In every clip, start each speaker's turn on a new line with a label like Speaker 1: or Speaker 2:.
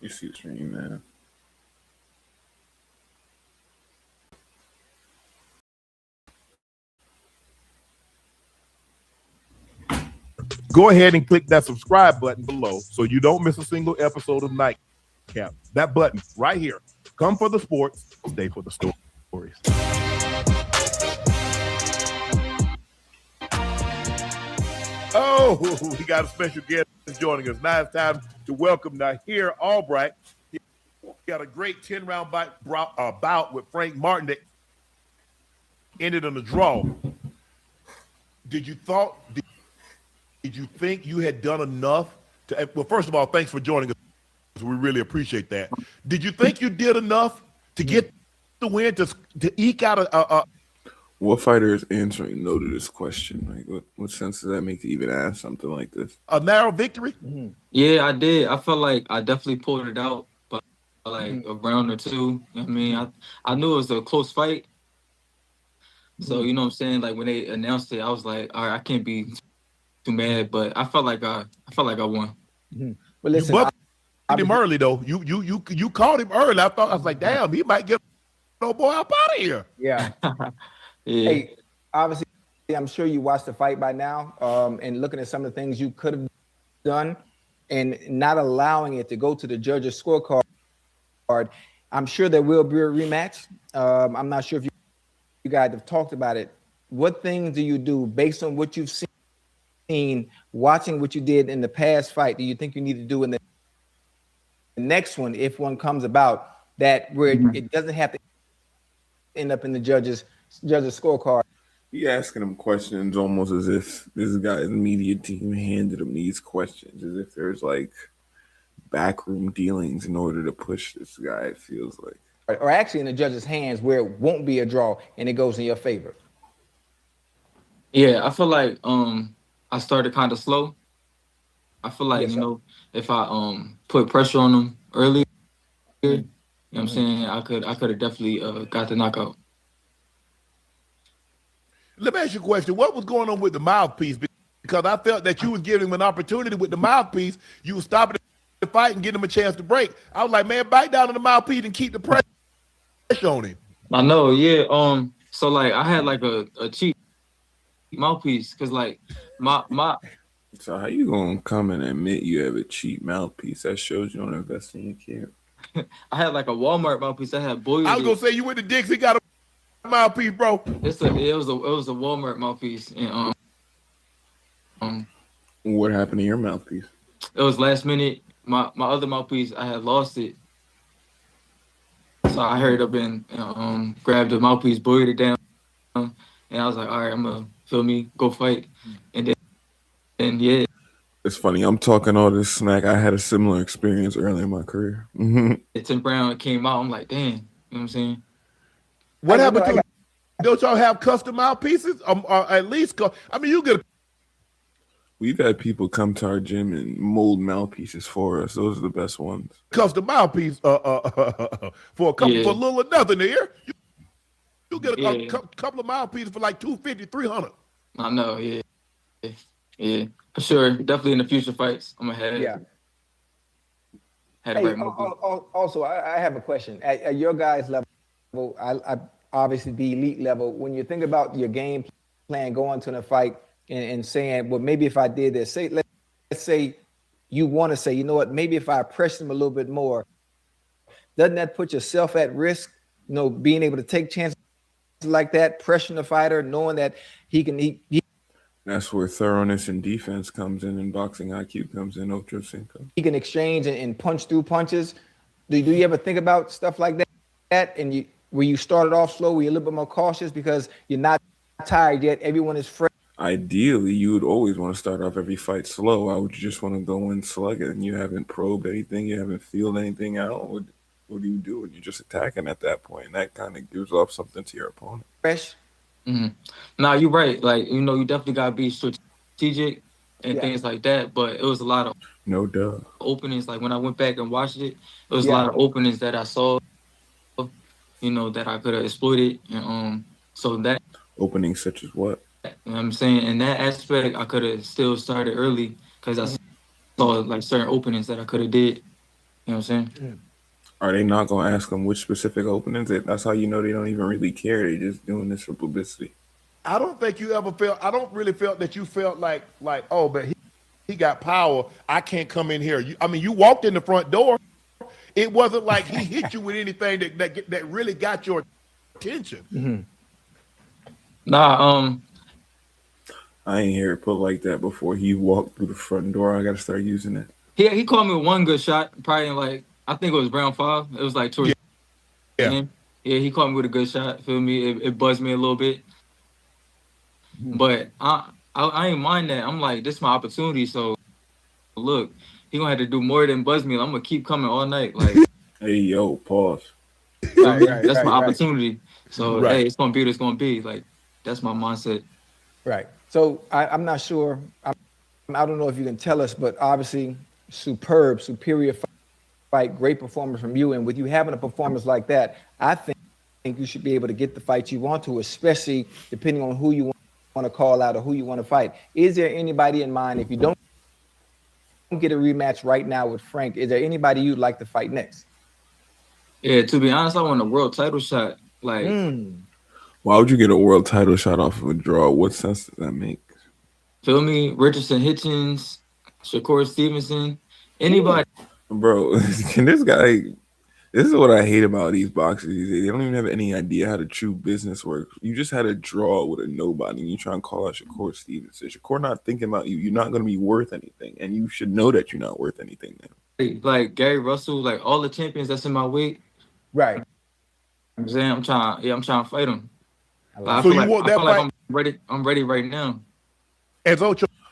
Speaker 1: You see the stream, man.
Speaker 2: Go ahead and click that subscribe button below so you don't miss a single episode of Nightcap. That button right here. Come for the sports, stay for the stories. Oh, we got a special guest joining us. Now it's time to welcome Nahir Albright. He got a great 10-round bout with Frank Martin that ended in a draw. Did you think you had done enough to? Well, first of all, thanks for joining us. We really appreciate that. Did you think you did enough to get the win to eke out a?
Speaker 1: What fighter is answering no to this question? Like, what sense does that make to even ask something like this?
Speaker 2: A narrow victory?
Speaker 3: Mm-hmm. Yeah, I did. I felt like I definitely pulled it out, but like a round or two. I mean, I knew it was a close fight. So, you know what I'm saying? Like, when they announced it, I was like, all right, I can't be too mad, but I felt like I won.
Speaker 2: Mm-hmm. But listen, you bucked him early though. You caught him early. I was like, damn, he might get no boy up out of here.
Speaker 4: Yeah.
Speaker 3: Yeah.
Speaker 4: Hey, obviously, I'm sure you watched the fight by now, and looking at some of the things you could have done, and not allowing it to go to the judges' scorecard. I'm sure there will be a rematch. I'm not sure if you guys have talked about it. What things do you do based on what you've seen, watching what you did in the past fight? Do you think you need to do in the next one, if one comes about, that where it doesn't have to end up in the judges' scorecard?
Speaker 1: He asking him questions almost as if this guy's media team handed him these questions, as if there's like backroom dealings in order to push this guy, it feels like.
Speaker 4: Or actually in the judges' hands where it won't be a draw and it goes in your favor.
Speaker 3: Yeah, I feel like I started kind of slow. I feel like, you know, if I put pressure on him earlier, you know what I'm saying, I could have definitely got the knockout.
Speaker 2: Let me ask you a question. What was going on with the mouthpiece? Because I felt that you was giving him an opportunity with the mouthpiece. You was stopping the fight and getting him a chance to break. I was like, man, bite down on the mouthpiece and keep the pressure on him.
Speaker 3: I know, yeah. So like I had like a cheap mouthpiece because like my.
Speaker 1: So how you gonna come and admit you have a cheap mouthpiece? That shows you don't invest in your kid.
Speaker 3: I had like a Walmart mouthpiece that had boiled.
Speaker 2: I was gonna say you went to Dixie, got a mouthpiece, bro.
Speaker 3: It was a Walmart mouthpiece, and
Speaker 1: what happened to your mouthpiece?
Speaker 3: It was last minute. My other mouthpiece, I had lost it, so I hurried up and grabbed the mouthpiece, boiled it down, and I was like, all right, I'm gonna go fight, and yeah.
Speaker 1: It's funny. I'm talking all this smack. I had a similar experience early in my career.
Speaker 3: The 10th round came out. I'm like, damn. You know what I'm saying?
Speaker 2: What happened to? Don't y'all have custom mouthpieces? Or at least, I mean, you get.
Speaker 1: We've had people come to our gym and mold mouthpieces for us. Those are the best ones.
Speaker 2: Custom mouthpiece for a couple for a little or nothing here. You get a couple of mouthpieces for like $250, $300.
Speaker 3: I know, yeah, for sure. Definitely in the future fights, I'm gonna have.
Speaker 4: Yeah.
Speaker 3: Hey,
Speaker 4: also, I have a question. At your guys' level, I obviously the elite level. When you think about your game plan going to the fight and saying, well, maybe if I did this, let's say you want to say, you know what, maybe if I press him a little bit more, doesn't that put yourself at risk? You know, being able to take chances like that, pressuring the fighter, knowing that he can.
Speaker 1: That's where thoroughness and defense comes in, and boxing IQ comes in. Ocho Cinco.
Speaker 4: He can exchange and punch through punches. Do you ever think about stuff like that? And where you started off slow, were you a little bit more cautious because you're not tired yet? Everyone is fresh.
Speaker 1: Ideally, you would always want to start off every fight slow. Why would you just want to go in slugging and you haven't probed anything, you haven't feel anything out? What do you do? And you're just attacking at that point, and that kind of gives off something to your opponent.
Speaker 4: Fresh.
Speaker 3: Mm-hmm. Nah, you're right. Like, you know, you definitely gotta be strategic and things like that. But it was a lot of openings. Like when I went back and watched it, it was a lot of openings that I saw, you know, that I could have exploited. And so that
Speaker 1: openings such as what?
Speaker 3: You know what I'm saying? In that aspect, I could have still started early because I saw like certain openings that I could have did. You know what I'm saying?
Speaker 1: Are they not gonna ask them which specific openings? That's how you know they don't even really care. They just doing this for publicity.
Speaker 2: I don't think you ever felt. I don't really felt that you felt like oh, but he got power. I can't come in here. I mean, you walked in the front door. It wasn't like he hit you with anything that really got your attention.
Speaker 3: Nah,
Speaker 1: I ain't hear it put like that before. He walked through the front door. I gotta start using it.
Speaker 3: he called me with one good shot, probably in like I think it was round 5. It was like towards the end. Yeah, he caught me with a good shot. Feel me? It buzzed me a little bit, but I ain't mind that. I'm like, this is my opportunity. So look, he gonna have to do more than buzz me. I'm gonna keep coming all night. Like,
Speaker 1: hey yo, pause.
Speaker 3: That's my opportunity. So hey, it's gonna be what it's gonna be. Like, that's my mindset.
Speaker 4: Right. So I'm not sure. I don't know if you can tell us, but obviously, superior fight, great performance from you. And with you having a performance like that, I think you should be able to get the fight you want to, especially depending on who you want to call out or who you want to fight. Is there anybody in mind, if you don't get a rematch right now with Frank, is there anybody you'd like to fight next?
Speaker 3: Yeah, to be honest, I want a world title shot. Like,
Speaker 1: why would you get a world title shot off of a draw? What sense does that make?
Speaker 3: Feel me? Richardson Hitchens, Shakur Stevenson, anybody.
Speaker 1: Bro, can this guy... This is what I hate about these boxers. They don't even have any idea how the true business works. You just had a draw with a nobody, and you try and call out Shakur Stevenson. Shakur not thinking about you. You're not going to be worth anything, and you should know that you're not worth anything now.
Speaker 3: Like Gary Russell, like all the champions that's in my weight.
Speaker 4: Right.
Speaker 3: I'm saying I'm trying to fight them.
Speaker 2: I feel like
Speaker 3: I'm ready right now.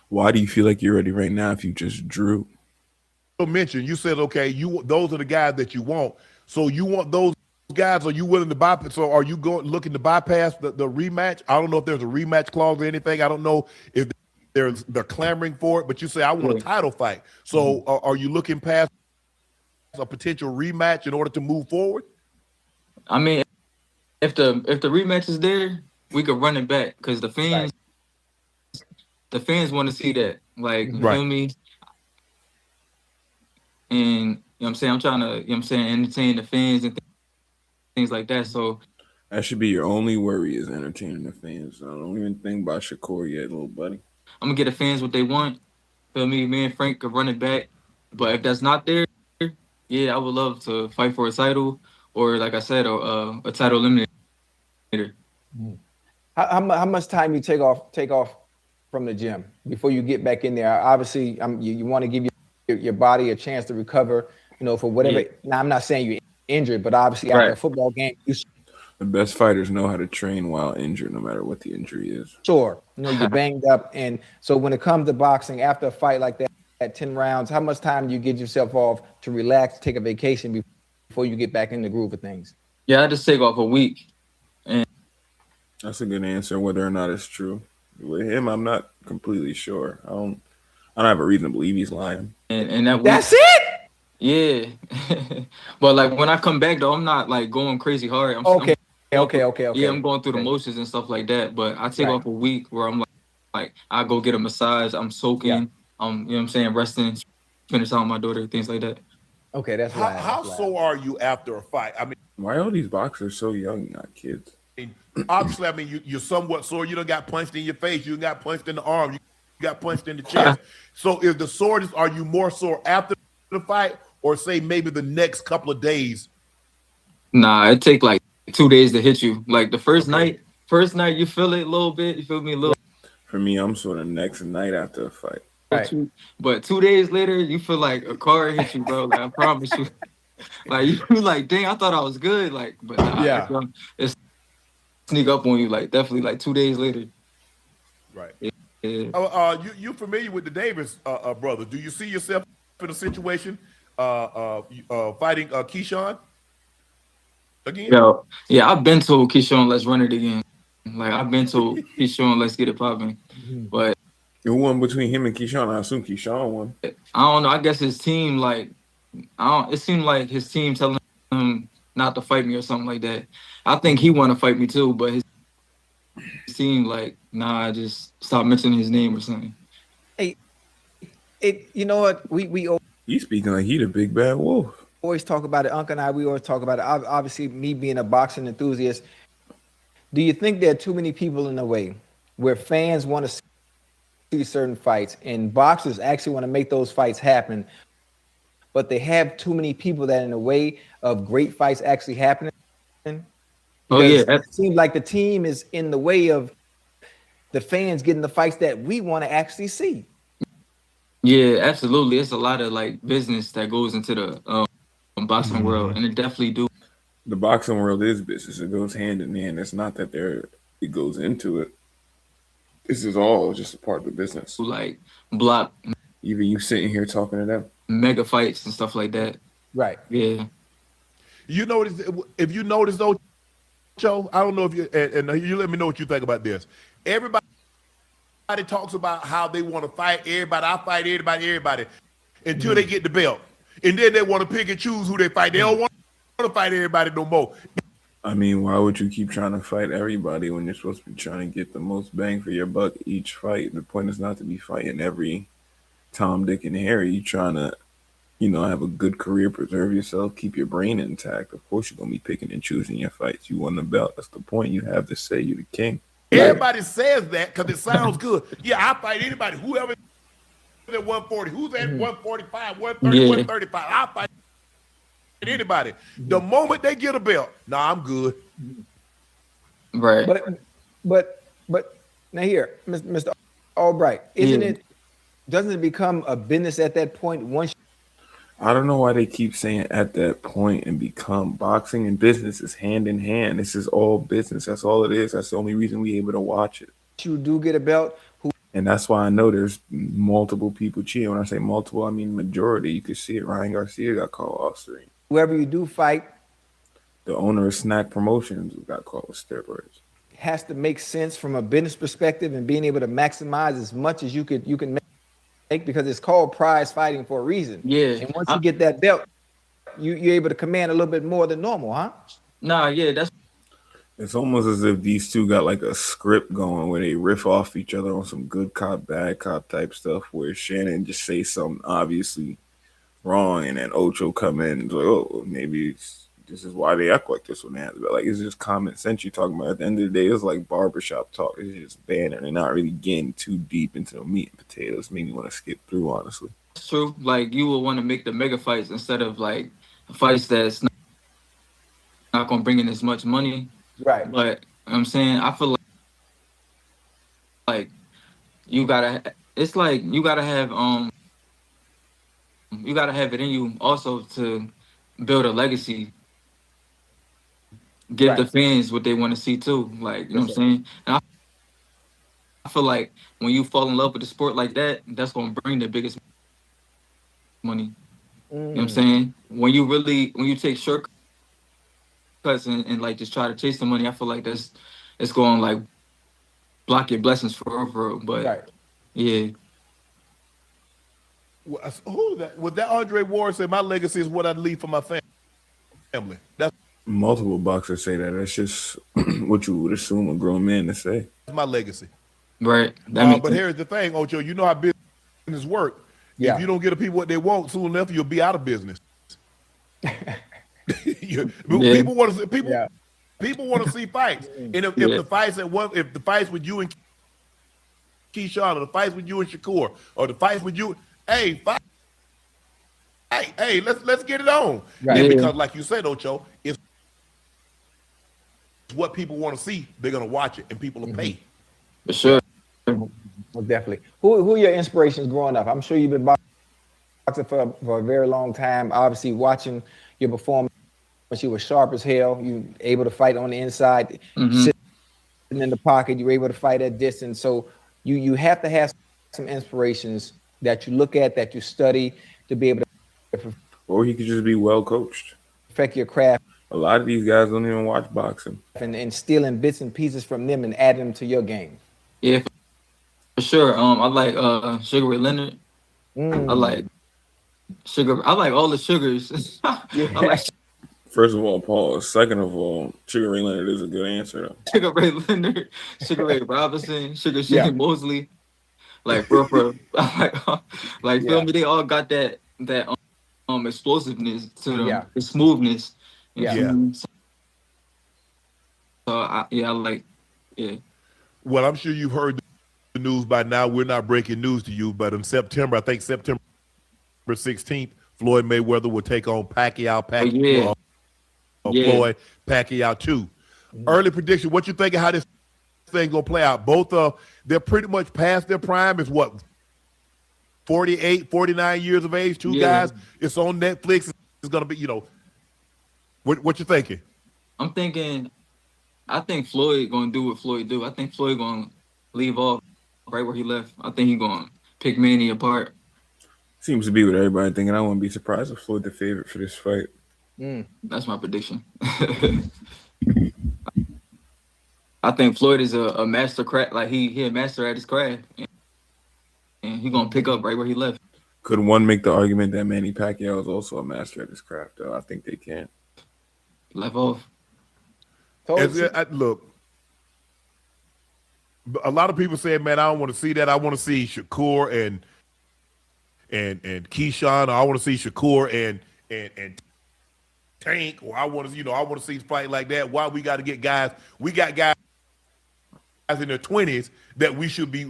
Speaker 1: Why do you feel like you're ready right now if you just drew?
Speaker 2: Mentioned, you said, okay, those are the guys that you want. So you want those guys? Are you willing to bypass? So are you looking to bypass the rematch? I don't know if there's a rematch clause or anything. I don't know if they're clamoring for it. But you say I want a title fight. So are you looking past a potential rematch in order to move forward?
Speaker 3: I mean, if the rematch is there, we could run it back because the fans want to see that. Like, you feel me? And you know what I'm saying? I'm trying to, you know what I'm saying, entertain the fans and things like that. So
Speaker 1: that should be your only worry, is entertaining the fans. I don't even think about Shakur yet, little buddy.
Speaker 3: I'm gonna get the fans what they want. Feel me? Me and Frank could run it back. But if that's not there, yeah, I would love to fight for a title, or like I said, a title eliminator.
Speaker 4: How much time you take off from the gym before you get back in there? Obviously, you want to give your body a chance to recover, for whatever. Now, I'm not saying you're injured, but obviously after a football game,
Speaker 1: the best fighters know how to train while injured, no matter what the injury is.
Speaker 4: Sure. You're banged up. And so when it comes to boxing, after a fight like that, at 10 rounds, how much time do you give yourself off to relax, take a vacation before you get back in the groove of things?
Speaker 3: Yeah, I just take off a week. And
Speaker 1: that's a good answer, whether or not it's true. With him, I'm not completely sure. I don't have a reason to believe he's lying.
Speaker 3: And that week,
Speaker 4: that's it?
Speaker 3: Yeah. But like when I come back though, I'm not like going crazy hard.
Speaker 4: Okay.
Speaker 3: Yeah, I'm going through the motions and stuff like that. But I take off a week where I'm like I go get a massage, I'm soaking, you know what I'm saying, resting, spending time with my daughter, things like that.
Speaker 4: Okay, that's
Speaker 2: right. How sore are you after a fight? I mean,
Speaker 1: why are all these boxers so young, not kids?
Speaker 2: Obviously, I mean, you're somewhat sore. You done got punched in your face. You got punched in the arm. You got punched in the chest. So if the soreness, are you more sore after the fight or say maybe the next couple of days?
Speaker 3: Nah, it take like 2 days to hit you. Like the first night you feel it a little bit. You feel me a little.
Speaker 1: For me, I'm sort of next night after a fight.
Speaker 3: Right. But 2 days later, you feel like a car hit you, bro. Like I promise you. Like you like, dang, I thought I was good. Like, but nah, it's sneak up on you. Like definitely like 2 days later.
Speaker 2: Right. Yeah. You familiar with the Davis brother? Do you see yourself in a situation fighting Keyshawn again?
Speaker 3: Yeah, I've been told Keyshawn, let's run it again. Like I've been told Keyshawn, let's get it popping. But
Speaker 1: who won between him and Keyshawn? I assume Keyshawn won.
Speaker 3: I don't know. I guess his team, like, it seemed like his team telling him not to fight me or something like that. I think he want to fight me too, but his team like, nah, just stop mentioning his name or something.
Speaker 4: Hey, you know what? We
Speaker 1: He's speaking like he the big bad wolf.
Speaker 4: Always talk about it. Uncle and I, we always talk about it. Obviously, me being a boxing enthusiast, do you think there are too many people in the way where fans want to see certain fights and boxers actually want to make those fights happen, but they have too many people that in the way of great fights actually happening?
Speaker 3: Oh yeah,
Speaker 4: it seems like the team is in the way of the fans getting the fights that we want to actually see.
Speaker 3: Yeah, absolutely. It's a lot of like business that goes into the boxing world, and it definitely do.
Speaker 1: The boxing world is business. It goes hand in hand. It's not that it goes into it. This is all just a part of the business.
Speaker 3: Like block.
Speaker 1: Even you sitting here talking to them.
Speaker 3: Mega fights and stuff like that.
Speaker 4: Right.
Speaker 3: Yeah.
Speaker 2: You notice, if you notice though, Joe, I don't know if you, and you let me know what you think about this. Everybody talks about how they want to fight everybody. I fight everybody until they get the belt. And then they want to pick and choose who they fight. They don't want to fight everybody no more.
Speaker 1: I mean, why would you keep trying to fight everybody when you're supposed to be trying to get the most bang for your buck each fight? The point is not to be fighting every Tom, Dick, and Harry. You trying to, have a good career, preserve yourself, keep your brain intact. Of course, you're going to be picking and choosing your fights. You won the belt. That's the point. You have to say you're the king.
Speaker 2: Everybody says that because it sounds good. Yeah, I fight anybody, whoever at 140, who's at 145, 130, 135. I fight anybody. The moment they get a belt, I'm good.
Speaker 3: Right.
Speaker 4: But now here, Mr. Albright, doesn't it become a business at that point once?
Speaker 1: I don't know why they keep saying at that point and become. Boxing and business is hand in hand. This is all business. That's all it is. That's the only reason we're able to watch it.
Speaker 4: You do get a belt.
Speaker 1: And that's why I know there's multiple people cheating. When I say multiple, I mean majority. You can see it. Ryan Garcia got called off screen.
Speaker 4: Whoever you do fight,
Speaker 1: the owner of Snack Promotions got caught with steroids.
Speaker 4: Has to make sense from a business perspective and being able to maximize as much as you can make, because it's called prize fighting for a reason.
Speaker 3: Yeah.
Speaker 4: And once you get that belt, you're able to command a little bit more than normal, huh?
Speaker 3: Nah, yeah,
Speaker 1: it's almost as if these two got like a script going where they riff off each other on some good cop, bad cop type stuff, where Shannon just say something obviously wrong and then Ocho come in and be like, oh, maybe this is why they act like this when they have to be. Like, it's just common sense you're talking about. At the end of the day, it's like barbershop talk. It's just banner. They're not really getting too deep into the meat and potatoes. Made me want to skip through, honestly.
Speaker 3: It's true. Like, you would want to make the mega fights instead of like fights that's not going to bring in as much money.
Speaker 4: Right.
Speaker 3: But I'm saying, I feel like you gotta have it in you also to build a legacy, give the fans what they want to see too. Like, you know what I'm saying? And I feel like when you fall in love with the sport like that, that's gonna bring the biggest money. You know what I'm saying? When you take shortcuts and like just try to chase the money, I feel like it's going to like block your blessings forever. But yeah.
Speaker 2: Who that? Would that Andre Ward say my legacy is what I leave for my family? That's
Speaker 1: multiple boxers say that. That's just what you would assume a grown man to say.
Speaker 2: That's my legacy.
Speaker 3: But
Speaker 2: here's the thing, Ocho. You know how business work.
Speaker 4: Yeah.
Speaker 2: If you don't get the people what they want, soon enough you'll be out of business. People want to see people want to see fights, and if the fights with you and Keyshawn, or the fights with you and Shakur, or the fights with you, fight. Hey, let's get it on.
Speaker 4: Right.
Speaker 2: And because, like you said, Ocho, it's what people want to see. They're gonna watch it, and people will pay.
Speaker 3: For sure.
Speaker 4: Well, definitely. Who are your inspirations growing up? I'm sure you've been boxing for a very long time. Obviously, watching your performance, you were sharp as hell. You able to fight on the inside, sitting in the pocket. You were able to fight at distance. So you have to have some inspirations that you look at, that you study to be able to.
Speaker 1: Or he could just be well coached.
Speaker 4: Perfect your craft.
Speaker 1: A lot of these guys don't even watch boxing.
Speaker 4: And stealing bits and pieces from them and adding them to your game.
Speaker 3: Yeah, for sure. I like Sugar Ray Leonard. I like Sugar. I like all the sugars. I like.
Speaker 1: First of all, pause. Second of all, Sugar Ray Leonard is a good answer, though.
Speaker 3: Sugar Ray Leonard, Sugar Ray Robinson, Sugar Shane Mosley. Like, bro. Like, feel me? They all got that explosiveness to them,
Speaker 4: Yeah.
Speaker 3: the smoothness.
Speaker 2: Yeah.
Speaker 3: So I like, yeah.
Speaker 2: Well, I'm sure you've heard the news by now. We're not breaking news to you, but in September, I think September 16th, Floyd Mayweather will take on Pacquiao.
Speaker 3: Oh yeah, yeah.
Speaker 2: Floyd Pacquiao 2.
Speaker 4: Mhm.
Speaker 2: Early prediction. What you think of how this thing gonna play out? Both they're pretty much past their prime. Is what 48, 49 years of age. Two guys. It's on Netflix. It's gonna be. What you thinking?
Speaker 3: I'm thinking. I think Floyd gonna do what Floyd do. I think Floyd gonna leave off right where he left. I think he gonna pick Manny apart.
Speaker 1: Seems to be what everybody thinking. I wouldn't be surprised if Floyd the favorite for this fight.
Speaker 3: That's my prediction. I think Floyd is a master craft. Like he a master at his craft, and he gonna pick up right where he left.
Speaker 1: Could one make the argument that Manny Pacquiao is also a master at his craft? Though I think they can.
Speaker 3: Left off.
Speaker 2: Look, a lot of people say, "Man, I don't want to see that. I want to see Shakur and Keyshawn. Or I want to see Shakur and Tank. Or I want to see a fight like that. Why we got to get guys? We got guys in their 20s that we should be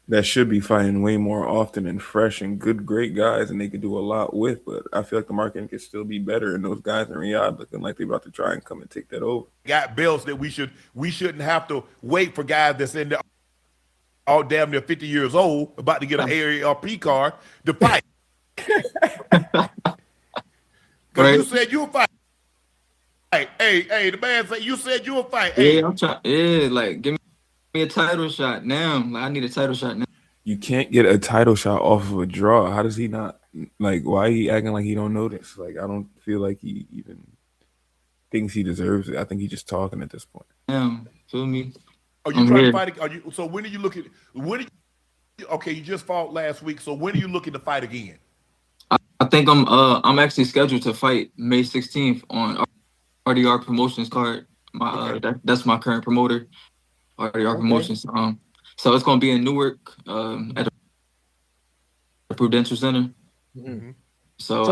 Speaker 1: that should be fighting way more often and fresh and great guys, and they could do a lot with. But I feel like the marketing could still be better, and those guys in Riyadh looking like they're about to try and come and take that over.
Speaker 2: got belts that we shouldn't have to wait for guys that's in there all damn near 50 years old about to get an AARP card to fight. Because you said you would fight. Hey, the man said you said you would fight. Hey.
Speaker 3: Yeah, I'm trying. Yeah, like give me a title shot now. Like, I need a title shot now.
Speaker 1: You can't get a title shot off of a draw. How does he not? Like, why he acting like he don't know this? Like, I don't feel like he even thinks he deserves it. I think he's just talking at this point.
Speaker 3: Feel me?
Speaker 2: Are you trying to fight? So when are you looking? Okay, you just fought last week. So when are you looking to fight again?
Speaker 3: I think I'm actually scheduled to fight May 16th on RDR Promotions card. That's my current promoter, RDR Promotions. So it's gonna be in Newark at the Prudential Center.
Speaker 2: Mm-hmm.
Speaker 3: So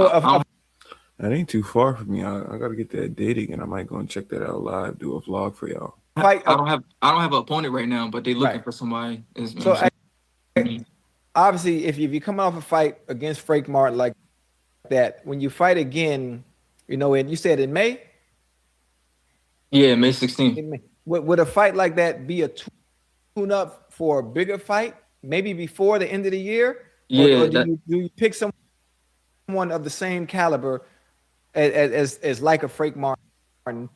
Speaker 1: that ain't too far from me. I gotta get that date again. I might go and check that out live, do a vlog for y'all.
Speaker 3: I don't have an opponent right now, but they looking for somebody.
Speaker 4: Obviously, if you're coming off a fight against Frank Martin like that, when you fight again, and you said in May.
Speaker 3: Yeah, May 16th.
Speaker 4: Would a fight like that be a tune-up for a bigger fight, maybe before the end of the year?
Speaker 3: Yeah.
Speaker 4: Or do you pick someone of the same caliber as like a Frank Martin?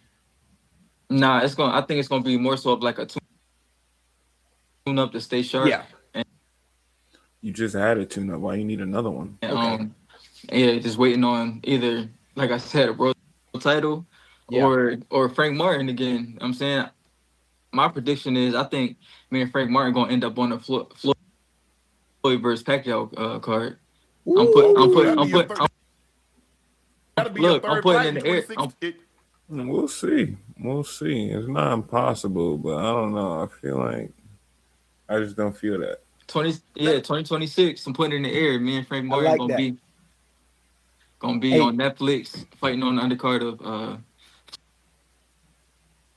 Speaker 3: Nah, I think it's gonna be more so of like a tune-up to stay sharp.
Speaker 4: Yeah.
Speaker 1: You just had a tune-up. Why you need another one?
Speaker 3: Just waiting on either, like I said, a world title. Yeah. Or Frank Martin again. I'm saying my prediction is I think me and Frank Martin gonna end up on the Floyd versus Pacquiao card. I'm putting in the air.
Speaker 1: We'll see. It's not impossible, but I don't know. I feel like I just don't feel that.
Speaker 3: 2026. I'm putting it in the air. Me and Frank Martin gonna be on Netflix fighting on the undercard of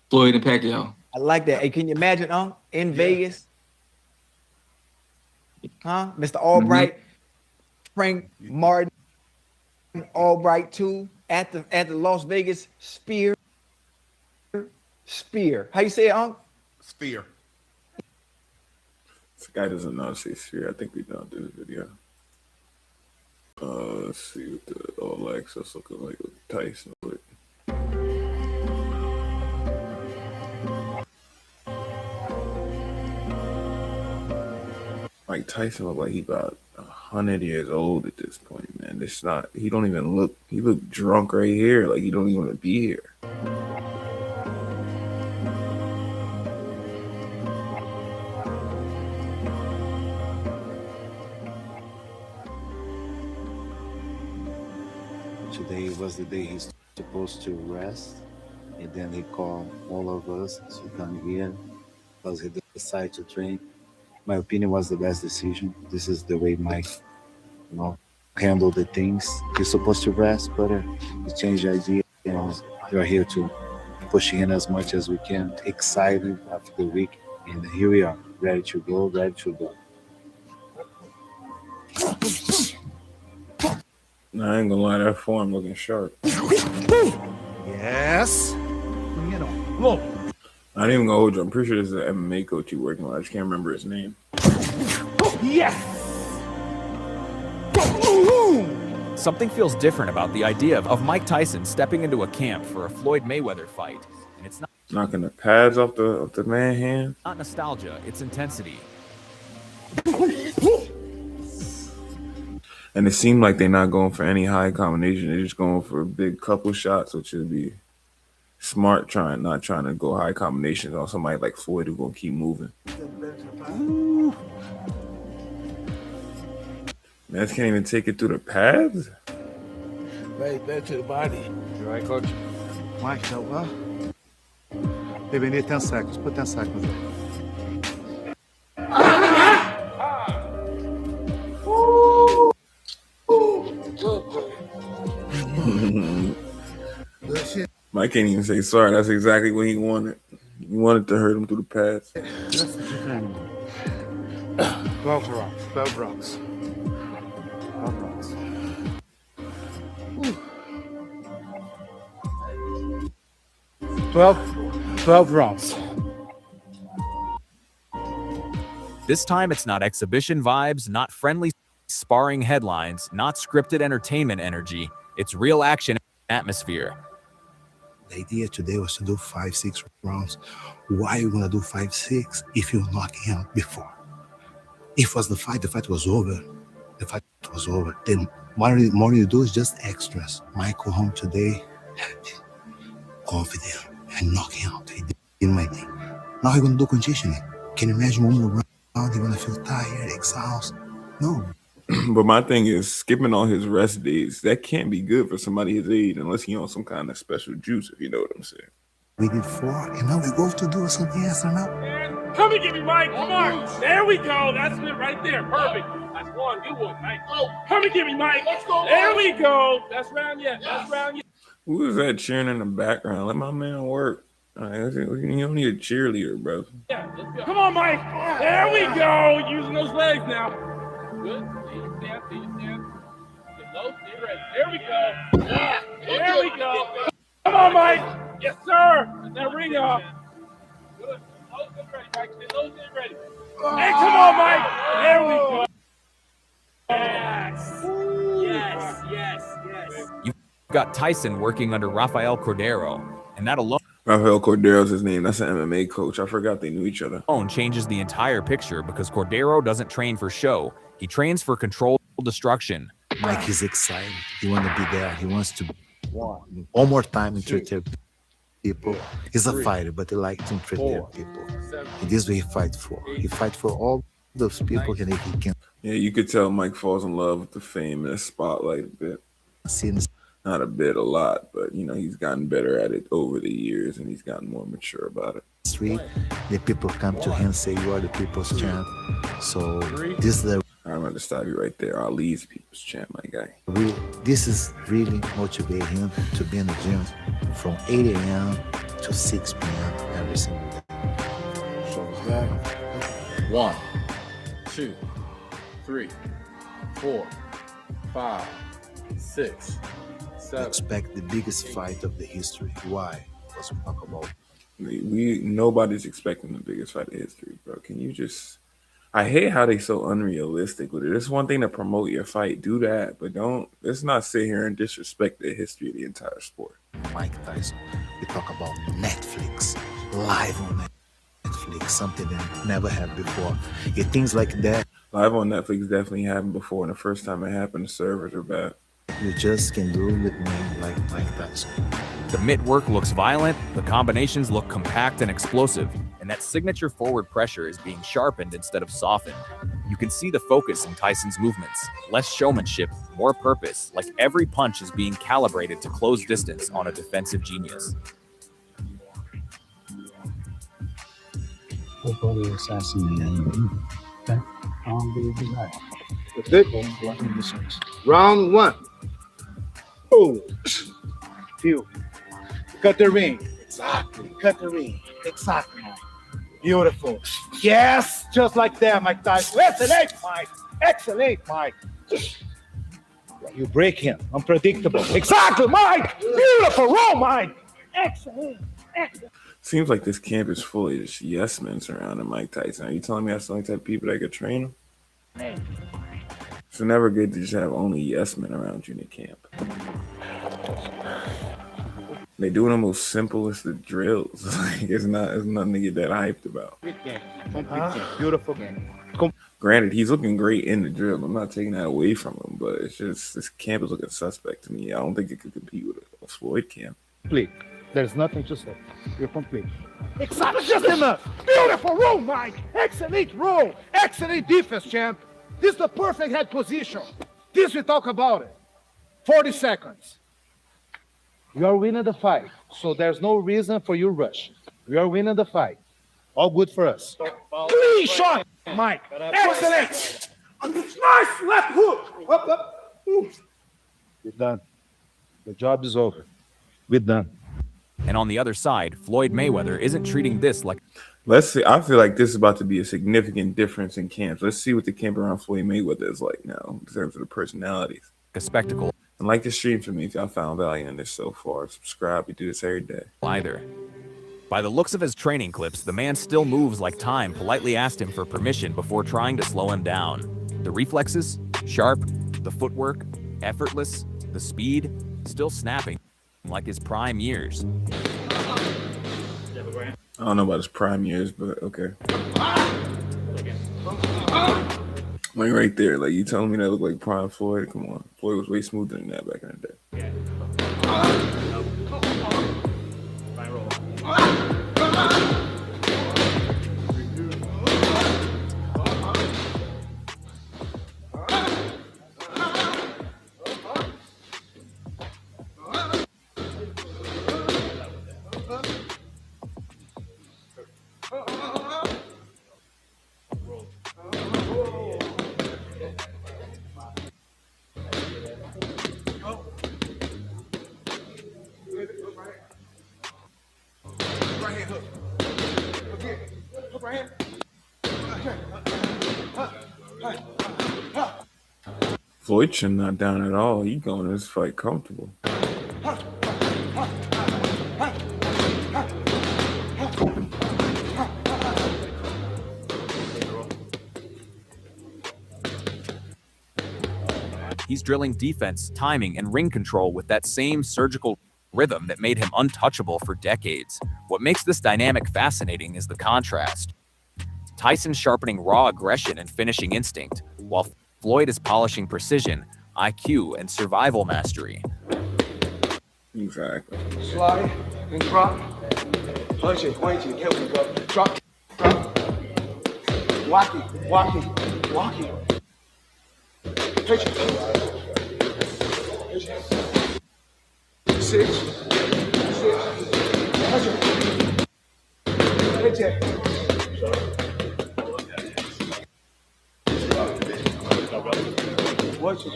Speaker 3: Floyd and Pacquiao.
Speaker 4: I like that. Hey, can you imagine, in Vegas? Mr. Albright, Frank Martin, Albright too, at the Las Vegas Spear. How you say it,
Speaker 2: Spear.
Speaker 1: This guy doesn't know how to say Spear. I think we don't do this video. Let's see what the All Access looking like with Tyson. Like Tyson look like he about 100 years old at this point, man. It's not. He don't even look. He look drunk right here. Like he don't even want to be here.
Speaker 5: Today was the day he's supposed to rest, and then he called all of us to come here because he decided to train. My opinion was the best decision. This is the way Mike, handle the things. You're supposed to rest, but you change the idea, and you're here to push in as much as we can. Excited after the week, and here we are, ready to go, ready to go.
Speaker 1: I ain't gonna lie, that form looking sharp.
Speaker 2: Yes. Bring it on. Look.
Speaker 1: I ain't even gonna hold you. I'm pretty sure this is an MMA coach you working with. I just can't remember his name.
Speaker 2: Yes.
Speaker 6: Something feels different about the idea of Mike Tyson stepping into a camp for a Floyd Mayweather fight. And it's not
Speaker 1: knocking the pads off the man's hand.
Speaker 6: Not nostalgia, it's intensity.
Speaker 1: And it seemed like they're not going for any high combination. They're just going for big couple shots, which would be smart, not trying to go high combinations on somebody like Floyd who's gonna keep moving. Man, can't even take it through the pads.
Speaker 7: Right there to the body.
Speaker 8: You right, coach?
Speaker 7: Mike, so well. Baby, I need 10 seconds. Put 10 seconds in.
Speaker 1: Mike can't even say sorry. That's exactly what he wanted. He wanted to hurt him through the pads.
Speaker 7: 12 rocks. 12 rocks. 12 rocks. 12 rounds.
Speaker 6: This time, it's not exhibition vibes, not friendly sparring headlines, not scripted entertainment energy. It's real action atmosphere.
Speaker 9: The idea today was to do 5-6 rounds. Why are you gonna do 5-6 if you knock him out before? If it was the fight was over. The fight was over. Then what more you do is just extras. Mike go home today, confident, and knock him out. He did my thing. Now he's gonna do conditioning. Can you imagine one more round? He's gonna feel tired, exhausted. No.
Speaker 1: But my thing is, skipping all his rest days, that can't be good for somebody his age unless he's on some kind of special juice, if you know what I'm saying.
Speaker 9: We did 4, and now we go to do something else or not.
Speaker 10: Come and get me, Mike. Come on. There we go. That's it right there. Perfect. That's one. Good one, Mike. Come and get me, Mike. Let's go. There we go. That's round yet. That's round yet.
Speaker 1: Who is that cheering in the background? Let my man work. You don't need a cheerleader, bro.
Speaker 10: Yeah, let's go. Come on, Mike. There we go. Using those legs now. Good. See you stand. See you stand. Get low. Stay ready. There we go. Yeah. There we go. Come on, Mike. Yes, sir. Get that ring off. Good. Low, get ready, Mike. Get low, get ready. Hey, come on, Mike. There we go. Yes. Yes. Yes. Yes.
Speaker 6: You've got Tyson working under Rafael Cordero, and that alone.
Speaker 1: Rafael Cordero's his name. That's an MMA coach. I forgot they knew each other.
Speaker 6: Changes the entire picture because Cordero doesn't train for show. He trains for controlled destruction.
Speaker 9: Mike is excited. He wants to be there. He wants to one more time entertain people. He's a fighter, but he likes to entertain people. And this is what he fights for. He fights for all those people that he can.
Speaker 1: Yeah, you could tell Mike falls in love with the fame and the spotlight a bit. Not a bit, a lot, but he's gotten better at it over the years, and he's gotten more mature about it.
Speaker 9: Street, the people come to him and say, "You are the people's champ." So this is the.
Speaker 1: I'm going to stop you right there. Ali's people's champ, my guy.
Speaker 9: This is really motivating him to be in the gym from 8 a.m. to 6 p.m. every single day.
Speaker 8: Shoulders back. 1, 2, 3, 4, 5, 6, 7.
Speaker 9: Expect the biggest fight of the history. Why? Because we talk about.
Speaker 1: Nobody's expecting the biggest fight in history, bro. Can you just? I hate how they so unrealistic with it. It's one thing to promote your fight, do that, but let's not sit here and disrespect the history of the entire sport.
Speaker 9: Mike Tyson. We talk about Netflix, live on Netflix, something that never happened before. Things like that.
Speaker 1: Live on Netflix definitely happened before, and the first time it happened, the servers are bad.
Speaker 9: You just can do it with me like Mike Tyson.
Speaker 6: The mitt work looks violent, the combinations look compact and explosive, and that signature forward pressure is being sharpened instead of softened. You can see the focus in Tyson's movements. Less showmanship, more purpose, like every punch is being calibrated to close distance on a defensive genius.
Speaker 11: We'll probably assassinate him. Okay? I'll be right.
Speaker 7: Good. Round one. Oh. Feel. Cut the ring. Exactly. Cut the ring. Exactly. Beautiful. Yes, just like that, Mike Tyson. Excellent, Mike. Excellent, Mike. You break him. Unpredictable. Exactly, Mike. Beautiful roll, Mike. Excellent. Excellent.
Speaker 1: Seems like this camp is full of just yes men surrounding Mike Tyson. Are you telling me that's the only type of people that could train him? It's never good to just have only yes men around you in the camp. They doing the most simplest of drills. Like it's nothing to get that hyped about.
Speaker 7: Beautiful game.
Speaker 1: Granted, he's looking great in the drill. I'm not taking that away from him, but it's just this camp is looking suspect to me. I don't think it could compete with a Floyd camp.
Speaker 7: Complete. There's nothing to say. You're complete. Exactly, just enough. Beautiful roll, Mike. Excellent roll. Excellent defense, champ. This is the perfect head position. This we talk about it. 40 seconds. You are winning the fight, so there's no reason for you rush. We are winning the fight. All good for us. Clean shot, Mike. Excellent. Nice left hook. Up. We're done. The job is over. We're done.
Speaker 6: And on the other side, Floyd Mayweather isn't treating this like...
Speaker 1: Let's see. I feel like this is about to be a significant difference in camps. Let's see what the camp around Floyd Mayweather is like now in terms of the personalities.
Speaker 6: a spectacle.
Speaker 1: And like the stream for me if y'all found value in this so far. Subscribe. We do this every day.
Speaker 6: Either. By the looks of his training clips, the man still moves like time politely asked him for permission before trying to slow him down. The reflexes, sharp, the footwork, effortless, the speed, still snapping like his prime years.
Speaker 1: I don't know about his prime years, but okay. Like right there, like you telling me that look like prime Floyd? Come on, Floyd was way smoother than that back in the day. Floyd should not down at all. He going to this fight comfortable.
Speaker 6: He's drilling defense, timing, and ring control with that same surgical rhythm that made him untouchable for decades. What makes this dynamic fascinating is the contrast. Tyson sharpening raw aggression and finishing instinct, while Floyd is polishing precision, IQ, and survival mastery.
Speaker 1: Exactly.
Speaker 11: Slide and drop. Punch it, point it, help me, bro. Drop. Walk it. Pitch it. Six. Punch it. Pitch it.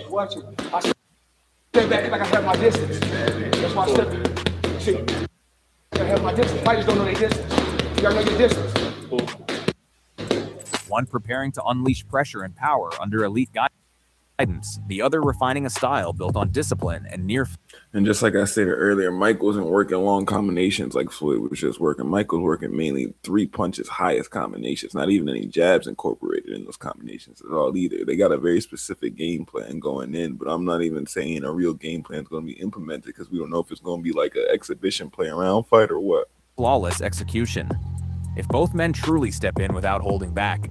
Speaker 11: Watch it. I step back like I have my distance. That's why I step. See, I have my distance. Fighters don't know their distance. You gotta know your distance.
Speaker 6: One preparing to unleash pressure and power under elite guidance, the other refining a style built on discipline and near.
Speaker 1: And just like I stated earlier, Mike wasn't working long combinations like Floyd was just working. Mike was working mainly 3 punches, highest combinations, not even any jabs incorporated in those combinations at all either. They got a very specific game plan going in, but I'm not even saying a real game plan is going to be implemented because we don't know if it's going to be like an exhibition play around fight or what.
Speaker 6: Flawless execution. If both men truly step in without holding back,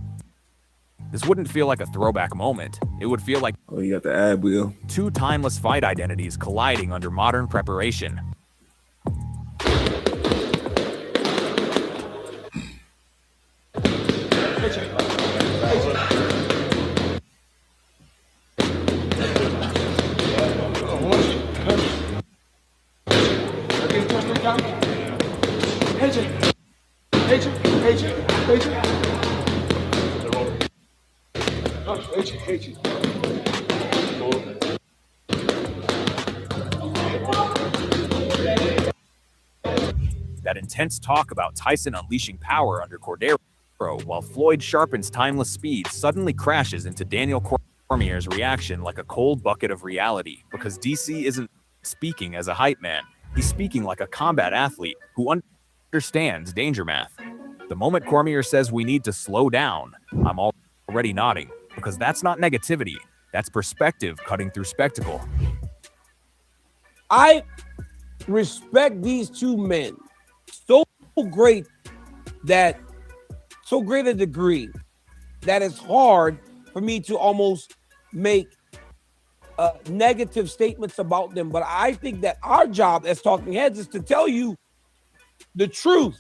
Speaker 6: this wouldn't feel like a throwback moment. It would feel like
Speaker 1: you got the ad wheel.
Speaker 6: 2 timeless fight identities colliding under modern preparation. That intense talk about Tyson unleashing power under Cordero, while Floyd sharpens timeless speed, suddenly crashes into Daniel Cormier's reaction like a cold bucket of reality, because DC isn't speaking as a hype man. He's speaking like a combat athlete who understands danger math. The moment Cormier says we need to slow down, I'm already nodding, because that's not negativity. That's perspective cutting through spectacle.
Speaker 12: I respect these two men so great a degree that it's hard for me to almost make negative statements about them. But I think that our job as talking heads is to tell you the truth,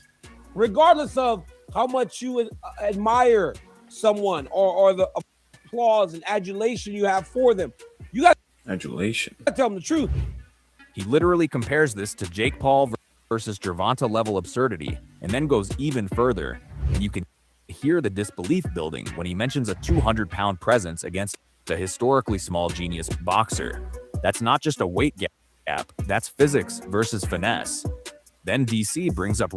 Speaker 12: regardless of how much you admire someone or the applause and adulation you have for them. You got
Speaker 1: adulation.
Speaker 12: to tell them the truth.
Speaker 6: He literally compares this to Jake Paul versus Gervonta level absurdity, and then goes even further. And you can hear the disbelief building when he mentions a 200-pound presence against a historically small genius boxer. That's not just a weight gap, that's physics versus finesse. Then DC brings up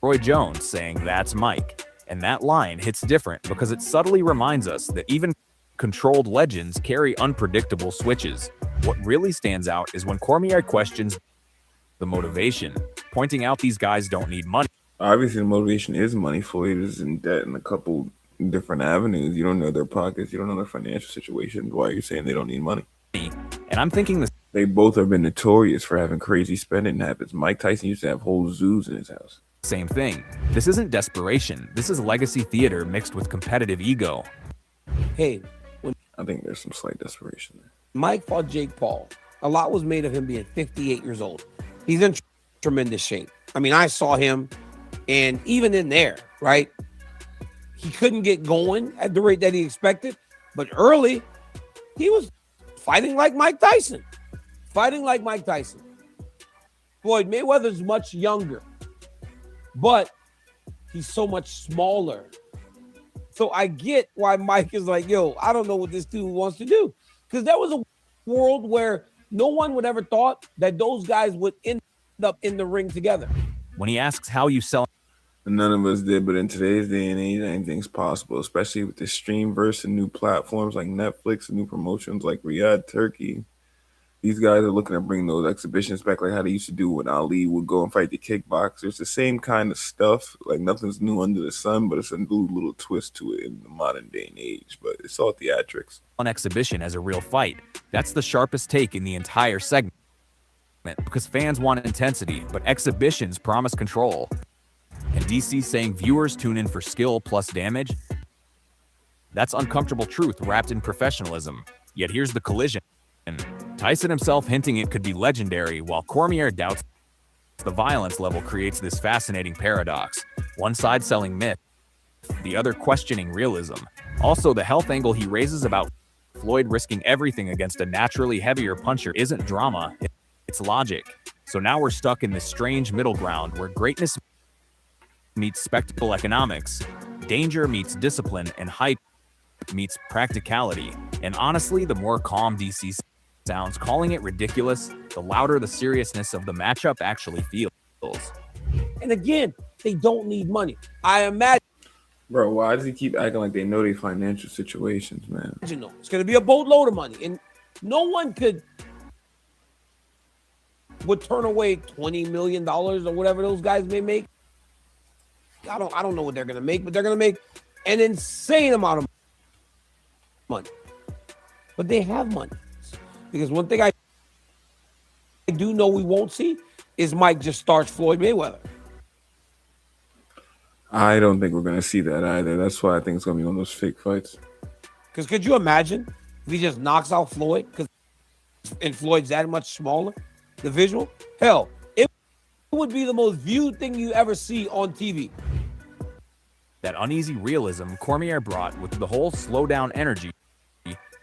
Speaker 6: Roy Jones saying that's Mike, and that line hits different because it subtly reminds us that even controlled legends carry unpredictable switches. What really stands out is when Cormier questions the motivation, pointing out these guys don't need money.
Speaker 1: Obviously, the motivation is money. Floyd is in debt in a couple different avenues. You don't know their pockets. You don't know their financial situations. Why are you saying they don't need money?
Speaker 6: And I'm thinking this.
Speaker 1: They both have been notorious for having crazy spending habits. Mike Tyson used to have whole zoos in his house.
Speaker 6: Same thing. This isn't desperation. This is legacy theater mixed with competitive ego.
Speaker 12: Hey,
Speaker 1: I think there's some slight desperation there.
Speaker 12: Mike fought Jake Paul. A lot was made of him being 58 years old. He's in tremendous shape. I mean, I saw him, and even in there, right? He couldn't get going at the rate that he expected, but early, he was fighting like Mike Tyson. Floyd Mayweather's much younger, but he's so much smaller. So I get why Mike is like, yo, I don't know what this dude wants to do. Because there was a world where no one would ever thought that those guys would end up in the ring together.
Speaker 6: When he asks how you sell,
Speaker 1: none of us did, but in today's day and age, anything's possible, especially with the streamverse and new platforms like Netflix and new promotions like Riyadh Turkey. These guys are looking to bring those exhibitions back like how they used to do when Ali would go and fight the kickboxers. The same kind of stuff. Like nothing's new under the sun, but it's a new little twist to it in the modern day and age. But it's all theatrics.
Speaker 6: An exhibition as a real fight. That's the sharpest take in the entire segment. Because fans want intensity, but exhibitions promise control. And DC saying viewers tune in for skill plus damage. That's uncomfortable truth wrapped in professionalism. Yet here's the collision. Tyson himself hinting it could be legendary, while Cormier doubts the violence level creates this fascinating paradox. One side selling myth, the other questioning realism. Also, the health angle he raises about Floyd risking everything against a naturally heavier puncher isn't drama, it's logic. So now we're stuck in this strange middle ground where greatness meets spectacle economics, danger meets discipline, and hype meets practicality. And honestly, the more calm DC sounds, calling it ridiculous, the louder the seriousness of the matchup actually feels.
Speaker 12: And again, they don't need money. I imagine.
Speaker 1: Bro, why does he keep acting like they know their financial situations, man?
Speaker 12: It's going to be a boatload of money, and no one would turn away $20 million or whatever those guys may make. I don't know what they're going to make, but they're going to make an insane amount of money. But they have money. Because one thing I do know we won't see is Mike just starts Floyd Mayweather.
Speaker 1: I don't think we're going to see that either. That's why I think it's going to be one of those fake fights.
Speaker 12: Because could you imagine if he just knocks out Floyd? And Floyd's that much smaller, the visual? Hell, it would be the most viewed thing you ever see on TV.
Speaker 6: That uneasy realism Cormier brought with the whole slow down energy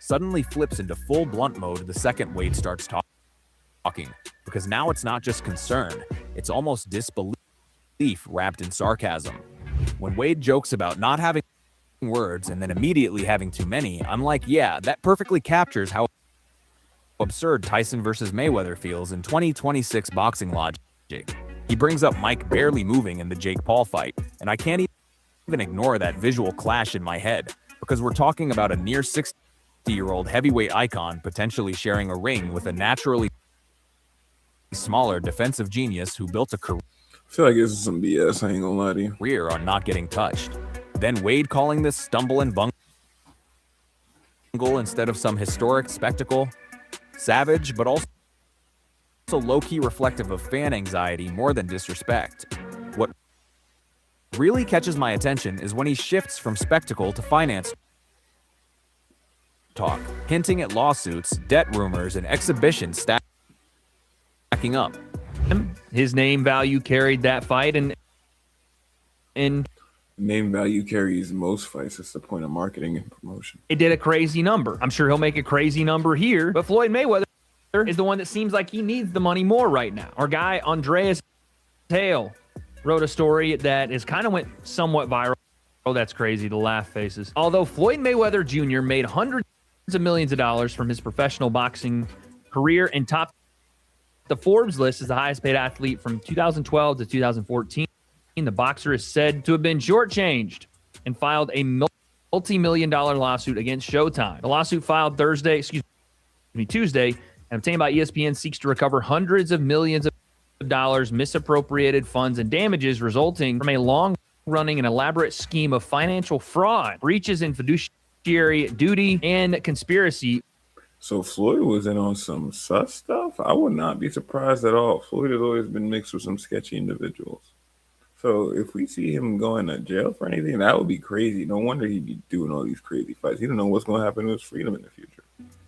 Speaker 6: suddenly flips into full blunt mode the second Wade starts talking. Because now it's not just concern, it's almost disbelief wrapped in sarcasm. When Wade jokes about not having words and then immediately having too many, I'm like, yeah, that perfectly captures how absurd Tyson versus Mayweather feels in 2026 boxing logic. He brings up Mike barely moving in the Jake Paul fight, and I can't even ignore that visual clash in my head, because we're talking about a near 60-year-old heavyweight icon potentially sharing a ring with a naturally smaller defensive genius who built a career.
Speaker 1: I feel like this is some BS, I ain't gonna lie to you.
Speaker 6: Career on not getting touched. Then Wade calling this stumble and bungle instead of some historic spectacle. Savage, but also low-key reflective of fan anxiety more than disrespect. What really catches my attention is when he shifts from spectacle to finance talk, hinting at lawsuits, debt rumors, and exhibition stacking up.
Speaker 13: His name value carried that fight, and
Speaker 1: name value carries most fights. It's the point of marketing and promotion.
Speaker 13: it did a crazy number. I'm sure he'll make a crazy number here, but Floyd Mayweather is the one that seems like he needs the money more right now. Our guy Andreas Hale wrote a story that is kind of went somewhat viral. Oh, that's crazy, the laugh faces. Although Floyd Mayweather Jr. made hundreds of millions of dollars from his professional boxing career and topped the Forbes list as the highest paid athlete from 2012 to 2014. The boxer is said to have been shortchanged and filed a multi-million-dollar lawsuit against Showtime. The lawsuit filed Tuesday, and obtained by ESPN seeks to recover hundreds of millions of dollars misappropriated funds and damages resulting from a long-running and elaborate scheme of financial fraud, breaches in fiduciary duty, and conspiracy.
Speaker 1: So Floyd was in on some sus stuff? I would not be surprised at all. Floyd has always been mixed with some sketchy individuals. So if we see him going to jail for anything, that would be crazy. No wonder he'd be doing all these crazy fights. He don't know what's going to happen to his freedom in the future.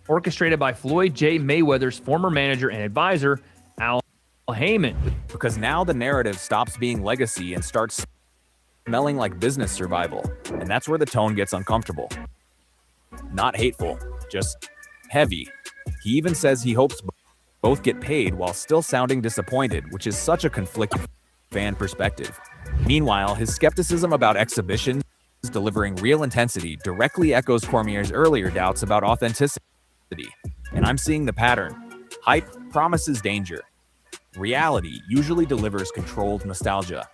Speaker 13: Orchestrated by Floyd J. Mayweather's former manager and advisor, Al Heyman.
Speaker 6: Because now the narrative stops being legacy and starts smelling like business survival. And that's where the tone gets uncomfortable. Not hateful, just heavy. He even says he hopes both get paid while still sounding disappointed, which is such a conflicted fan perspective. Meanwhile, his skepticism about exhibitions delivering real intensity directly echoes Cormier's earlier doubts about authenticity. And I'm seeing the pattern. Hype promises danger. Reality usually delivers controlled nostalgia.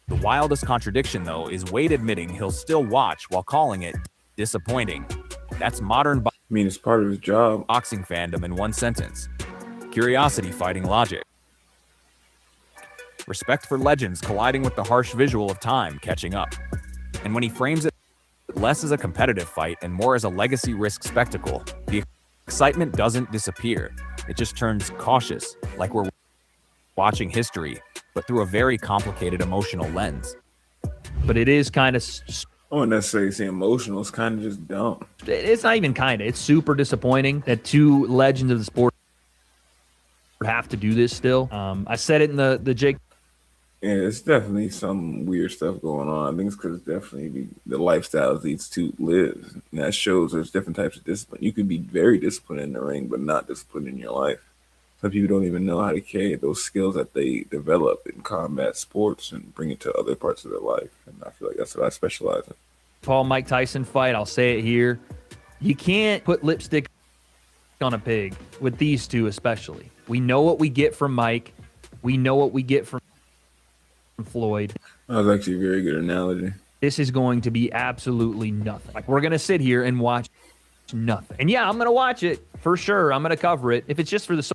Speaker 6: The wildest contradiction, though, is Wade admitting he'll still watch while calling it disappointing. That's modern
Speaker 1: it's part of his job.
Speaker 6: Boxing fandom in one sentence. Curiosity fighting logic. Respect for legends colliding with the harsh visual of time catching up. And when he frames it less as a competitive fight and more as a legacy risk spectacle, the excitement doesn't disappear. It just turns cautious, like we're watching history, but through a very complicated emotional lens.
Speaker 13: But it is kind of...
Speaker 1: I wouldn't necessarily say emotional. It's kind of just dumb.
Speaker 13: It's not even kind of. It's super disappointing that two legends of the sport have to do this still. I said it in the Jake.
Speaker 1: Yeah, it's definitely some weird stuff going on. I think it's because it's definitely the lifestyle these two live. And that shows there's different types of discipline. You can be very disciplined in the ring, but not disciplined in your life. Some people don't even know how to carry those skills that they develop in combat sports and bring it to other parts of their life. And I feel like that's what I specialize in.
Speaker 13: Mike Tyson fight, I'll say it here. You can't put lipstick on a pig with these two especially. We know what we get from Mike. We know what we get from Floyd.
Speaker 1: That was actually a very good analogy.
Speaker 13: This is going to be absolutely nothing. Like, we're going to sit here and watch nothing. And yeah, I'm going to watch it for sure. I'm going to cover it. If it's just for the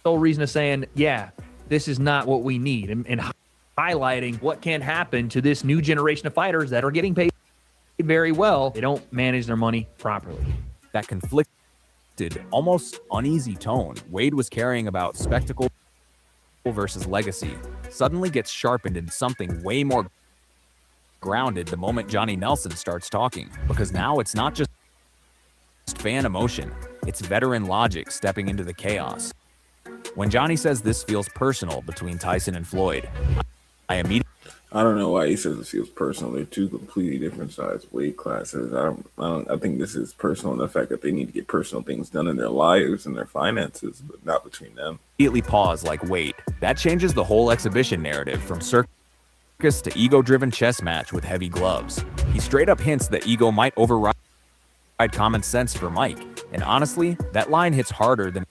Speaker 13: sole reason of saying, yeah, this is not what we need, and highlighting what can happen to this new generation of fighters that are getting paid very well. They don't manage their money properly.
Speaker 6: That conflicted, almost uneasy tone Wade was carrying about spectacle versus legacy suddenly gets sharpened into something way more grounded the moment Johnny Nelson starts talking, because now it's not just fan emotion, it's veteran logic stepping into the chaos. When Johnny says this feels personal between Tyson and Floyd, I
Speaker 1: don't know why he says it feels personal. They're two completely different size weight classes. I think this is personal in the fact that they need to get personal things done in their lives and their finances, but not between them.
Speaker 6: Immediately pause like, wait, that changes the whole exhibition narrative from circus to ego-driven chess match with heavy gloves. He straight up hints that ego might override common sense for Mike. And honestly, that line hits harder than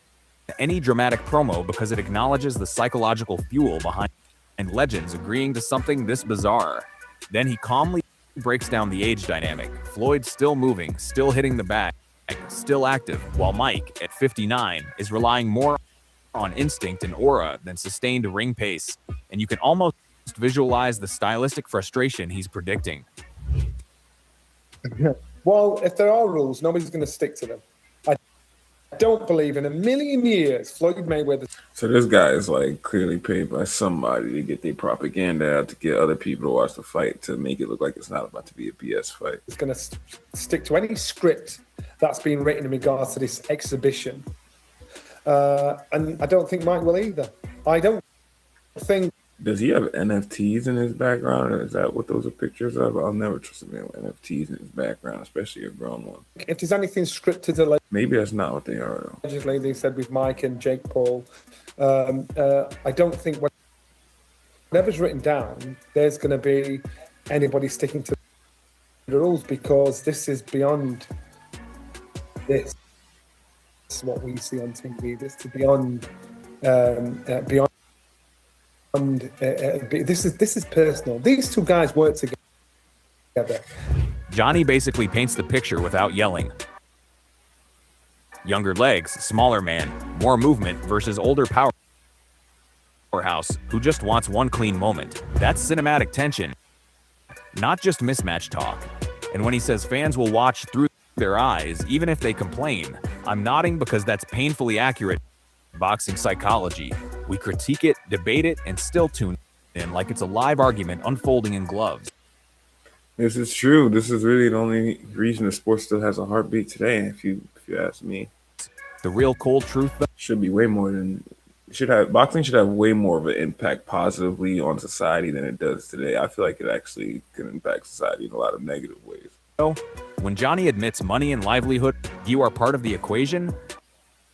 Speaker 6: any dramatic promo because it acknowledges the psychological fuel behind and legends agreeing to something this bizarre. Then he calmly breaks down the age dynamic. Floyd still moving, still hitting the bag, still active, while Mike, at 59, is relying more on instinct and aura than sustained ring pace. And you can almost visualize the stylistic frustration he's predicting.
Speaker 14: Well, if there are rules, nobody's going to stick to them. I don't believe in a million years Floyd Mayweather.
Speaker 1: So this guy is like clearly paid by somebody to get their propaganda out, to get other people to watch the fight, to make it look like it's not about to be a BS fight.
Speaker 14: It's going to stick to any script that's been written in regards to this exhibition. And I don't think Mike will either. I don't think.
Speaker 1: Does he have NFTs in his background, or is that what those are pictures of? I'll never trust a man with NFTs in his background, especially a grown one.
Speaker 14: If there's anything scripted,
Speaker 1: maybe that's not what they are, though.
Speaker 14: Allegedly, they said with Mike and Jake Paul. I don't think whatever's written down, there's going to be anybody sticking to the rules, because this is beyond this. This is what we see on TV. This is beyond. This is personal. These two guys work together.
Speaker 6: Johnny basically paints the picture without yelling. Younger legs, smaller man, more movement versus older powerhouse who just wants one clean moment. That's cinematic tension, not just mismatch talk. And when he says fans will watch through their eyes, even if they complain, I'm nodding because that's painfully accurate boxing psychology. We critique it, debate it, and still tune in like it's a live argument unfolding in gloves.
Speaker 1: This is true. This is really the only reason the sport still has a heartbeat today, if you ask me.
Speaker 6: The real cold truth, though,
Speaker 1: should be way more than boxing should have way more of an impact positively on society than it does today. I feel like it actually can impact society in a lot of negative ways.
Speaker 6: When Johnny admits money and livelihood, you are part of the equation,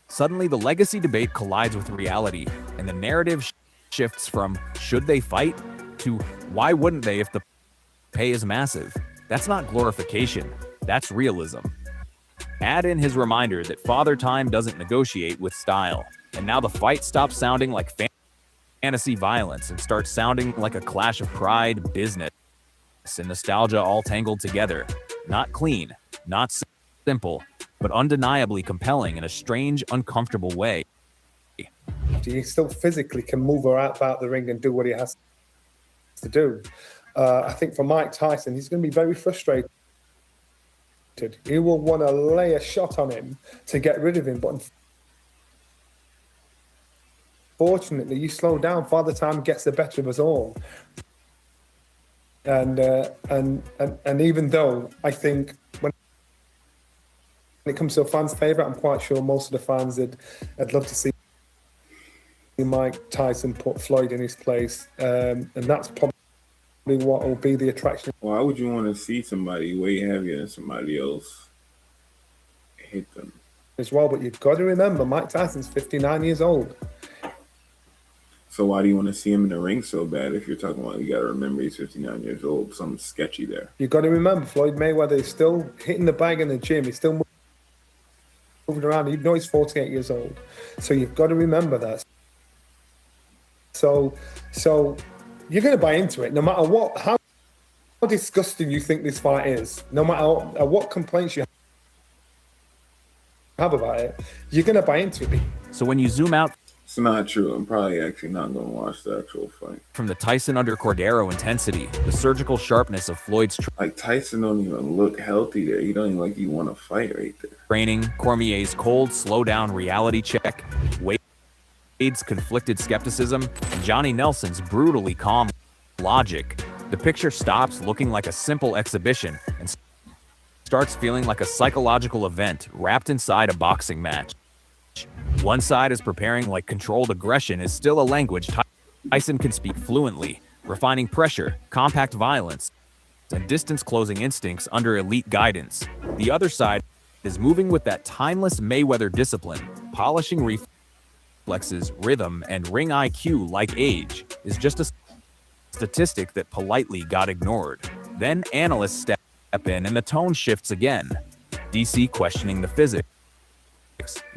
Speaker 6: suddenly the legacy debate collides with reality, and the narrative shifts from should they fight to why wouldn't they if the pay is massive. That's not glorification, that's realism. Add in his reminder that Father Time doesn't negotiate with style, and now the fight stops sounding like fantasy violence and starts sounding like a clash of pride, business, and nostalgia all tangled together. Not clean, not simple, but undeniably compelling in a strange, uncomfortable way.
Speaker 14: He still physically can move about the ring and do what he has to do. I think for Mike Tyson, he's going to be very frustrated. He will want to lay a shot on him to get rid of him, but unfortunately, you slow down, Father Time gets the better of us all. And even though I think when it comes to a fan's favourite, I'm quite sure most of the fans I'd love to see Mike Tyson put Floyd in his place, and that's probably what will be the attraction.
Speaker 1: Why would you want to see somebody way heavier than somebody else hit them?
Speaker 14: As well, but you've got to remember, Mike Tyson's 59 years old.
Speaker 1: So why do you want to see him in the ring so bad? If you're talking about, you got to remember he's 59 years old. Something sketchy there.
Speaker 14: You've got to remember, Floyd Mayweather is still hitting the bag in the gym. He's still moving around. You know he's 48 years old. So you've got to remember that. So you're going to buy into it, no matter how disgusting you think this fight is, no matter what complaints you have about it, you're going to buy into it.
Speaker 6: So when you zoom out,
Speaker 1: it's not true. I'm probably actually not going to watch the actual fight.
Speaker 6: From the Tyson under Cordero intensity, the surgical sharpness of Floyd's
Speaker 1: like Tyson don't even look healthy there. He don't even like you want to fight right there.
Speaker 6: Training, Cormier's cold, slow down reality check, Wade's conflicted skepticism, and Johnny Nelson's brutally calm logic. The picture stops looking like a simple exhibition and starts feeling like a psychological event wrapped inside a boxing match. One side is preparing like controlled aggression is still a language Tyson can speak fluently, refining pressure, compact violence, and distance-closing instincts under elite guidance. The other side is moving with that timeless Mayweather discipline, polishing reflexes, rhythm, and ring IQ like age is just a statistic that politely got ignored. Then analysts step in and the tone shifts again. DC questioning the physics,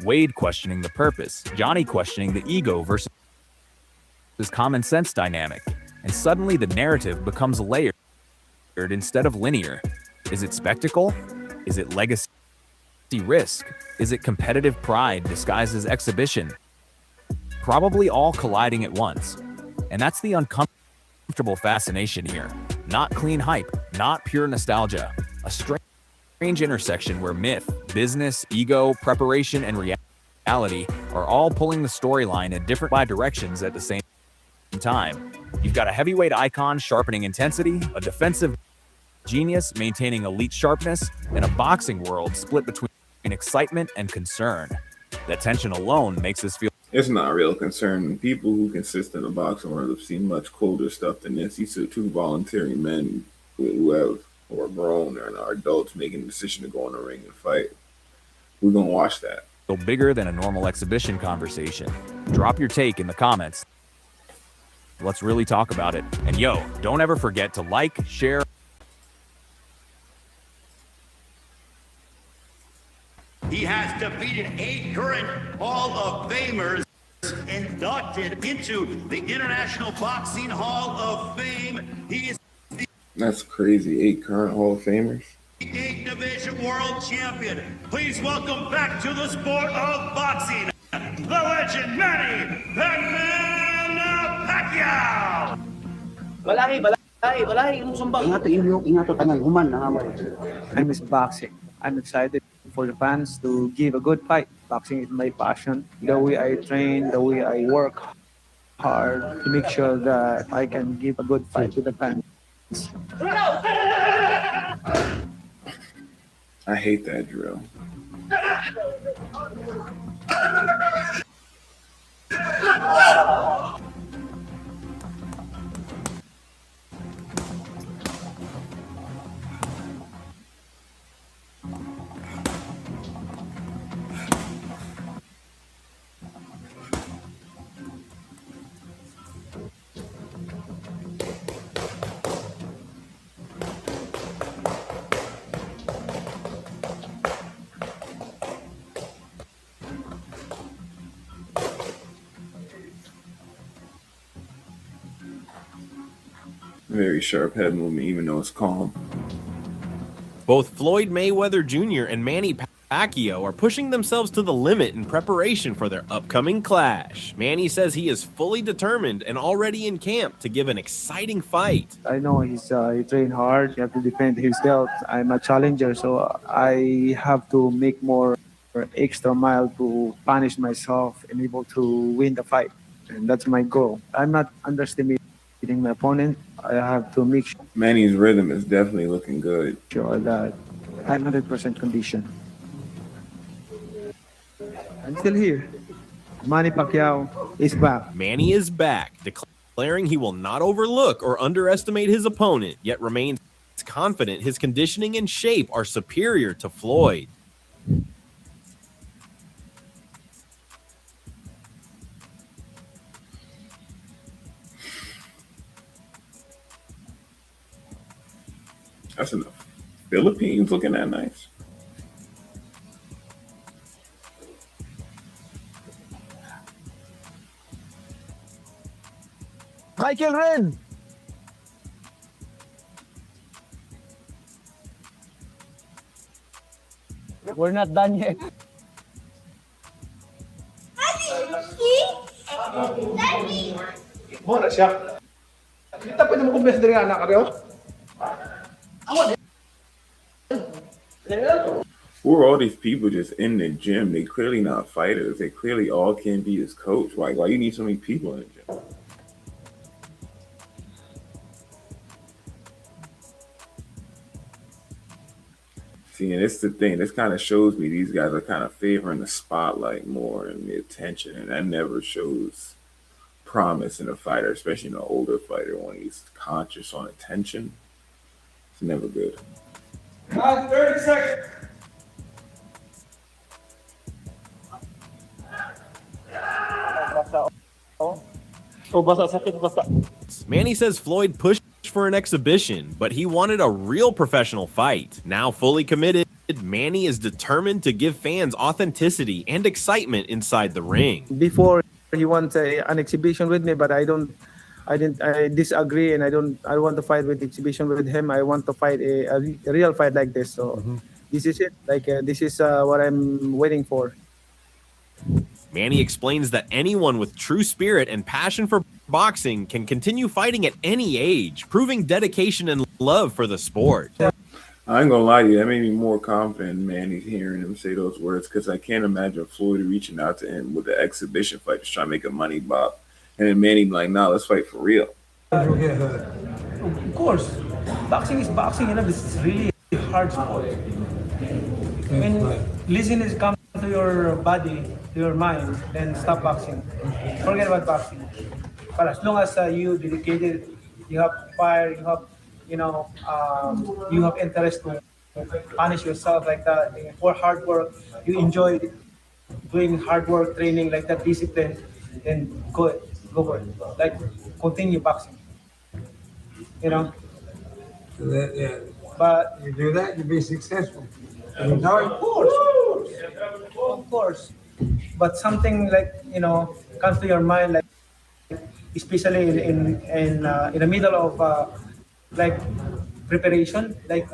Speaker 6: Wade questioning the purpose, Johnny questioning the ego versus common sense dynamic. And suddenly the narrative becomes layered instead of linear. Is it spectacle? Is it legacy risk? Is it competitive pride disguised as exhibition? Probably all colliding at once. And that's the uncomfortable fascination here. Not clean hype, not pure nostalgia. A strange intersection where myth, business, ego, preparation, and reality are all pulling the storyline in different directions at the same time. You've got a heavyweight icon sharpening intensity, a defensive genius maintaining elite sharpness, and a boxing world split between excitement and concern. That tension alone makes this feel...
Speaker 1: It's not a real concern. People who consist in the boxing world have seen much colder stuff than this. These are two voluntary men who are grown and are adults making the decision to go in the ring and fight. We're going to watch that.
Speaker 6: Bigger than a normal exhibition conversation. Drop your take in the comments. Let's really talk about it. And yo, don't ever forget to like, share.
Speaker 15: He has defeated 8 current Hall of Famers inducted into the International Boxing Hall of Fame. He is
Speaker 1: That's crazy. 8 current Hall of Famers.
Speaker 15: the 8 Division World Champion. Please welcome back to the sport of boxing, the legend Manny Pacquiao.
Speaker 16: I miss boxing. I'm excited for the fans to give a good fight. Boxing is my passion. The way I train, the way I work hard to make sure that I can give a good fight to the fans.
Speaker 1: I hate that drill. Very sharp head movement, even though it's calm.
Speaker 17: Both Floyd Mayweather Jr. and Manny Pacquiao are pushing themselves to the limit in preparation for their upcoming clash. Manny says he is fully determined and already in camp to give an exciting fight.
Speaker 16: I know he trained hard. He has to defend his belt. I'm a challenger, so I have to make more extra mile to punish myself and able to win the fight. And that's my goal. I'm not underestimating my opponent. I have to make sure.
Speaker 1: Manny's rhythm is definitely looking good.
Speaker 16: Sure that I'm 100% conditioned. I'm still here. Manny Pacquiao is back.
Speaker 17: Manny is back, declaring he will not overlook or underestimate his opponent, yet remains confident his conditioning and shape are superior to Floyd.
Speaker 1: That's enough. Philippines looking that nice.
Speaker 12: Michael Ren.
Speaker 16: We're not done yet.
Speaker 7: Muna siya. Kita pwede mo kumbes diri anak ka rin.
Speaker 1: Who are all these people just in the gym? They clearly not fighters. They clearly all can be his coach. Why you need so many people in the gym? See, and it's the thing. This kind of shows me these guys are kind of favoring the spotlight more and the attention, and that never shows promise in a fighter, especially in an older fighter when he's conscious on attention. It's never good.
Speaker 7: 30 seconds.
Speaker 17: Manny says Floyd pushed for an exhibition, but he wanted a real professional fight. Now fully committed, Manny is determined to give fans authenticity and excitement inside the ring.
Speaker 16: Before he wants an exhibition with me, but I don't I disagree, and I don't want to fight with exhibition with him. I want to fight a real fight like this. So this is it. Like this is what I'm waiting for.
Speaker 17: Manny explains that anyone with true spirit and passion for boxing can continue fighting at any age, proving dedication and love for the sport.
Speaker 1: I ain't gonna lie to you, that made me more confident in Manny hearing him say those words, because I can't imagine Floyd reaching out to him with an exhibition fight just trying to make a money bop. And then Manny like, nah, let's fight for real.
Speaker 18: Of course, boxing is boxing, you know, this is really hard sport. When laziness comes to your body, to your mind, then stop boxing. Forget about boxing. But as long as you dedicated, you have fire, you have, you have interest to punish yourself like that, for hard work, you enjoy doing hard work, training like that, discipline, then go for it. Like, continue boxing.
Speaker 19: So that, yeah.
Speaker 18: But
Speaker 19: you do that, you'll be successful.
Speaker 18: No, of course. But something like comes to your mind, like especially in the middle of like preparation, like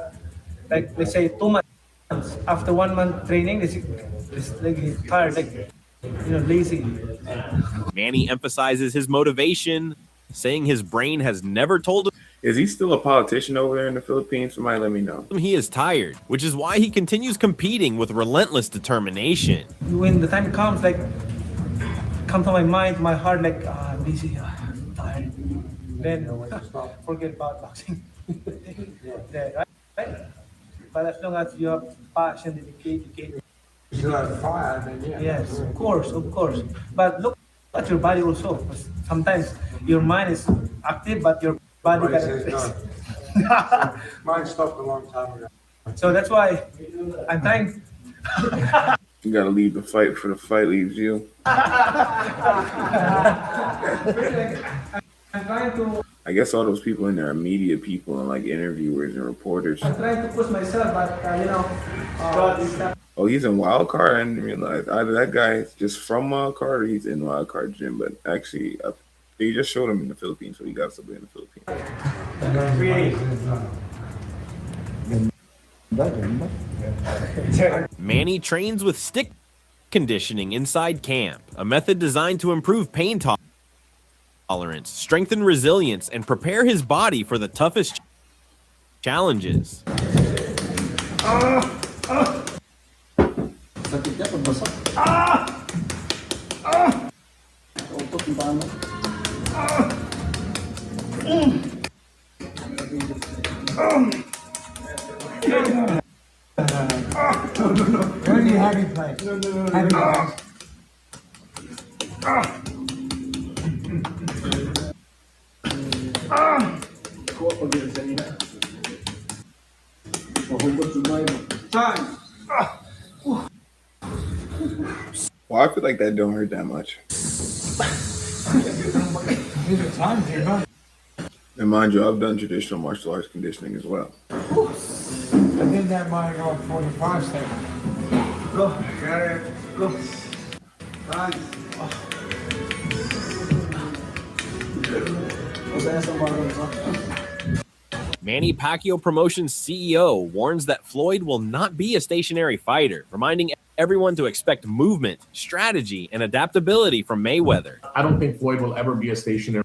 Speaker 18: let's say 2 months after 1 month training, it's like tired, like lazy.
Speaker 17: Manny emphasizes his motivation, saying his brain has never told him.
Speaker 1: Is he still a politician over there in the Philippines? Somebody let me know.
Speaker 17: He is tired, which is why he continues competing with relentless determination.
Speaker 18: When the time comes, like, come to my mind, my heart, like, I'm busy, I'm tired. Then forget about boxing. Yeah, right? But as long as you have passion, dedication,
Speaker 19: you have fire, then yeah.
Speaker 18: Yes, of course. But look at your body also. Sometimes your mind is active, but your body
Speaker 19: Mine stopped a long time ago.
Speaker 18: So that's why I'm trying.
Speaker 1: You gotta leave the fight for the fight leaves you.
Speaker 18: I'm trying to.
Speaker 1: I guess all those people in there are media people and like interviewers and reporters.
Speaker 18: I'm trying to push myself, but
Speaker 1: Oh, he's in Wild Card. I didn't realize either that guy is just from Wild Card or he's in Wild Card gym. But actually, they just showed him in the Philippines, so he got somebody in the Philippines.
Speaker 17: Manny trains with stick conditioning inside camp, a method designed to improve pain tolerance, strengthen resilience, and prepare his body for the toughest challenges.
Speaker 19: Only heavy play. Heavy play.
Speaker 18: Time.
Speaker 1: Well, I feel like that don't hurt that much. And mind you, I've done traditional martial arts conditioning as well.
Speaker 19: I did that mine on 45 seconds.
Speaker 18: Go. Got it. Go. Run.
Speaker 17: Manny Pacquiao Promotions CEO warns that Floyd will not be a stationary fighter, reminding everyone to expect movement, strategy, and adaptability from Mayweather.
Speaker 20: I don't think Floyd will ever be a stationary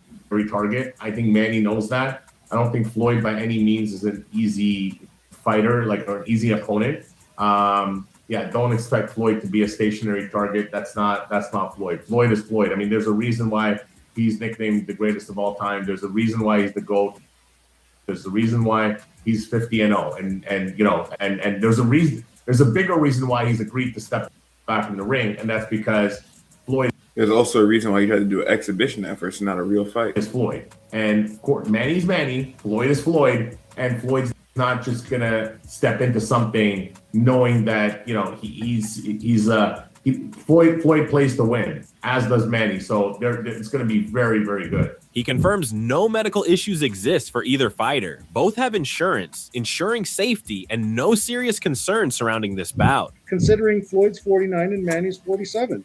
Speaker 20: target. I think Manny knows that. I don't think Floyd by any means is an easy fighter, or an easy opponent. Don't expect Floyd to be a stationary target. That's not Floyd. Floyd is Floyd. I mean, there's a reason why he's nicknamed the greatest of all time. There's a reason why he's the GOAT. There's a reason why he's 50-0, and there's a reason. There's a bigger reason why he's agreed to step back in the ring, and that's because Floyd.
Speaker 1: There's also a reason why you had to do an exhibition at first, not a real fight.
Speaker 20: Is Floyd, and of course, Manny's Manny, Floyd is Floyd, and Floyd's not just gonna step into something knowing that Floyd plays to win, as does Manny. So it's going to be very, very good.
Speaker 17: He confirms no medical issues exist for either fighter. Both have insurance, ensuring safety, and no serious concerns surrounding this bout.
Speaker 21: Considering Floyd's 49 and Manny's 47.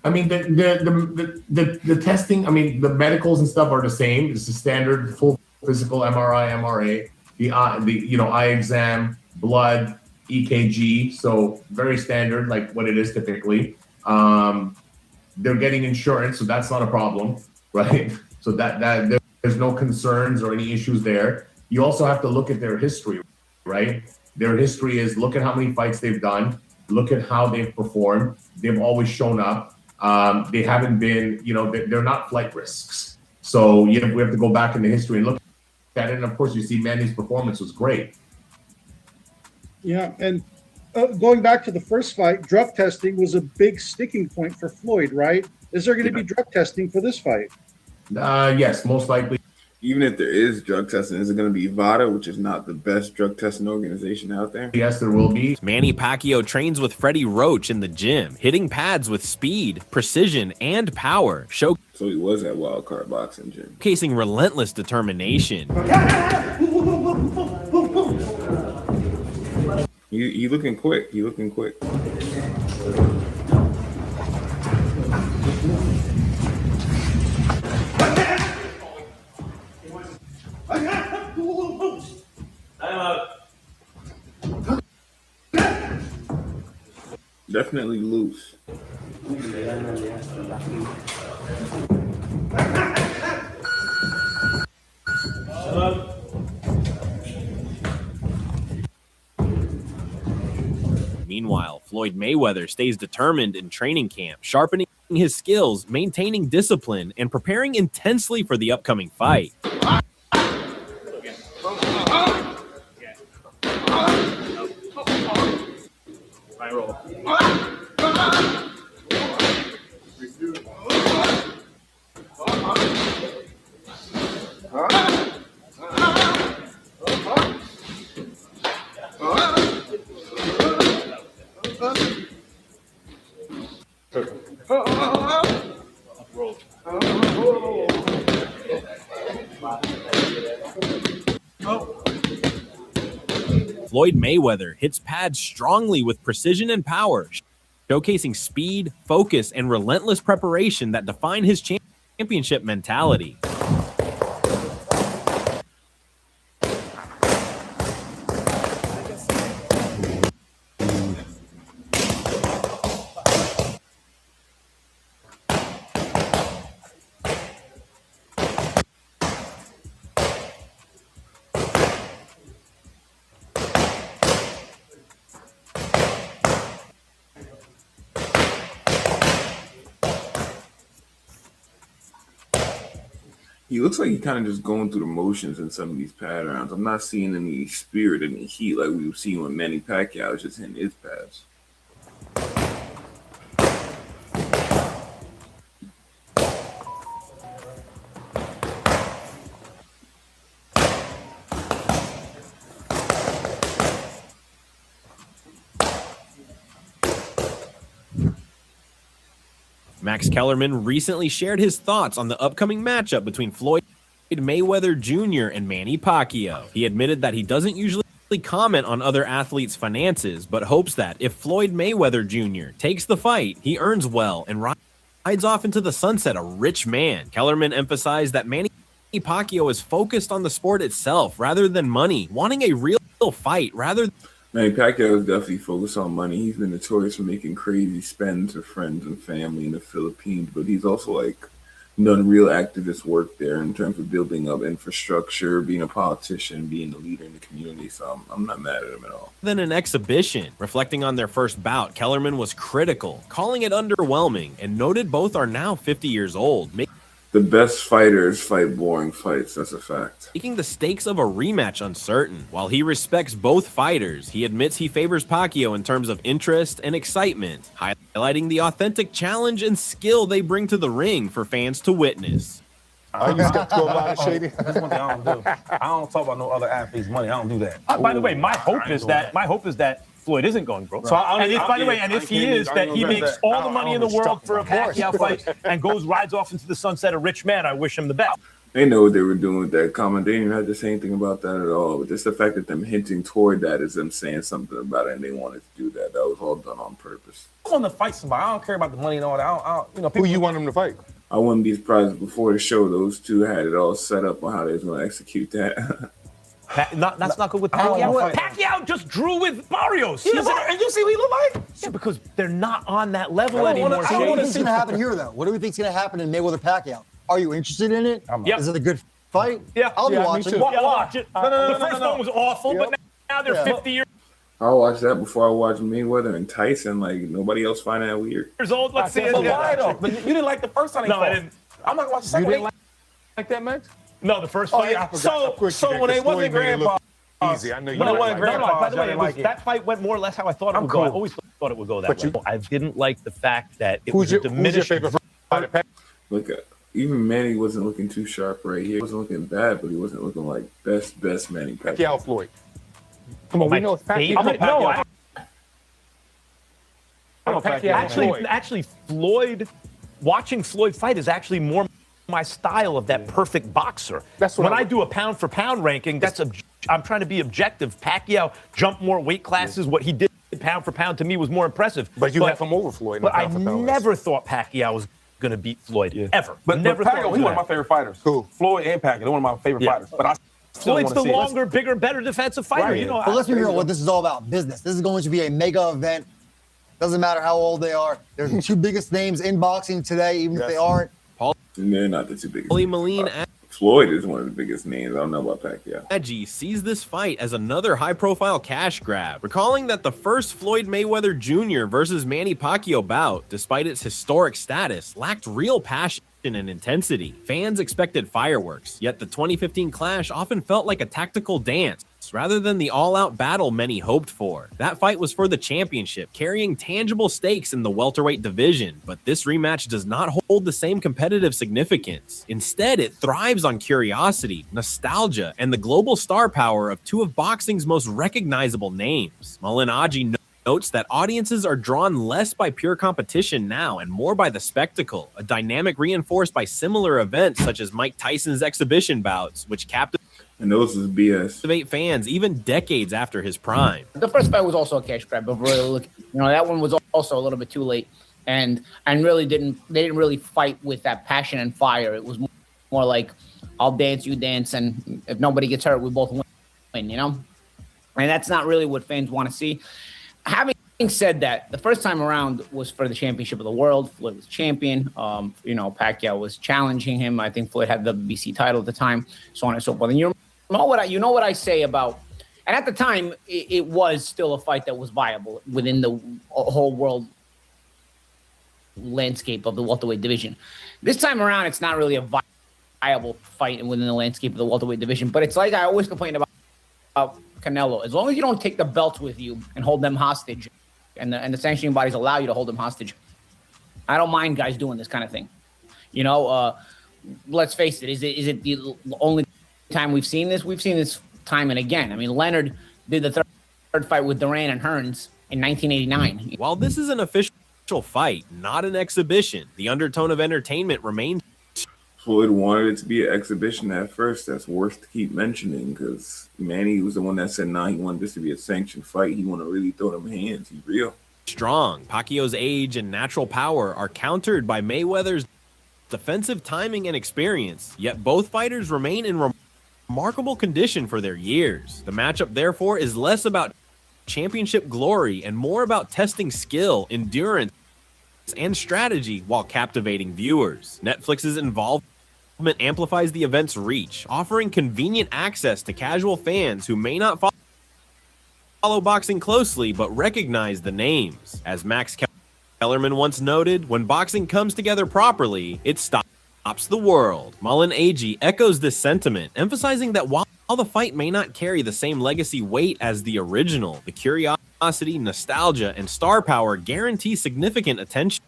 Speaker 20: I mean, the testing, I mean, the medicals and stuff are the same. It's the standard full physical, MRI, MRA, the eye exam, blood, EKG. So very standard, like what it is typically. They're getting insurance, so that's not a problem, right? So that there's no concerns or any issues there. You also have to look at their history, right? Their history is look at how many fights they've done, look at how they've performed. They've always shown up. They haven't been, they're not flight risks. So we have to go back in the history and look at it. And of course, you see Manny's performance was great.
Speaker 7: Yeah, and going back to the first fight, drug testing was a big sticking point for Floyd, right? Is there going to be drug testing for this fight?
Speaker 20: Yes, most likely.
Speaker 1: Even if there is drug testing, is it going to be VADA, which is not the best drug testing organization out there?
Speaker 20: Yes, there will be.
Speaker 17: Manny Pacquiao trains with Freddie Roach in the gym, hitting pads with speed, precision, and power.
Speaker 1: So he was at Wild Card Boxing Gym.
Speaker 17: Showcasing relentless determination.
Speaker 1: He looking quick. He looking quick. Definitely loose.
Speaker 17: Meanwhile, Floyd Mayweather stays determined in training camp, sharpening his skills, maintaining discipline, and preparing intensely for the upcoming fight. Floyd Mayweather hits pads strongly with precision and power, showcasing speed, focus, and relentless preparation that define his championship mentality.
Speaker 1: He looks like he's kind of just going through the motions in some of these pad rounds. I'm not seeing any spirit, any heat like we've seen when Manny Pacquiao was just hitting his pads.
Speaker 17: Max Kellerman recently shared his thoughts on the upcoming matchup between Floyd Mayweather Jr. and Manny Pacquiao. He admitted that he doesn't usually comment on other athletes' finances, but hopes that if Floyd Mayweather Jr. takes the fight, he earns well and rides off into the sunset a rich man. Kellerman emphasized that Manny Pacquiao is focused on the sport itself rather than money, wanting a real fight rather than...
Speaker 1: Manny Pacquiao is definitely focused on money. He's been notorious for making crazy spends with friends and family in the Philippines, but he's also done real activist work there in terms of building up infrastructure, being a politician, being a leader in the community. So I'm not mad at him at all.
Speaker 17: Than an exhibition. Reflecting on their first bout, Kellerman was critical, calling it underwhelming, and noted both are now 50 years old.
Speaker 1: The best fighters fight boring fights. That's a fact.
Speaker 17: Making the stakes of a rematch uncertain. While he respects both fighters, he admits he favors Pacquiao in terms of interest and excitement, highlighting the authentic challenge and skill they bring to the ring for fans to witness.
Speaker 21: Are you skeptical about it, Shady? That's one thing I don't do. I don't talk about no other athletes' money. I don't do that.
Speaker 22: By the way, my hope is that Floyd isn't going broke.
Speaker 21: Right.
Speaker 22: So, by the way, if he is, that he makes all the money in the world for a Pacquiao fight and rides off into the sunset a rich man. I wish him the best.
Speaker 1: They know what they were doing with that comment. They didn't even have to say anything about that at all. But just the fact that them hinting toward that is them saying something about it, and they wanted to do that. That was all done on purpose.
Speaker 21: I want to fight somebody. I don't care about the money and all that.
Speaker 3: Who you want him to fight?
Speaker 1: I wouldn't be surprised if before the show, those two had it all set up on how they was going to execute that.
Speaker 22: That's not good with
Speaker 21: Pacquiao.
Speaker 22: Pacquiao just drew with Barrios.
Speaker 21: And you see what he look like?
Speaker 22: Yeah, because they're not on that level
Speaker 4: What
Speaker 22: anymore.
Speaker 4: do you think's going to happen here, though? What do we think's going to happen in Mayweather Pacquiao? Are you interested in it?
Speaker 22: Yeah.
Speaker 4: Is it a good fight?
Speaker 22: Yeah,
Speaker 4: I'll be watching.
Speaker 22: Watch it. The first one was awful, but now they're 50 years
Speaker 1: I watched that before I watched Mayweather and Tyson. Like, nobody else find that weird.
Speaker 22: old. Let's see it.
Speaker 21: But why though? But you didn't like the first time they
Speaker 22: No,
Speaker 21: fought.
Speaker 22: I didn't.
Speaker 21: I'm not gonna watch the second
Speaker 3: You didn't
Speaker 21: one.
Speaker 3: like that match?
Speaker 22: No, the first
Speaker 3: Oh,
Speaker 22: fight.
Speaker 3: yeah, I forgot. Of course you
Speaker 21: So
Speaker 3: did,
Speaker 21: when they
Speaker 3: 'cause
Speaker 21: wasn't
Speaker 3: Floyd made it look
Speaker 21: grandpa,
Speaker 3: easy. I know you
Speaker 22: No,
Speaker 3: didn't
Speaker 22: by
Speaker 3: like
Speaker 22: the
Speaker 3: that.
Speaker 22: way, that fight went more or less how I thought it would go. I always thought it would go that way. I didn't like the fact that it was
Speaker 3: Who's your
Speaker 22: diminished.
Speaker 3: favorite fighter?
Speaker 1: Look, even Manny wasn't looking too sharp right here. He wasn't looking bad, but he wasn't looking like best Manny Pacquiao.
Speaker 3: Pacquiao Floyd. Come on, we know it's Pacquiao.
Speaker 22: Actually, Floyd, watching Floyd fight is actually more my style of that perfect boxer.
Speaker 3: That's what
Speaker 22: when I do a pound for pound ranking, I'm trying to be objective. Pacquiao jumped more weight classes. What he did pound for pound to me was more impressive.
Speaker 3: But you have him over Floyd.
Speaker 22: But I never thought Pacquiao was going to beat Floyd ever.
Speaker 21: But
Speaker 22: never
Speaker 21: Pacquiao,
Speaker 22: thought
Speaker 21: he's one of my favorite fighters.
Speaker 3: Who?
Speaker 21: Floyd and Pacquiao, they're one of my favorite fighters. But I still
Speaker 22: Floyd's the
Speaker 21: wanna see it.
Speaker 22: longer, bigger, better defensive fighter.
Speaker 21: Right.
Speaker 22: You know,
Speaker 4: But let's be real, what this is all about, business. This is going to be a mega event. Doesn't matter how old they are. They're the two biggest names in boxing today, even if they aren't.
Speaker 1: And they're not the two biggest.
Speaker 17: Paulie Moline
Speaker 1: Floyd is one of the biggest names. I don't know about Pacquiao.
Speaker 17: Aggie sees this fight as another high-profile cash grab, recalling that the first Floyd Mayweather Jr. versus Manny Pacquiao bout, despite its historic status, lacked real passion and intensity. Fans expected fireworks, yet the 2015 clash often felt like a tactical dance rather than the all-out battle many hoped for. That fight was for the championship, carrying tangible stakes in the welterweight division, but this rematch does not hold the same competitive significance. Instead, it thrives on curiosity, nostalgia, and the global star power of two of boxing's most recognizable names. Mullen Agee notes that audiences are drawn less by pure competition now and more by the spectacle, a dynamic reinforced by similar events such as Mike Tyson's exhibition bouts, which captivated
Speaker 1: And those was BS.
Speaker 17: fans even decades after his prime.
Speaker 23: The first fight was also a cash grab, but really, that one was also a little bit too late, and they didn't really fight with that passion and fire. It was more like, I'll dance, you dance, and if nobody gets hurt, we both win. And that's not really what fans want to see. Having said that, the first time around was for the championship of the world. Floyd was champion. Pacquiao was challenging him. I think Floyd had the WBC title at the time, so on and so forth. And you know what I say about, and at the time, it was still a fight that was viable within the whole world landscape of the welterweight division. This time around, it's not really a viable fight within the landscape of the welterweight division, but it's like I always complain about Canelo. As long as you don't take the belts with you and hold them hostage, and the sanctioning bodies allow you to hold them hostage, I don't mind guys doing this kind of thing. Let's face it. Is it the only time we've seen this? We've seen this time and again. I mean, Leonard did the third fight with Duran and Hearns in 1989.
Speaker 17: While this is an official fight, not an exhibition, the undertone of entertainment remains.
Speaker 1: Floyd wanted it to be an exhibition at first. That's worth to keep mentioning because Manny was the one that said, he wanted this to be a sanctioned fight. He want to really throw them hands. He's real.
Speaker 17: Strong. Pacquiao's age and natural power are countered by Mayweather's defensive timing and experience, yet both fighters remain in remarkable condition for their years. The matchup, therefore, is less about championship glory and more about testing skill, endurance, and strategy while captivating viewers. Netflix's involvement amplifies the event's reach, offering convenient access to casual fans who may not follow boxing closely but recognize the names. As Max Kellerman once noted, when boxing comes together properly, it stops the world. Mullen Agee echoes this sentiment, emphasizing that while the fight may not carry the same legacy weight as the original, the curiosity, nostalgia, and star power guarantee significant attention.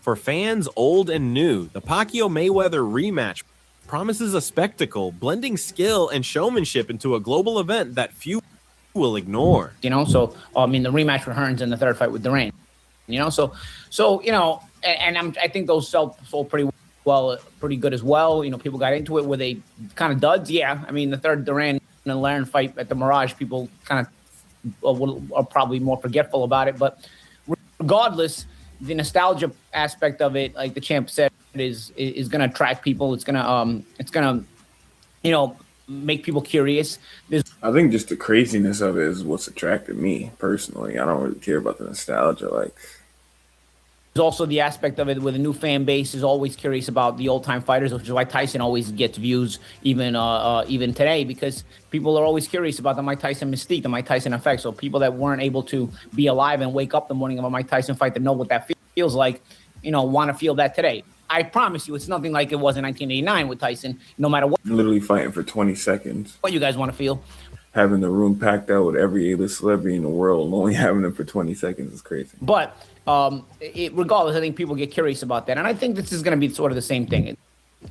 Speaker 17: For fans old and new, the Pacquiao-Mayweather rematch promises a spectacle, blending skill and showmanship into a global event that few will ignore.
Speaker 23: The rematch for Hearns and the third fight with Duran. I think those sold pretty well, pretty good as well. You know, people got into it. Were they kind of duds? Yeah. I mean, the third Duran and Larin fight at the Mirage, people kind of are probably more forgetful about it. But regardless, the nostalgia aspect of it, like the champ said, is going to attract people. It's gonna you know, make people curious.
Speaker 1: I think just the craziness of it is what's attracted me personally. I don't really care about the nostalgia. Like,
Speaker 23: there's also the aspect of it where the new fan base is always curious about the old time fighters, which is why Tyson always gets views even today, because people are always curious about the Mike Tyson mystique, the Mike Tyson effect. So people that weren't able to be alive and wake up the morning of a Mike Tyson fight to know what that feels like, you know, want to feel that today. I promise you, it's nothing like it was in 1989 with Tyson. No matter what,
Speaker 1: literally fighting for 20 seconds.
Speaker 23: What you guys want to feel?
Speaker 1: Having the room packed out with every A-list celebrity in the world, and only having them for 20 seconds is crazy.
Speaker 23: But regardless, I think people get curious about that, and I think this is going to be sort of the same thing.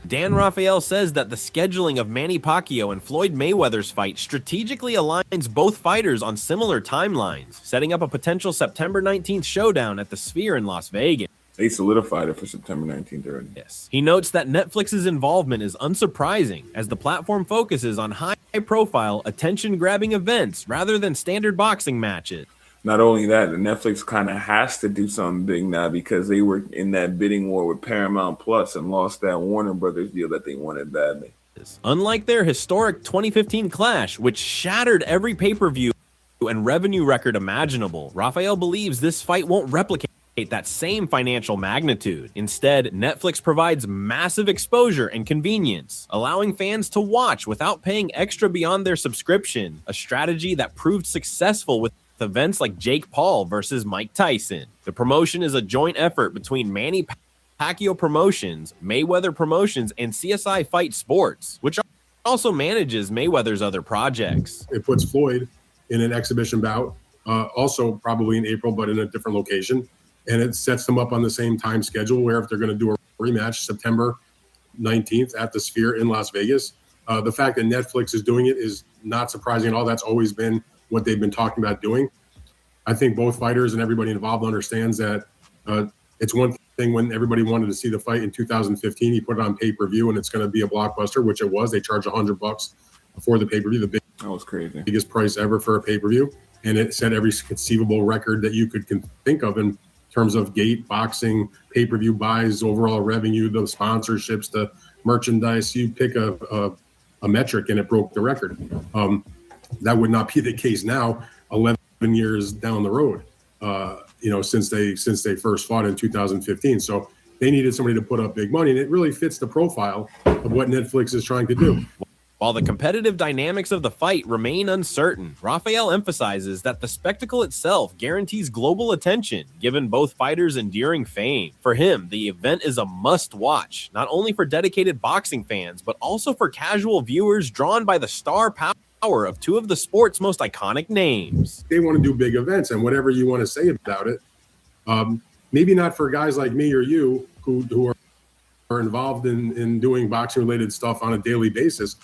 Speaker 17: Dan Rafael says that the scheduling of Manny Pacquiao and Floyd Mayweather's fight strategically aligns both fighters on similar timelines, setting up a potential September 19th showdown at the Sphere in Las Vegas.
Speaker 1: They solidified it for September 19th already.
Speaker 17: Yes. He notes that Netflix's involvement is unsurprising, as the platform focuses on high-profile, attention-grabbing events rather than standard boxing matches.
Speaker 1: Not only that, the Netflix kind of has to do something big now because they were in that bidding war with Paramount Plus and lost that Warner Brothers deal that they wanted badly.
Speaker 17: Unlike their historic 2015 clash, which shattered every pay-per-view and revenue record imaginable, Rafael believes this fight won't replicate that same financial magnitude. Instead, Netflix provides massive exposure and convenience, allowing fans to watch without paying extra beyond their subscription, a strategy that proved successful with events like Jake Paul versus Mike Tyson. The promotion is a joint effort between Manny Pacquiao Promotions, Mayweather Promotions, and CSI Fight Sports, which also manages Mayweather's other projects.
Speaker 2: It puts Floyd in an exhibition bout, also probably in April, but in a different location. And it sets them up on the same time schedule where if they're going to do a rematch September 19th at the Sphere in Las Vegas, the fact that Netflix is doing it is not surprising at all. That's always been what they've been talking about doing. I think both fighters and everybody involved understands that it's one thing when everybody wanted to see the fight in 2015, he put it on pay-per-view and it's going to be a blockbuster, which it was. They charged $100 for the pay-per-view,
Speaker 1: that was crazy,
Speaker 2: biggest price ever for a pay-per-view. And it set every conceivable record that you could think of in terms of gate, boxing, pay-per-view buys, overall revenue, the sponsorships, the merchandise. You pick a metric and it broke the record. That would not be the case now, 11 years down the road, since they first fought in 2015. So they needed somebody to put up big money, and it really fits the profile of what Netflix is trying to do.
Speaker 17: While the competitive dynamics of the fight remain uncertain, Rafael emphasizes that the spectacle itself guarantees global attention, given both fighters' enduring fame. For him, the event is a must-watch, not only for dedicated boxing fans, but also for casual viewers drawn by the star power of two of the sport's most iconic names.
Speaker 2: They want to do big events, and whatever you want to say about it, maybe not for guys like me or you who are involved in doing boxing-related stuff on a daily basis,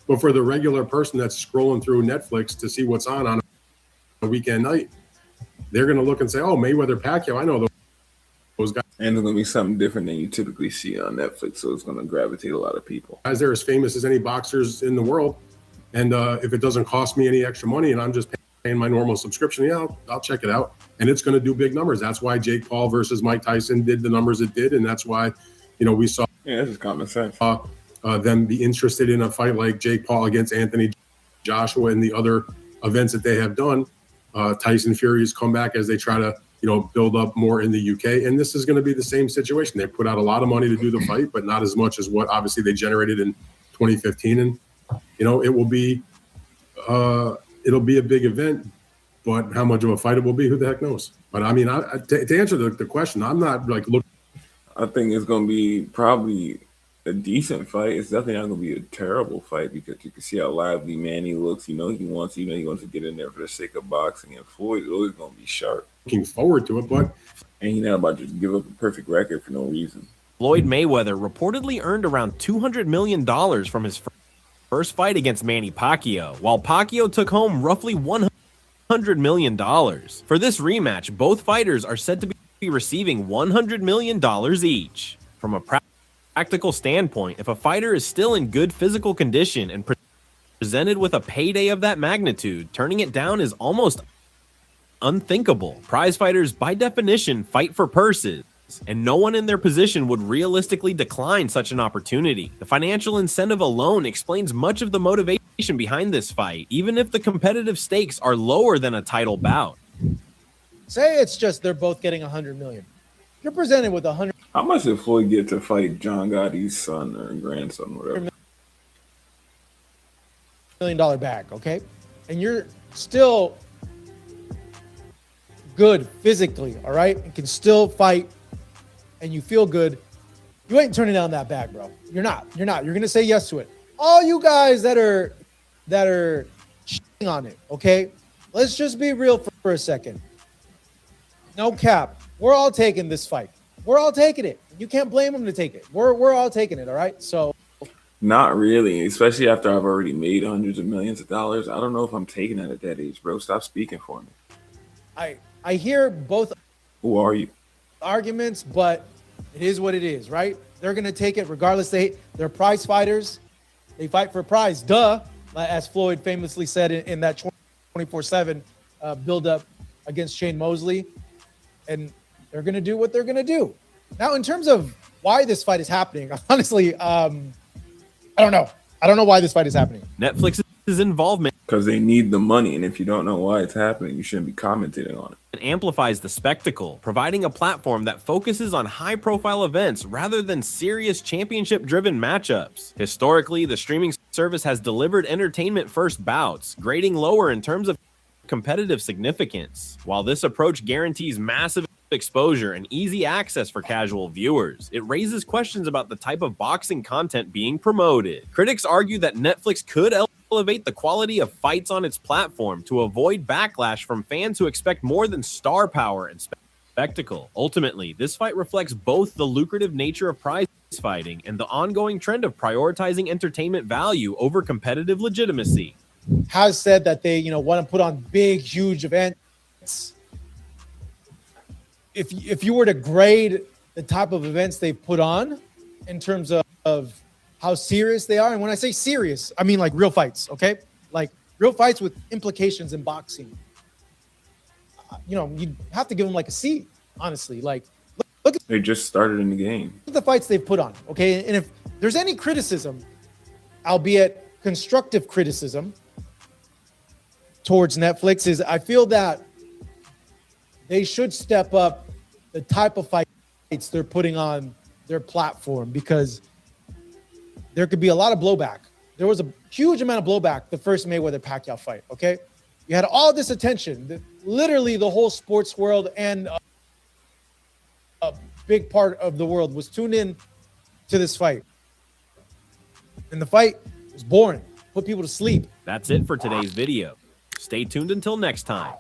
Speaker 2: but for the regular person that's scrolling through Netflix to see what's on a weekend night, they're going to look and say, oh, Mayweather, Pacquiao, I know those guys.
Speaker 1: And it's going to be something different than you typically see on Netflix, so it's going to gravitate a lot of people.
Speaker 2: Guys, they're as famous as any boxers in the world, and if it doesn't cost me any extra money and I'm just paying my normal subscription, yeah, I'll check it out. And it's going to do big numbers. That's why Jake Paul versus Mike Tyson did the numbers it did, and that's why, we saw.
Speaker 1: Yeah, this is common sense.
Speaker 2: Them be interested in a fight like Jake Paul against Anthony Joshua and the other events that they have done. Tyson Fury's come back as they try to, build up more in the UK. And this is going to be the same situation. They put out a lot of money to do the fight, but not as much as what obviously they generated in 2015. And, it will be, it'll be a big event, but how much of a fight it will be, who the heck knows? But I mean, to answer the question, I'm not like looking.
Speaker 1: I think it's going to be probably a decent fight. It's definitely not going to be a terrible fight because you can see how lively Manny looks. He wants to get in there for the sake of boxing, and Floyd is always going to be sharp.
Speaker 2: Looking forward to it, but
Speaker 1: and he's not about to give up a perfect record for no reason.
Speaker 17: Floyd Mayweather reportedly earned around $200 million from his first fight against Manny Pacquiao, while Pacquiao took home roughly $100 million. For this rematch, both fighters are said to be receiving $100 million each. From a practical standpoint, if a fighter is still in good physical condition and presented with a payday of that magnitude, turning it down is almost unthinkable. Prize fighters, by definition, fight for purses, and no one in their position would realistically decline such an opportunity. The financial incentive alone explains much of the motivation behind this fight, even if the competitive stakes are lower than a title bout.
Speaker 5: Say it's just they're both getting 100 million. You're presented with 100.
Speaker 1: How much did Floyd get to fight John Gotti's son or grandson, whatever?
Speaker 5: $1 million bag, okay? And you're still good physically, all right? You can still fight and you feel good. You ain't turning down that bag, bro. You're not. You're going to say yes to it. All you guys that are cheating on it, okay? Let's just be real for a second. No cap. We're all taking this fight. We're all taking it. You can't blame them to take it. We're all taking it, all right? So
Speaker 1: not really, especially after I've already made hundreds of millions of dollars. I don't know if I'm taking it at that age, bro. Stop speaking for me.
Speaker 5: I hear both.
Speaker 1: Who are you?
Speaker 5: Arguments, but it is what it is, right? They're going to take it regardless. They're prize fighters. They fight for a prize. Duh. As Floyd famously said in that 24/7 build-up against Shane Mosley. And they're going to do what they're going to do. Now, in terms of why this fight is happening, honestly, I don't know. I don't know why this fight is happening.
Speaker 17: Netflix's involvement,
Speaker 1: because they need the money, and if you don't know why it's happening, you shouldn't be commenting on it.
Speaker 17: It amplifies the spectacle, providing a platform that focuses on high-profile events rather than serious championship-driven matchups. Historically, the streaming service has delivered entertainment-first bouts, grading lower in terms of competitive significance. While this approach guarantees massive exposure and easy access for casual viewers, it raises questions about the type of boxing content being promoted. Critics argue that Netflix could elevate the quality of fights on its platform to avoid backlash from fans who expect more than star power and spectacle. Ultimately, this fight reflects both the lucrative nature of prize fighting and the ongoing trend of prioritizing entertainment value over competitive legitimacy.
Speaker 5: Has said that they, want to put on big, huge events. If you were to grade the type of events they've put on in terms of how serious they are, and when I say serious, I mean like real fights, okay? Like real fights with implications in boxing. You have to give them like a C, honestly. Like, look at
Speaker 1: they just started in the game.
Speaker 5: the fights they've put on, okay? And if there's any criticism, albeit constructive criticism, towards Netflix, is I feel that they should step up the type of fights they're putting on their platform, because there could be a lot of blowback. There was a huge amount of blowback the first Mayweather Pacquiao fight, okay? You had all this attention. Literally the whole sports world and a big part of the world was tuned in to this fight. And the fight was boring, put people to sleep.
Speaker 17: That's it for today's video. Stay tuned until next time.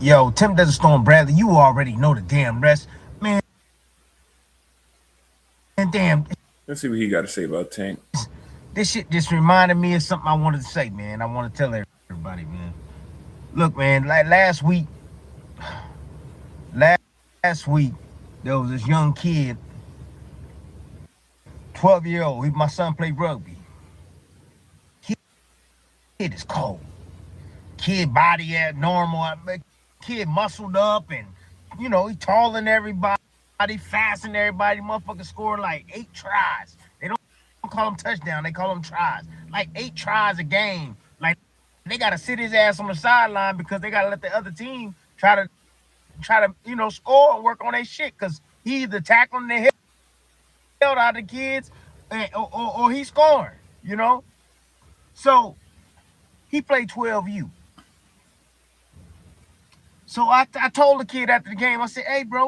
Speaker 8: Yo, Tim Desert Storm Bradley, you already know the damn rest. Man, and damn.
Speaker 1: Let's see what he got to say about Tank.
Speaker 8: This shit just reminded me of something I wanted to say, man. I want to tell everybody, man. Look, man, like last week, there was this young kid, 12-year-old. My son played rugby. Kid is cold. Kid body at normal. Kid muscled up and, he taller than everybody, faster than everybody. Motherfucker scored like 8 tries. They don't call them touchdowns. They call them tries. Like 8 tries a game. Like they got to sit his ass on the sideline because they got to let the other team try to score and work on their shit, because he either tackling the hell out of the kids or he's scoring, So he played 12U. So I told the kid after the game, I said, hey, bro.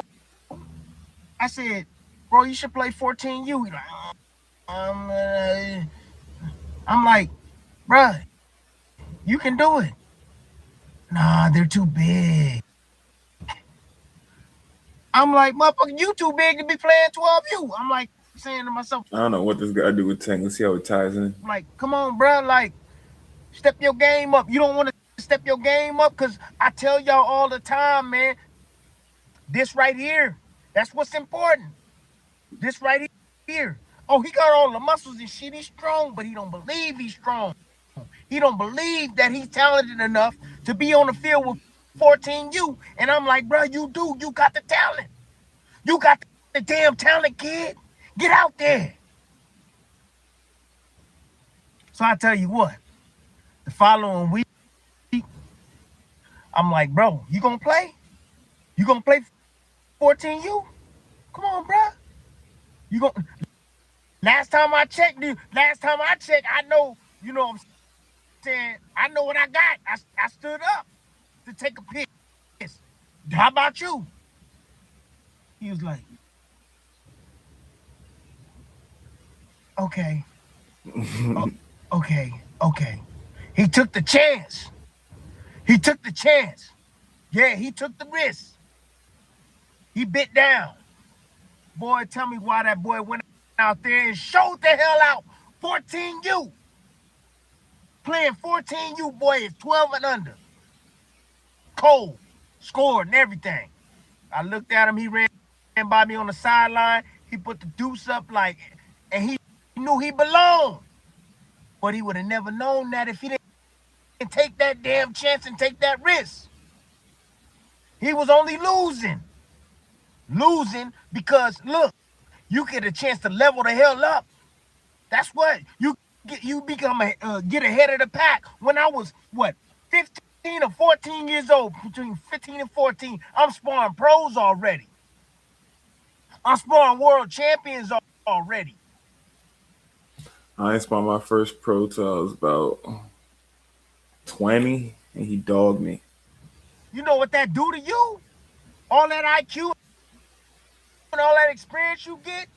Speaker 8: I said, bro, you should play 14U. He like, I'm like, bruh, you can do it. Nah, they're too big. I'm like, motherfucker, you too big to be playing 12U. I'm like saying to myself,
Speaker 1: I don't know what this guy do with Tank. Let's see how it ties in.
Speaker 8: I'm like, come on, bro. Like, step your game up. You don't want to step your game up, because I tell y'all all the time, man, this right here, that's what's important. This right here. Oh, he got all the muscles and shit. He's strong, but he don't believe he's strong. He don't believe that he's talented enough to be on the field with 14U. And I'm like, bro, you do. You got the talent. You got the damn talent, kid. Get out there. So I tell you what, the following week, I'm like, bro, you gonna play? You gonna play 14U? Come on, bro. You gonna? Last time I checked, I know, you know what I'm saying? I know what I got. I stood up to take a piss. How about you? He was like, okay. Okay. He took the chance. Yeah, he took the risk. He bit down. Boy, tell me why that boy went out there and showed the hell out. 14U. Playing 14U, boy, is 12 and under. Cold. Scored and everything. I looked at him. He ran by me on the sideline. He put the deuce up like, and he knew he belonged. But he would have never known that if he didn't take that damn chance and take that risk. He was only losing. Losing because, look, you get a chance to level the hell up. That's what you become get ahead of the pack. When I was, what, 15 or 14 years old, between 15 and 14, I'm sparring pros already. I'm sparring world champions already.
Speaker 1: I ain't spawned my first pro till I was about 20, and he dogged me.
Speaker 8: You know what that do to you? All that IQ and all that experience you get,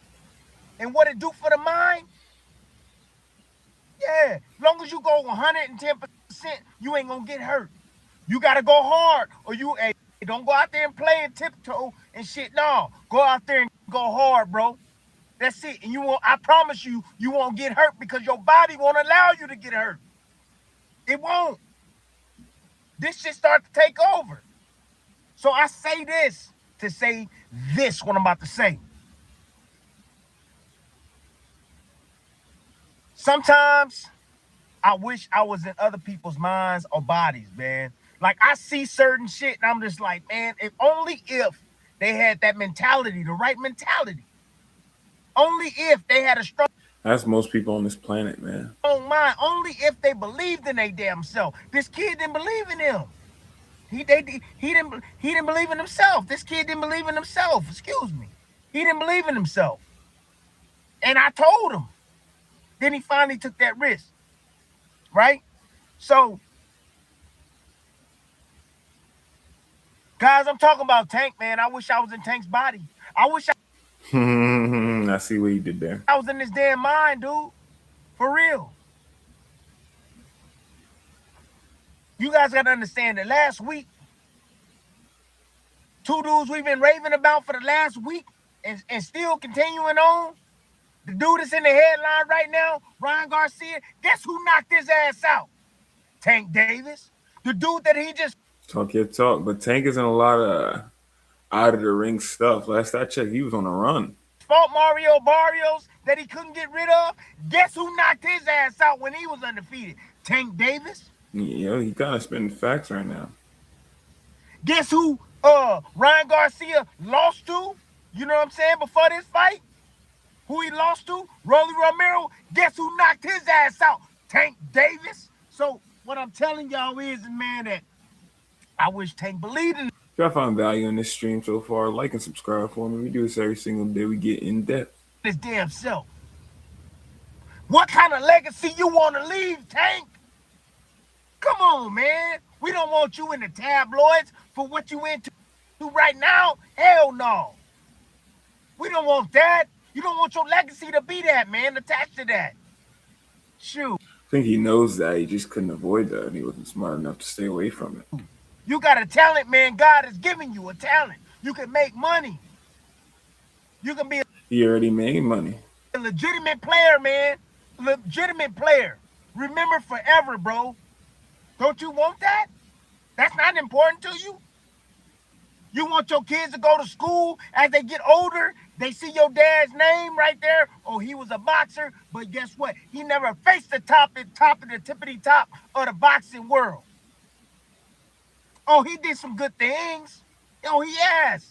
Speaker 8: and what it do for the mind? Yeah, as long as you go 110%, you ain't gonna get hurt. You gotta go hard, or hey, don't go out there and play and tiptoe and shit. No, go out there and go hard, bro. That's it. And you won't. I promise you, you won't get hurt because your body won't allow you to get hurt. It won't. This shit start to take over. So I say this to say this, what I'm about to say. Sometimes I wish I was in other people's minds or bodies, man. Like I see certain shit and I'm just like, man, if they had that mentality, the right mentality. Only if they had a strong.
Speaker 1: That's most people on this planet, man.
Speaker 8: Mind. Only if they believed in their damn self. This kid didn't believe in him. He didn't believe in himself. This kid didn't believe in himself. Excuse me. He didn't believe in himself. And I told him. Then he finally took that risk. Right? So, guys, I'm talking about Tank, man. I wish I was in Tank's body. I wish
Speaker 1: I see what you did there.
Speaker 8: I was in this damn mind, dude. For real. You guys got to understand that last week, two dudes we've been raving about for the last week and still continuing on. The dude that's in the headline right now, Ryan Garcia, guess who knocked his ass out? Tank Davis. The dude that he just...
Speaker 1: Talk your talk, but Tank is in a lot of out of the ring stuff. Last I checked, he was on a run.
Speaker 8: Fought Mario Barrios that he couldn't get rid of. Guess who knocked his ass out when he was undefeated? Tank Davis.
Speaker 1: Yeah, he kind of spitting facts right now.
Speaker 8: Guess who Ryan Garcia lost to? You know what I'm saying? Before this fight? Who he lost to? Rolly Romero. Guess who knocked his ass out? Tank Davis. So what I'm telling y'all is, man, that I wish Tank believed in.
Speaker 1: If y'all found value in this stream so far, like and subscribe for me. We do this every single day. We get in depth.
Speaker 8: His damn self. What kind of legacy you want to leave, Tank? Come on, man. We don't want you in the tabloids for what you into right now. Hell no. We don't want that. You don't want your legacy to be that, man. Attached to that. Shoot.
Speaker 1: I think he knows that. He just couldn't avoid that. And he wasn't smart enough to stay away from it.
Speaker 8: You got a talent, man. God has given you a talent. You can make money. You can be
Speaker 1: He already made money.
Speaker 8: a legitimate player, man. Legitimate player. Remember forever, bro. Don't you want that? That's not important to you. You want your kids to go to school as they get older They see your dad's name right there. Oh, he was a boxer, but guess what? He never faced the top of the tippity top of the boxing world. Oh, he did some good things. Oh, he has.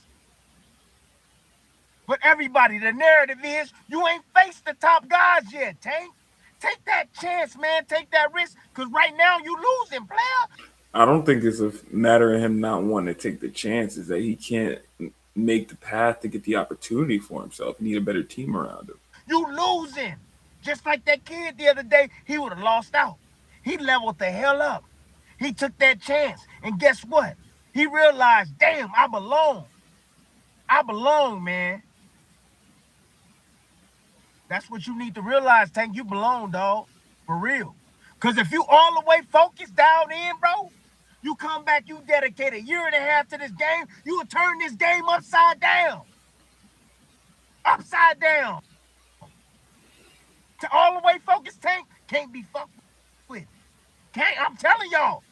Speaker 8: But everybody, the narrative is you ain't faced the top guys yet, Tank. Take that chance, man. Take that risk, because right now you losing, player.
Speaker 1: I don't think it's a matter of him not wanting to take the chances, that he can't make the path to get the opportunity for himself. He need a better team around him.
Speaker 8: You losing. Just like that kid the other day, he would have lost out. He leveled the hell up. He took that chance. And guess what? He realized, damn, I belong. I belong, man. That's what you need to realize, Tank. You belong, dog. For real. Because if you all the way focused down in, bro, you come back, you dedicate a year and a half to this game, you will turn this game upside down. Upside down. To all the way focused, Tank, can't be fucked with. Can't, I'm telling y'all.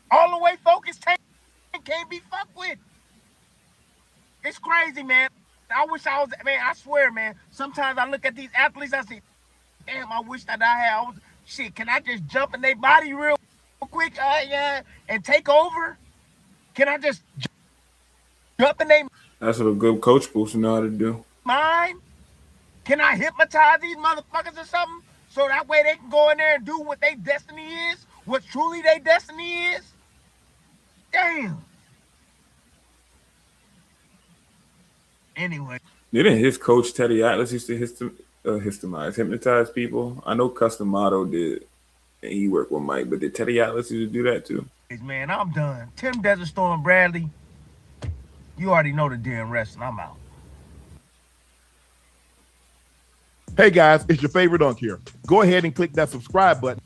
Speaker 8: All the way focused, Tank, can't be fucked with. It's crazy, man. I wish I was, man, I swear, man. Sometimes I look at these athletes, I say, damn, I wish that I was, shit, can I just jump in their body real quick and take over? Can I just jump in their
Speaker 1: That's what a good coach supposed to know how to do.
Speaker 8: mind? Can I hypnotize these motherfuckers or something? So that way they can go in there and do what their destiny is? What truly their destiny is? Damn. Anyway.
Speaker 1: Didn't his coach Teddy Atlas used to hypnotize people? I know Customato did, and he worked with Mike, but did Teddy Atlas used to do that too?
Speaker 8: Man, I'm done. Tim Desert Storm Bradley, you already know the damn rest, and I'm out.
Speaker 9: Hey guys, it's your favorite Unk here. Go ahead and click that subscribe button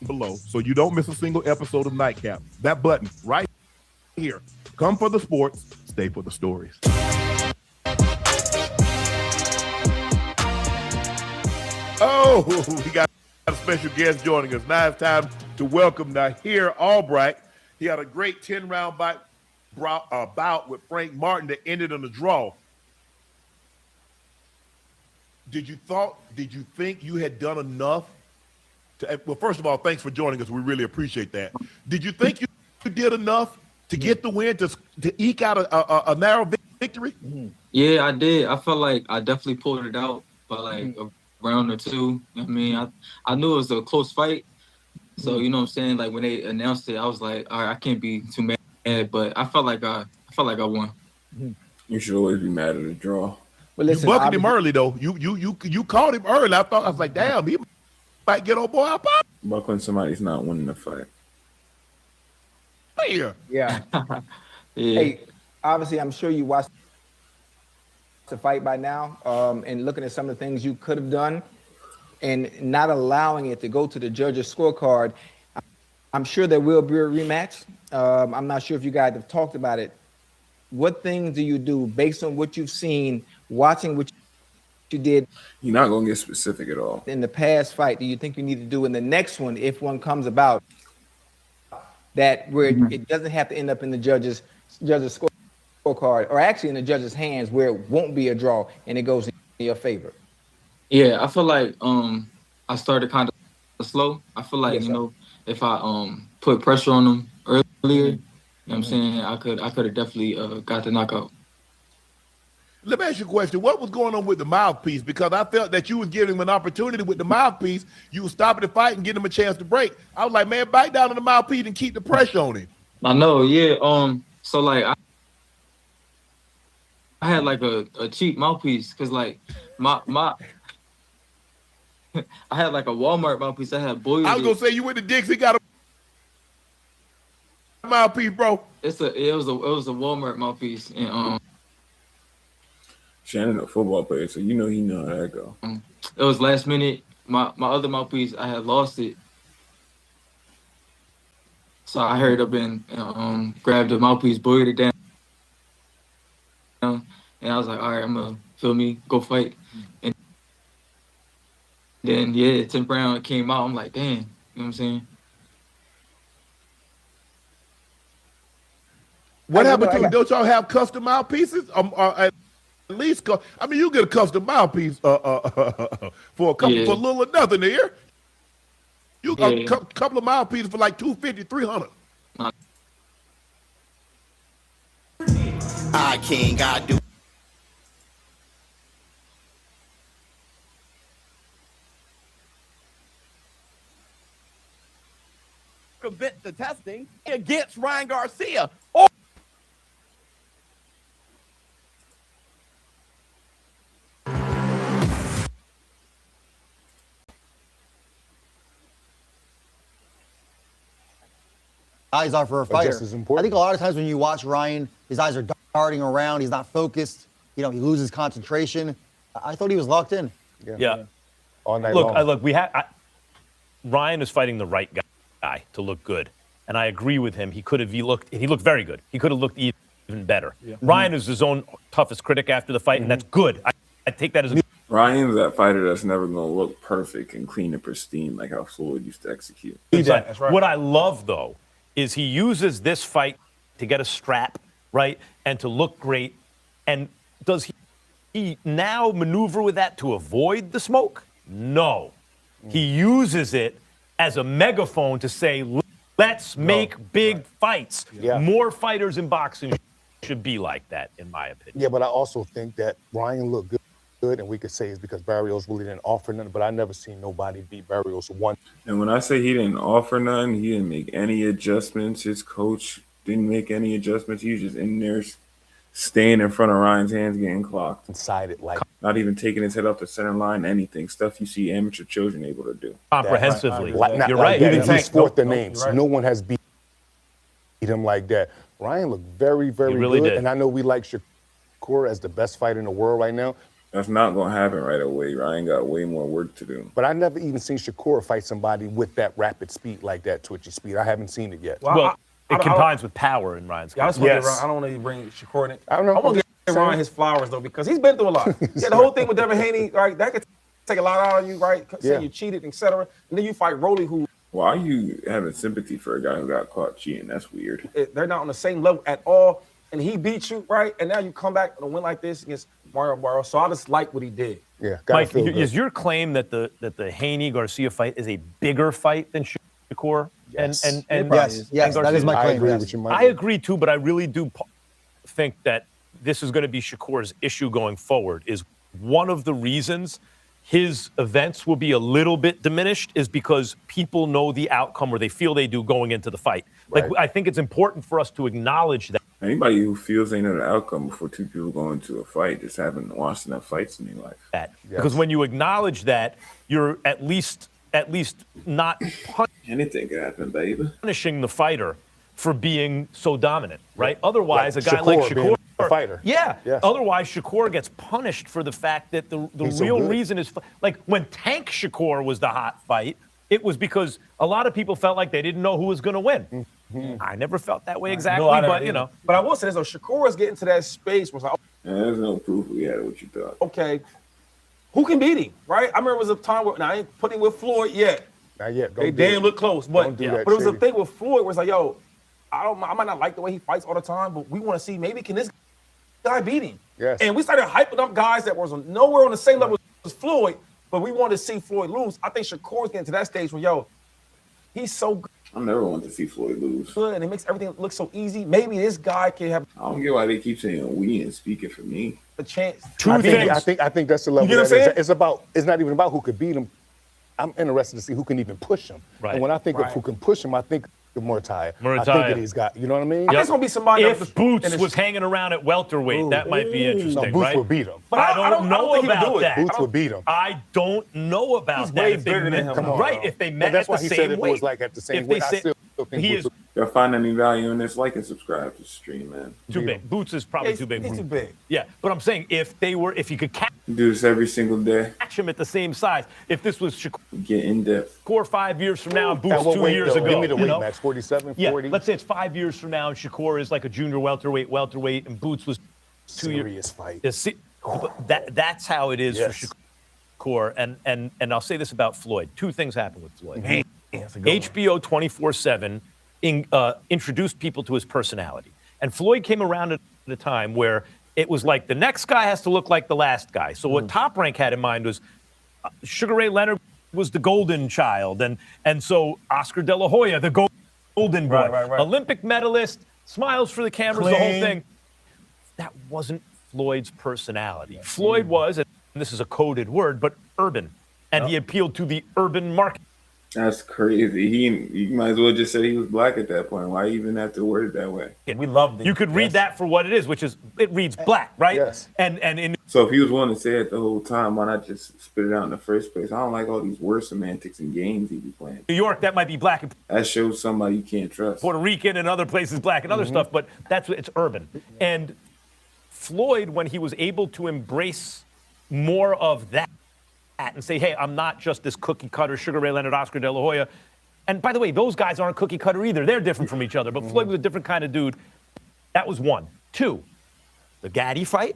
Speaker 9: below so you don't miss a single episode of Nightcap. That button right here. Come for the sports, stay for the stories. Oh, we got a special guest joining us. Now it's time to welcome Nahir Albright. He had a great 10-round bout with Frank Martin that ended in a draw. Did you think you had done enough to, well, first of all, thanks for joining us. We really appreciate that. Did you think you did enough to get the win, to eke out a narrow victory?
Speaker 10: Yeah, I did. I felt like I definitely pulled it out by like a round or two. I mean, I knew it was a close fight. So, you know what I'm saying? Like when they announced it, I was like, all right, I can't be too mad, but I felt like I won.
Speaker 1: You should always be mad at a draw.
Speaker 9: But listen, you buckled him early though. You caught him early. I was like, damn, he might get old boy up.
Speaker 1: Buckling somebody's not winning the fight.
Speaker 9: Yeah.
Speaker 10: Yeah.
Speaker 11: Hey, obviously, I'm sure you watched the fight by now, and looking at some of the things you could have done, and not allowing it to go to the judges' scorecard. I'm sure there will be a rematch. I'm not sure if you guys have talked about it. What things do you do based on what you've seen, watching what you did?
Speaker 1: You're not going to get specific at all.
Speaker 11: In the past fight, do you think you need to do in the next one, if one comes about, that where it doesn't have to end up in the judges' scorecard, or actually in the judges' hands, where it won't be a draw and it goes in your favor?
Speaker 10: Yeah, I feel like I started kind of slow. I feel like, you know, if I put pressure on them earlier, you know what I'm saying, I could have definitely got the knockout.
Speaker 9: Let me ask you a question. What was going on with the mouthpiece? Because I felt that you was giving him an opportunity with the mouthpiece. You was stopping the fight and getting him a chance to break. I was like, man, bite down on the mouthpiece and keep the pressure on him.
Speaker 10: I know, yeah. So like I had like a cheap mouthpiece, because like my I had like a Walmart mouthpiece. I had boiled.
Speaker 9: I was gonna say, you went to Dixie, got a mouthpiece, bro.
Speaker 10: It was a Walmart mouthpiece, and
Speaker 1: Shannon a football player, so you know he know how that go.
Speaker 10: It was last minute. My other mouthpiece, I had lost it, so I hurried up and grabbed the mouthpiece, boiled it down, and I was like, all right, I'm gonna go fight. And then 10th round came out. I'm like, damn, you know what I'm saying?
Speaker 9: What happened to it? Don't y'all have custom mouthpieces? at least, I mean, you get a custom mouthpiece for a little or nothing here. You got a couple of mouthpieces for like $250, $300.
Speaker 6: I can't got do.
Speaker 12: Prevent the testing against Ryan Garcia. Oh.
Speaker 4: Eyes are for a fighter.
Speaker 13: Just as important.
Speaker 4: I think a lot of times when you watch Ryan, his eyes are darting around. He's not focused. You know, he loses concentration. I thought he was locked in.
Speaker 22: Yeah.
Speaker 13: All night
Speaker 22: Look,
Speaker 13: long.
Speaker 22: Ryan is fighting the right guy to look good, and I agree with him. He looked very good. He could have looked even better.
Speaker 1: Yeah.
Speaker 22: Ryan is his own toughest critic after the fight, and that's good. I take that as a
Speaker 1: Ryan's that fighter that's never going to look perfect and clean and pristine like how Floyd used to execute.
Speaker 22: That's right. What I love, though, is he uses this fight to get a strap, right, and to look great. And does he now maneuver with that to avoid the smoke? No. He uses it as a megaphone to say, let's make big fights.
Speaker 13: Yeah.
Speaker 22: More fighters in boxing should be like that, in my opinion.
Speaker 13: Yeah, but I also think that Ryan looked good, and we could say it's because Barrios really didn't offer nothing, but I never seen nobody beat Barrios one.
Speaker 1: And when I say he didn't offer none, he didn't make any adjustments. His coach didn't make any adjustments. He was just in there staying in front of Ryan's hands getting clocked.
Speaker 13: Inside it, like.
Speaker 1: Not even taking his head up the center line, anything. Stuff you see amateur children able to do.
Speaker 22: Comprehensively.
Speaker 13: You're right. He's fought the names. No one has beat him like that. Ryan looked very, very
Speaker 22: really
Speaker 13: good.
Speaker 22: did.
Speaker 13: And I know we like Shakur as the best fighter in the world right now.
Speaker 1: That's not going to happen right away. Ryan got way more work to do.
Speaker 13: But I never even seen Shakur fight somebody with that rapid speed like that, twitchy speed. I haven't seen it yet.
Speaker 22: Well, it combines with power in Ryan's case.
Speaker 21: I don't want to bring Shakur in it.
Speaker 13: I don't know.
Speaker 21: I want to give Ryan his flowers, though, because he's been through a lot. Yeah, the whole thing with Devin Haney, right, that could take a lot out of you, right? Say you cheated, etc. And then you fight Rolly, who...
Speaker 1: Why are you having sympathy for a guy who got caught cheating? That's weird.
Speaker 21: They're not on the same level at all. And he beat you, right? And now you come back and win like this against Mario Barrow. So I just like what he did.
Speaker 13: Yeah,
Speaker 22: Mike, is your claim that the Haney Garcia fight is a bigger fight than Shakur?
Speaker 4: Yes.
Speaker 22: And
Speaker 4: yes, that is my claim.
Speaker 13: I agree with you, Mike.
Speaker 22: I agree too, but I really do think that this is going to be Shakur's issue going forward. Is one of the reasons his events will be a little bit diminished is because people know the outcome, or they feel they do, going into the fight. Like, I think it's important for us to acknowledge that.
Speaker 1: Anybody who feels they know the outcome before two people go into a fight just haven't watched enough fights in their life.
Speaker 22: Because when you acknowledge that, you're at least not
Speaker 1: anything can happen, baby.
Speaker 22: Punishing the fighter for being so dominant, right? Otherwise, a guy like Shakur,
Speaker 13: a fighter.
Speaker 22: Yeah. Yes. Otherwise, Shakur gets punished for the fact that the real reason is, like, when Tank Shakur was the hot fight, it was because a lot of people felt like they didn't know who was going to win. I never felt that way exactly, but you know.
Speaker 21: But I will say this, though, Shakur is getting to that space where it's like,
Speaker 1: there's no proof we had what you thought.
Speaker 21: okay, who can beat him, right? I remember it was a time where, now I ain't putting with Floyd yet.
Speaker 13: Not yet.
Speaker 21: They damn look close, but
Speaker 13: Don't do that,
Speaker 21: but it was a
Speaker 13: Shady.
Speaker 21: thing with Floyd where it's like, yo, I might not like the way he fights all the time, but we want to see maybe can this guy beat him?
Speaker 13: Yes.
Speaker 21: And we started hyping up guys that was nowhere on the same level as Floyd, but we wanted to see Floyd lose. I think Shakur's getting to that stage where, yo, he's so good.
Speaker 1: I never want to see Floyd lose.
Speaker 21: And it makes everything look so easy. Maybe this guy can have
Speaker 1: I don't get why they keep saying we and speaking for me.
Speaker 21: a chance.
Speaker 13: I think that's the level.
Speaker 21: You get what I'm saying?
Speaker 13: It's not even about who could beat him. I'm interested to see who can even push him.
Speaker 22: Right.
Speaker 13: And when I think of who can push him, I think of Murtaya. I
Speaker 22: Murtaya.
Speaker 13: think that he's got, you know what I mean?
Speaker 21: I think it's gonna be somebody
Speaker 22: If Boots was hanging around at welterweight, that might be interesting,
Speaker 13: No, Boots
Speaker 22: right?
Speaker 13: would beat him.
Speaker 21: But
Speaker 22: I don't know
Speaker 21: think he would
Speaker 22: about
Speaker 21: do it.
Speaker 22: that.
Speaker 13: Boots would beat him.
Speaker 22: I don't know about
Speaker 21: He's
Speaker 22: that.
Speaker 21: way
Speaker 22: If they
Speaker 21: bigger than
Speaker 22: met-
Speaker 21: him.
Speaker 13: Come on.
Speaker 22: Right, if they met
Speaker 13: That's
Speaker 22: at
Speaker 13: why
Speaker 22: the
Speaker 13: he
Speaker 22: same
Speaker 13: said it
Speaker 22: weight.
Speaker 13: was like at the same
Speaker 22: If they
Speaker 13: weight. I
Speaker 22: say-
Speaker 13: still think
Speaker 22: he
Speaker 13: Boots
Speaker 22: is
Speaker 1: Y'all find any value in this? Like and subscribe to the stream, man.
Speaker 22: too big. Boots is probably too big.
Speaker 21: He's too big.
Speaker 22: Yeah, but I'm saying if you could catch
Speaker 1: Do this every single day.
Speaker 22: him at the same size, if this was Shakur
Speaker 1: Get in depth.
Speaker 22: 5 years from now and Boots
Speaker 13: At what
Speaker 22: 2
Speaker 13: weight,
Speaker 22: years
Speaker 13: though?
Speaker 22: ago,
Speaker 13: Give me the
Speaker 22: you
Speaker 13: weight
Speaker 22: know?
Speaker 13: match, 47,
Speaker 22: Yeah,
Speaker 13: 40.
Speaker 22: let's say it's 5 years from now and Shakur is like a junior welterweight, and Boots was 2 years.
Speaker 13: Serious fight.
Speaker 22: That's how it is
Speaker 13: Yes.
Speaker 22: for Shakur. And I'll say this about Floyd. Two things happened with Floyd.
Speaker 21: That's a good one.
Speaker 22: HBO 24/7 introduced people to his personality. And Floyd came around at a time where it was like the next guy has to look like the last guy. So what Top Rank had in mind was Sugar Ray Leonard was the golden child, and so Oscar De La Hoya, the golden boy,
Speaker 21: Right.
Speaker 22: Olympic medalist, smiles for the cameras, the whole
Speaker 21: Clean.
Speaker 22: thing. That wasn't Floyd's personality. Floyd was, and this is a coded word, but urban, and he appealed to the urban market.
Speaker 1: That's crazy. You might as well just say he was black at that point. Why even have to word it that way?
Speaker 21: We love
Speaker 22: You could read that for what it is, which is it reads black, right?
Speaker 1: Yes.
Speaker 22: And in
Speaker 1: So if he was willing to say it the whole time, why not just spit it out in the first place? I don't like all these word semantics and games he be playing.
Speaker 22: New York, that might be black. And
Speaker 1: That shows somebody you can't trust.
Speaker 22: Puerto Rican and other places black and other stuff, but it's urban. And Floyd, when he was able to embrace more of that and say, hey, I'm not just this cookie cutter, Sugar Ray Leonard, Oscar De La Hoya. And by the way, those guys aren't cookie cutter either. They're different from each other. But Floyd was a different kind of dude. That was one. Two, the Gaddy fight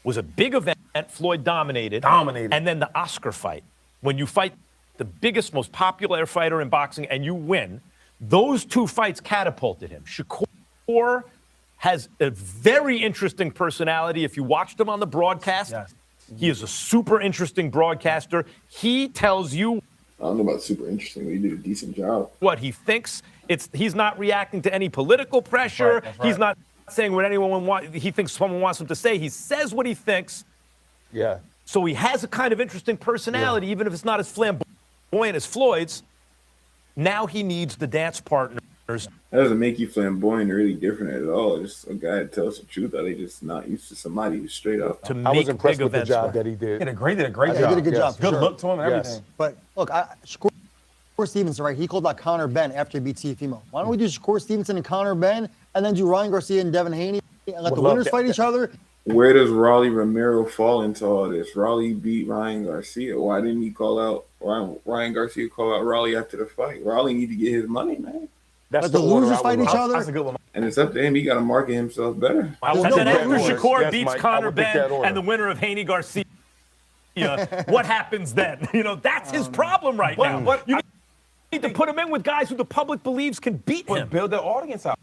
Speaker 22: was a big event. Floyd dominated. And then the Oscar fight. When you fight the biggest, most popular fighter in boxing and you win, those two fights catapulted him. Shakur has a very interesting personality. If you watched him on the broadcast, he is a super interesting broadcaster. He tells you
Speaker 1: I don't know about super interesting, but he did a decent job.
Speaker 22: what he thinks. He's not reacting to any political pressure.
Speaker 1: That's right.
Speaker 22: He's not saying what anyone he thinks someone wants him to say. He says what he thinks.
Speaker 13: Yeah.
Speaker 22: So he has a kind of interesting personality, even if it's not as flamboyant as Floyd's. Now he needs the dance partners.
Speaker 1: That doesn't make you flamboyant or really different at all. Just a guy that tells the truth. Are they just not used to somebody who's straight up?
Speaker 13: I was impressed with the job that he did.
Speaker 21: Did a great job.
Speaker 4: He did a good job. for
Speaker 21: Good
Speaker 4: sure.
Speaker 21: look to him and everything.
Speaker 4: But look, Shakur Stevenson, right? He called out Conor Ben after he beat Teofimo. Why don't we do Shakur Stevenson and Conor Ben, and then do Ryan Garcia and Devin Haney, and let the winners fight each other?
Speaker 1: Where does Raleigh Romero fall into all this? Raleigh beat Ryan Garcia. Why didn't he call out Ryan Garcia? Call out Raleigh after the fight. Raleigh need to get his money, man.
Speaker 4: That's let the losers fight each other.
Speaker 21: That's a good one.
Speaker 1: And it's up to him. He got to market himself better.
Speaker 22: And then after Shakur beats Conor Ben and the winner of Haney Garcia, what happens then? That's his problem right now.
Speaker 21: But
Speaker 22: you need to put him in with guys who the public believes can beat him.
Speaker 21: Build their audience out.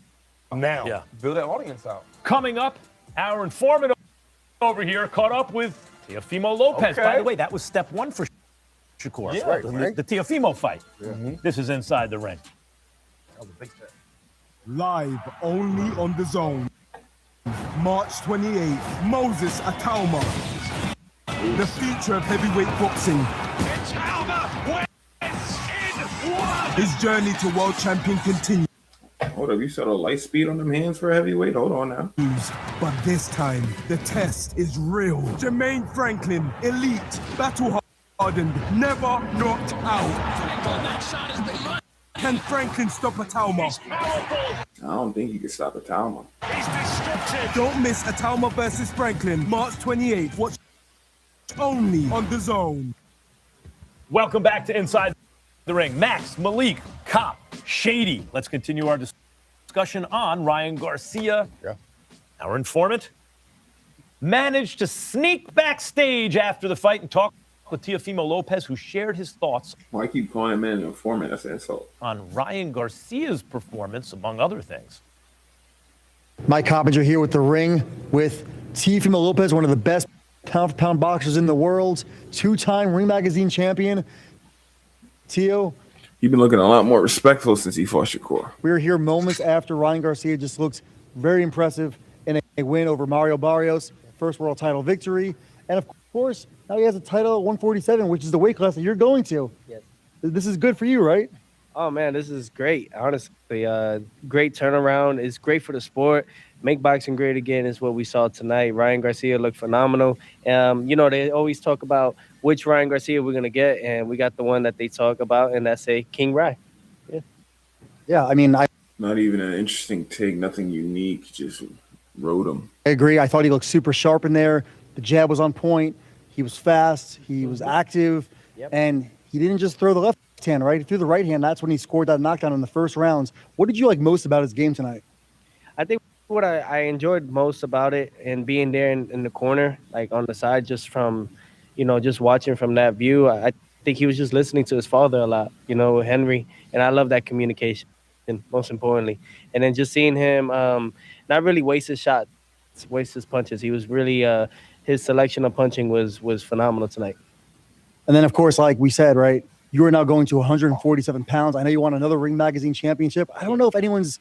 Speaker 22: Now. Yeah.
Speaker 21: Build that audience out.
Speaker 22: Coming up, our informant over here caught up with Teofimo Lopez.
Speaker 21: Okay.
Speaker 22: By the way, that was step one for Shakur.
Speaker 21: Yeah, right.
Speaker 22: The Teofimo fight. This is Inside the Ring.
Speaker 6: Live only on The Zone. March 28th, Moses Atauma. The future of heavyweight boxing. His journey to world champion continues.
Speaker 1: Hold up, you saw the light speed on them hands for heavyweight? Hold on now.
Speaker 6: But this time, the test is real. Jermaine Franklin, elite, battle-hardened, never knocked out. Can Franklin stop Atauma?
Speaker 1: I don't think he can stop Atauma.
Speaker 6: Don't miss Atauma versus Franklin, March 28th. Watch only on The Zone.
Speaker 22: Welcome back to Inside the Ring. Max, Malik, Cop, Shady. Let's continue our discussion on Ryan Garcia. Our informant managed to sneak backstage after the fight and talk with Teofimo Lopez, who shared his thoughts.
Speaker 1: Why keep calling him an informant? That's an insult.
Speaker 22: On Ryan Garcia's performance, among other things.
Speaker 4: Mike Coppinger here with The Ring with Teofimo Lopez, one of the best pound-for-pound boxers in the world, two-time Ring Magazine champion. Teo,
Speaker 1: He's been looking a lot more respectful since he fought Shakur.
Speaker 4: we were here moments after Ryan Garcia just looked very impressive in a win over Mario Barrios, first world title victory. And of course, now he has a title at 147, which is the weight class that you're going to.
Speaker 14: Yes.
Speaker 4: This is good for you, right?
Speaker 14: Oh man, this is great. Honestly, great turnaround. It's great for the sport. Make boxing great again is what we saw tonight. Ryan Garcia looked phenomenal. They always talk about which Ryan Garcia we're gonna get, and we got the one that they talk about, and that's a King Rye.
Speaker 4: Yeah, I mean, I
Speaker 1: Not even an interesting take, nothing unique, just rode him.
Speaker 4: agree. I thought he looked super sharp in there. The jab was on point. He was fast. He was active. And he didn't just throw the left hand, right? He threw the right hand. That's when he scored that knockdown in the first rounds. What did you like most about his game tonight?
Speaker 14: I think what I enjoyed most about it and being there in the corner, like on the side, just from, just watching from that view, I think he was just listening to his father a lot, Henry. And I love that communication, most importantly. And then just seeing him not really waste his shots. waste his punches. He was really his selection of punching was phenomenal tonight.
Speaker 4: And then, of course, like we said, right, you are now going to 147 pounds. I know you want another Ring Magazine championship. I don't know if anyone's,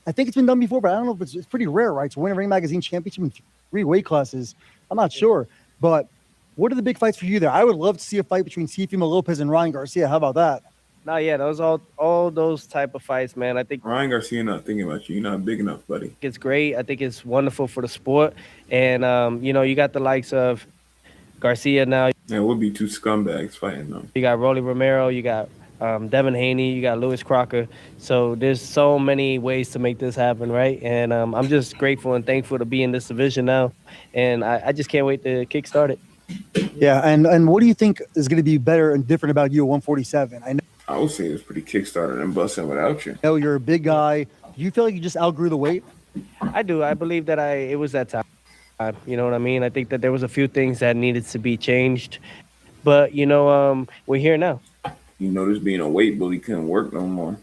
Speaker 4: I think it's been done before, but I don't know if it's pretty rare, right, to win a Ring Magazine championship in 3 weight classes. I'm not sure. But what are the big fights for you there? I would love to see a fight between Teofimo Lopez and Ryan Garcia. How about that?
Speaker 14: No, yeah, those all those type of fights, man. I think
Speaker 1: Ryan Garcia not thinking about you. You're not big enough, buddy.
Speaker 14: it's great. I think it's wonderful for the sport. And, you got the likes of Garcia now.
Speaker 1: Yeah, it would be 2 scumbags fighting them.
Speaker 14: You got Rolly Romero. You got Devin Haney. You got Lewis Crocker. So there's so many ways to make this happen, right? And I'm just grateful and thankful to be in this division now. And I just can't wait to kickstart it.
Speaker 4: Yeah, and what do you think is going to be better and different about you at 147?
Speaker 1: I would say it's pretty kickstarted and busting without you.
Speaker 4: I know you're a big guy. Do you feel like you just outgrew the weight?
Speaker 14: I do. I believe that it was that time. You know what I mean? I think that there was a few things that needed to be changed. But, we're here now.
Speaker 1: You notice being a weight bully couldn't work no more.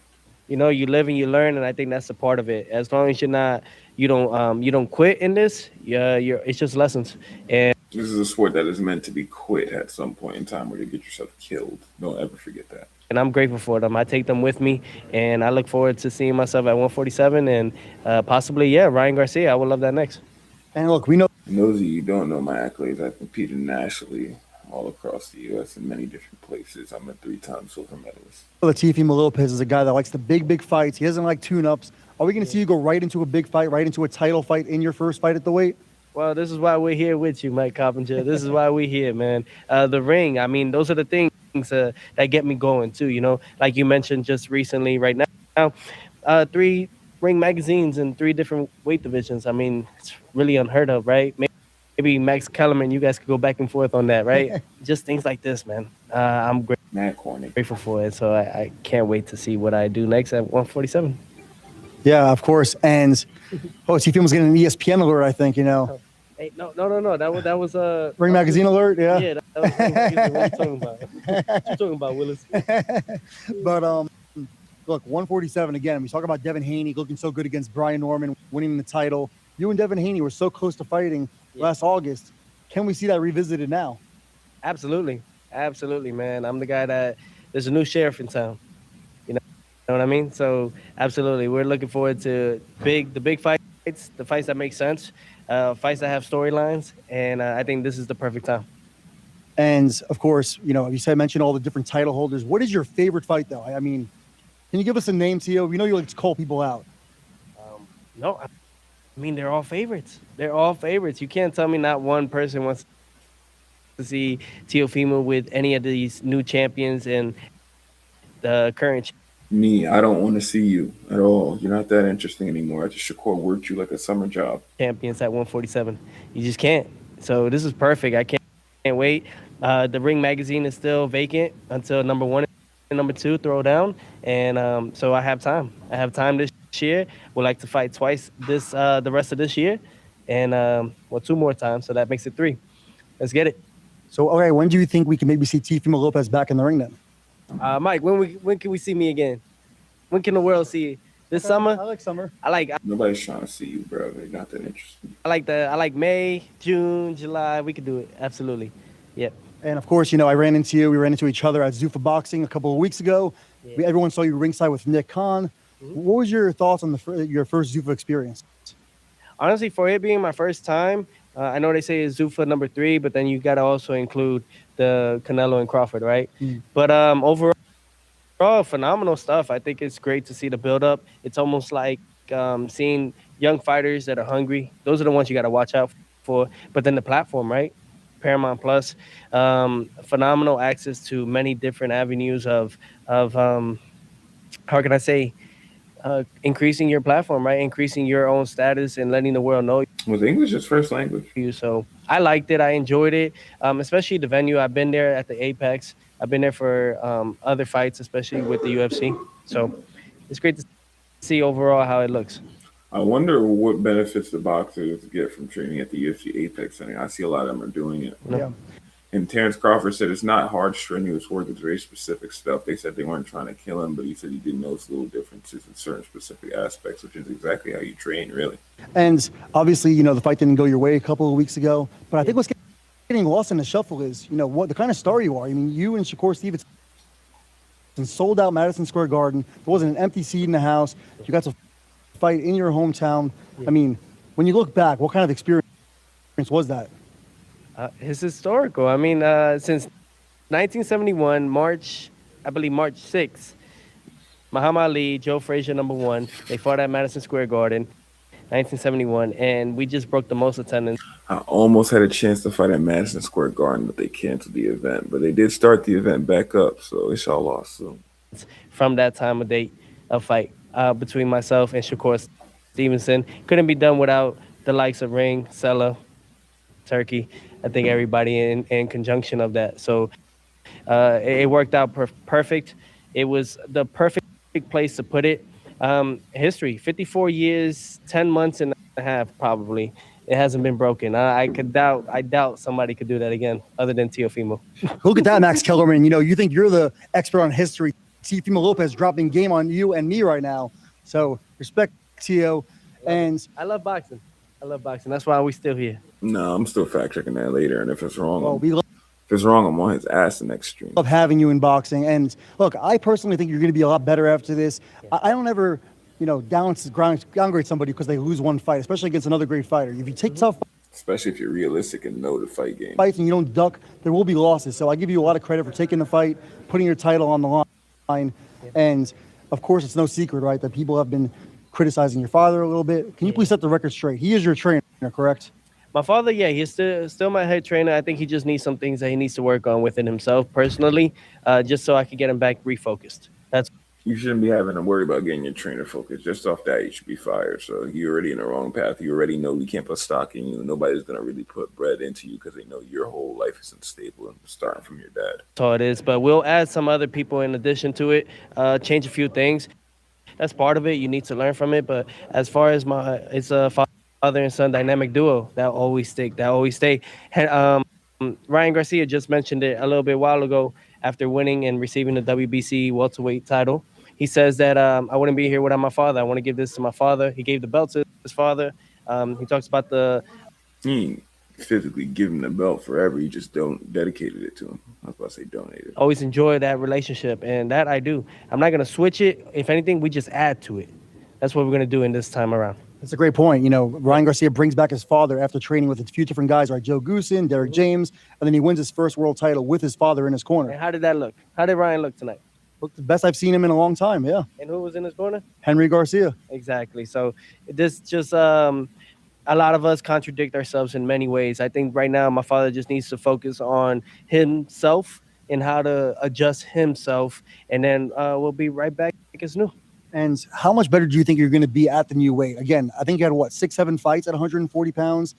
Speaker 14: You live and you learn, and I think that's a part of it. As long as you don't quit in this, it's just lessons. And
Speaker 1: this is a sport that is meant to be quit at some point in time where you get yourself killed. Don't ever forget that.
Speaker 14: And I'm grateful for them. I take them with me, and I look forward to seeing myself at 147 and possibly, Ryan Garcia. I would love that next.
Speaker 4: And look, we know.
Speaker 1: And those of you who don't know my accolades, I competed nationally all across the U.S. in many different places. I'm a 3-time silver medalist.
Speaker 4: Teofimo Lopez is a guy that likes the big fights. He doesn't like tune-ups. Are we going to see you go right into a big fight, right into a title fight in your first fight at the weight?
Speaker 14: Well, this is why we're here with you, Mike Coppinger. This is why we're here, man. The ring, I mean, those are the things that get me going, too, Like you mentioned just recently, right now, 3 ring magazines in 3 different weight divisions. I mean, it's really unheard of, right? Maybe Max Kellerman, you guys could go back and forth on that, right? Just things like this, man. I'm grateful for it, so I can't wait to see what I do next at 147.
Speaker 4: Yeah, of course. And Teofimo's getting an ESPN alert, I think,
Speaker 14: Hey, no. That was a
Speaker 4: Ring Magazine alert, yeah.
Speaker 14: Yeah, that was Ring Magazine. What are you talking about? What you talking about, Willis?
Speaker 4: But look, 147 again. We talk about Devin Haney looking so good against Brian Norman, winning the title. You and Devin Haney were so close to fighting last August. Can we see that revisited now?
Speaker 14: Absolutely, man. I'm the guy that there's a new sheriff in town. You know what I mean? So absolutely, we're looking forward to the big fights, the fights that make sense. Fights that have storylines, and I think this is the perfect time.
Speaker 4: And of course, you said mention all the different title holders. What is your favorite fight, though? I mean, can you give us a name, Tio? We know you like to call people out.
Speaker 14: No, I mean they're all favorites. They're all favorites. You can't tell me not one person wants to see Teofimo with any of these new champions and the current.
Speaker 1: Me, I don't want to see you at all. You're not that interesting anymore. I just Shakur worked you like a summer job.
Speaker 14: Champions at 147. You just can't. So this is perfect. I can't wait. The Ring Magazine is still vacant until number 1 and number 2 throw down. And so I have time. I have time this year. Would like to fight twice the rest of this year. And 2 more times. So that makes it 3. Let's get it.
Speaker 4: So, okay, when do you think we can maybe see Teofimo Lopez back in the ring then?
Speaker 14: Mike, when can we see me again? When can the world see you? This summer?
Speaker 4: I like summer.
Speaker 1: Nobody's trying to see you, bro. They're not that interesting.
Speaker 14: I like May, June, July. We could do it. Absolutely. Yep.
Speaker 4: And of course, I ran into you. We ran into each other at Zuffa Boxing a couple of weeks ago. Yeah. Everyone saw you ringside with Nick Khan. Mm-hmm. What was your thoughts on your first Zuffa experience?
Speaker 14: Honestly, for it being my first time, I know they say it's Zuffa number 3, but then you got to also include the Canelo and Crawford, right? Mm. But overall, phenomenal stuff. I think it's great to see the build-up. It's almost like seeing young fighters that are hungry. Those are the ones you got to watch out for. But then the platform, right? Paramount Plus, phenomenal access to many different avenues of how can I say, increasing your platform, right? Increasing your own status and letting the world know.
Speaker 1: Was English his first language?
Speaker 14: So I liked it. I enjoyed it, especially the venue. I've been there at the Apex. I've been there for other fights, especially with the UFC. So it's great to see overall how it looks.
Speaker 1: I wonder what benefits the boxers get from training at the UFC Apex. I see a lot of them are doing it.
Speaker 4: Yeah.
Speaker 1: And Terrence Crawford said it's not hard, strenuous work. It's very specific stuff. They said they weren't trying to kill him, but he said he did notice little differences in certain specific aspects, which is exactly how you train, really.
Speaker 4: And obviously, the fight didn't go your way a couple of weeks ago. But I think what's getting lost in the shuffle is, what the kind of star you are. I mean, you and Shakur Stevenson sold out Madison Square Garden. There wasn't an empty seat in the house. You got to fight in your hometown. I mean, when you look back, what kind of experience was that?
Speaker 14: It's historical. I mean, since 1971, I believe March 6th, Muhammad Ali, Joe Frazier, #1. They fought at Madison Square Garden, 1971, and we just broke the most attendance.
Speaker 1: I almost had a chance to fight at Madison Square Garden, but they canceled the event. But they did start the event back up, so it's all lost soon.
Speaker 14: From that time of date, a fight between myself and Shakur Stevenson. Couldn't be done without the likes of Ring, Sella, Turkey. I think everybody in conjunction of that. So it worked out perfect. It was the perfect place to put it. History, 54 years, 10 months and a half, probably. It hasn't been broken. I doubt somebody could do that again, other than Teofimo.
Speaker 4: Look at that, Max Kellerman. You think you're the expert on history. Teofimo Lopez dropping game on you and me right now. So respect, Teo. And
Speaker 14: I love boxing. That's why we're still here.
Speaker 1: No, I'm still fact checking that later, and if it's wrong,
Speaker 4: well,
Speaker 1: if it's wrong, I'm on his ass the next stream.
Speaker 4: Love having you in boxing. And look, I personally think you're going to be a lot better after this. I don't ever, downgrade somebody because they lose one fight, especially against another great fighter. If you take tough
Speaker 1: especially if you're realistic and know the fight game.
Speaker 4: Fights and you don't duck, there will be losses. So I give you a lot of credit for taking the fight, putting your title on the line. And of course, it's no secret, right, that people have been criticizing your father a little bit. Can you please set the record straight? He is your trainer, correct?
Speaker 14: My father, yeah, he's still my head trainer. I think he just needs some things that he needs to work on within himself personally, just so I could get him back refocused.
Speaker 1: You shouldn't be having to worry about getting your trainer focused. Just off that, you should be fired. So you're already in the wrong path. You already know we can't put stock in you. Nobody's going to really put bread into you because they know your whole life is unstable and starting from your dad.
Speaker 14: That's all it is. But we'll add some other people in addition to it, change a few things. That's part of it. You need to learn from it. But as far as it's a father and son dynamic duo, that always stick. That always stay. And, Ryan Garcia just mentioned it a little bit while ago after winning and receiving the WBC welterweight title. He says that I wouldn't be here without my father. I want to give this to my father. He gave the belt to his father. He talks about
Speaker 1: He ain't physically giving the belt forever. He just dedicated it to him. I was about to say donated.
Speaker 14: Always enjoy that relationship, and that I do. I'm not going to switch it. If anything, we just add to it. That's what we're going to do in this time around.
Speaker 4: That's a great point. Ryan Garcia brings back his father after training with a few different guys, right? Joe Goosen, Derek James, and then he wins his first world title with his father in his corner.
Speaker 14: And how did that look? How did Ryan look tonight?
Speaker 4: Looked the best I've seen him in a long time, yeah.
Speaker 14: And who was in his corner?
Speaker 4: Henry Garcia.
Speaker 14: Exactly. So this just a lot of us contradict ourselves in many ways. I think right now my father just needs to focus on himself and how to adjust himself, and then we'll be right back as new.
Speaker 4: And how much better do you think you're going to be at the new weight? Again, I think you had 6-7 fights at 140 pounds.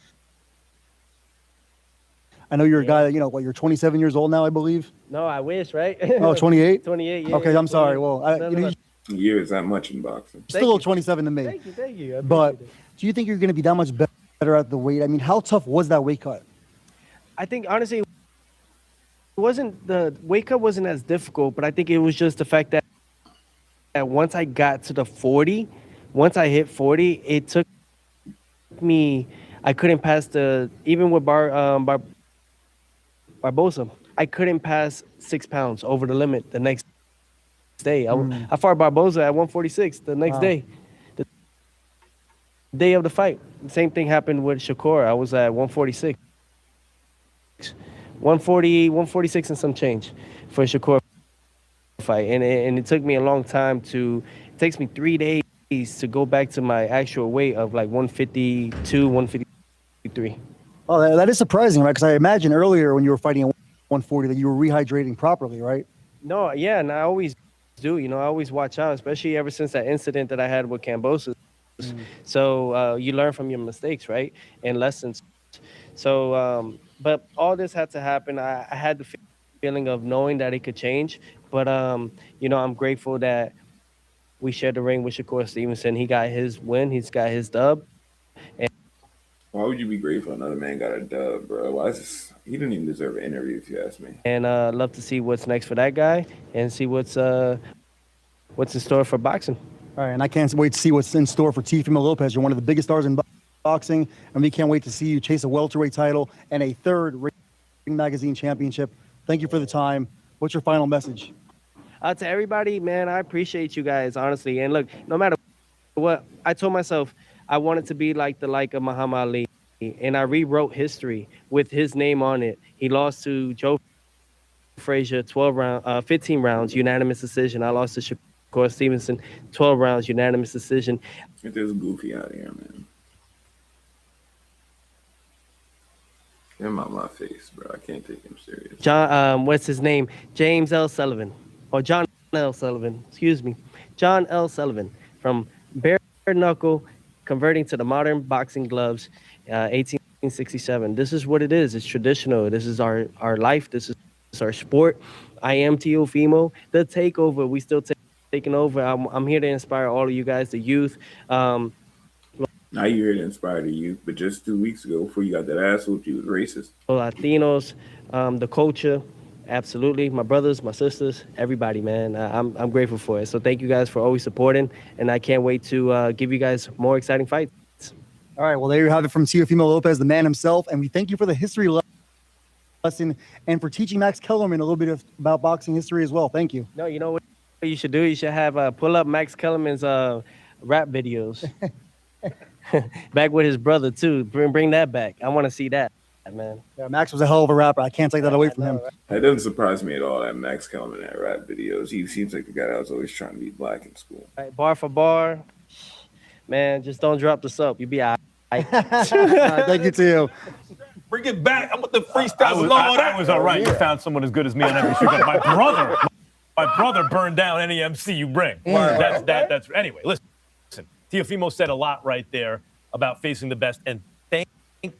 Speaker 4: I know you're a guy that, you're 27 years old now, I believe.
Speaker 14: No, I wish, right?
Speaker 4: Oh, 28?
Speaker 14: 28, yeah.
Speaker 4: Okay, I'm sorry. Well,
Speaker 1: years that much in boxing.
Speaker 4: Still 27 to me.
Speaker 14: Thank you.
Speaker 4: But do you think you're going to be that much better at the weight? I mean, how tough was that weight cut?
Speaker 14: I think, honestly, the weight cut wasn't as difficult, but I think it was just the fact that once I got to the 40, once I hit 40, it took me, I couldn't pass even with Barbosa, I couldn't pass 6 pounds over the limit the next day. I fought Barbosa at 146 the next day, the day of the fight. The same thing happened with Shakur. I was at 146. 146 and some change for Shakur fight. And it took me a long time it takes me 3 days to go back to my actual weight of like 152, 153.
Speaker 4: Oh, that is surprising, right? Because I imagine earlier when you were fighting at 140 that you were rehydrating properly, right?
Speaker 14: No, yeah, and I always do. I always watch out, especially ever since that incident that I had with Cambosa. So you learn from your mistakes, right? And lessons. So, but all this had to happen. I had the feeling of knowing that it could change. But, I'm grateful that we shared the ring with Shakur Stevenson. He got his win. He's got his dub.
Speaker 1: Why would you be grateful another man got a dub, bro? Why is this? He didn't even deserve an interview, if you ask me.
Speaker 14: And love to see what's next for that guy and see what's in store for boxing.
Speaker 4: All right, and I can't wait to see what's in store for Teofimo Lopez. You're one of the biggest stars in boxing, and we can't wait to see you chase a welterweight title and a third Ring Magazine championship. Thank you for the time. What's your final message?
Speaker 14: To everybody, man, I appreciate you guys, honestly. And look, no matter what, I told myself I wanted to be like of Muhammad Ali, and I rewrote history with his name on it. He lost to Joe Frazier 15 rounds, unanimous decision. I lost to Shakur Stevenson 12 rounds, unanimous decision.
Speaker 1: Get this goofy out of here, man. Get him out my face, bro. I can't take him serious.
Speaker 14: John, what's his name? James L. Sullivan, or John L. Sullivan, excuse me. John L. Sullivan, from bare knuckle, converting to the modern boxing gloves, 1867. This is what it is. It's traditional. This is our life. This is our sport. I am Teofimo, the takeover. We still taking over. I'm here to inspire all of you guys, the youth.
Speaker 1: Now you're here to inspire the youth, but just 2 weeks ago, before you got that ass whooped, you was racist.
Speaker 14: Latinos, the culture, absolutely. My brothers, my sisters, everybody, man. I'm grateful for it. So thank you guys for always supporting, and I can't wait to give you guys more exciting fights.
Speaker 4: All right, well, there you have it from Teofimo Lopez, the man himself, and we thank you for the history lesson and for teaching Max Kellerman a little bit about boxing history as well. Thank you.
Speaker 14: No, you know what you should do? You should have pull up Max Kellerman's rap videos. Back with his brother too. Bring that back. I want to see that, man.
Speaker 4: Yeah, Max was a hell of a rapper. I can't take that away from him.
Speaker 1: That doesn't surprise me at all that Max Kellerman had rap videos. He seems like the guy that was always trying to be black in school.
Speaker 14: Right, bar for bar, man. Just don't drop the soap. You be all right.
Speaker 4: Thank you too.
Speaker 21: Bring it back. I'm with the freestyle.
Speaker 22: I was all right. You found someone as good as me on every street. My brother burned down any MC you bring. That's anyway. Listen. Teofimo said a lot right there about facing the best, and thank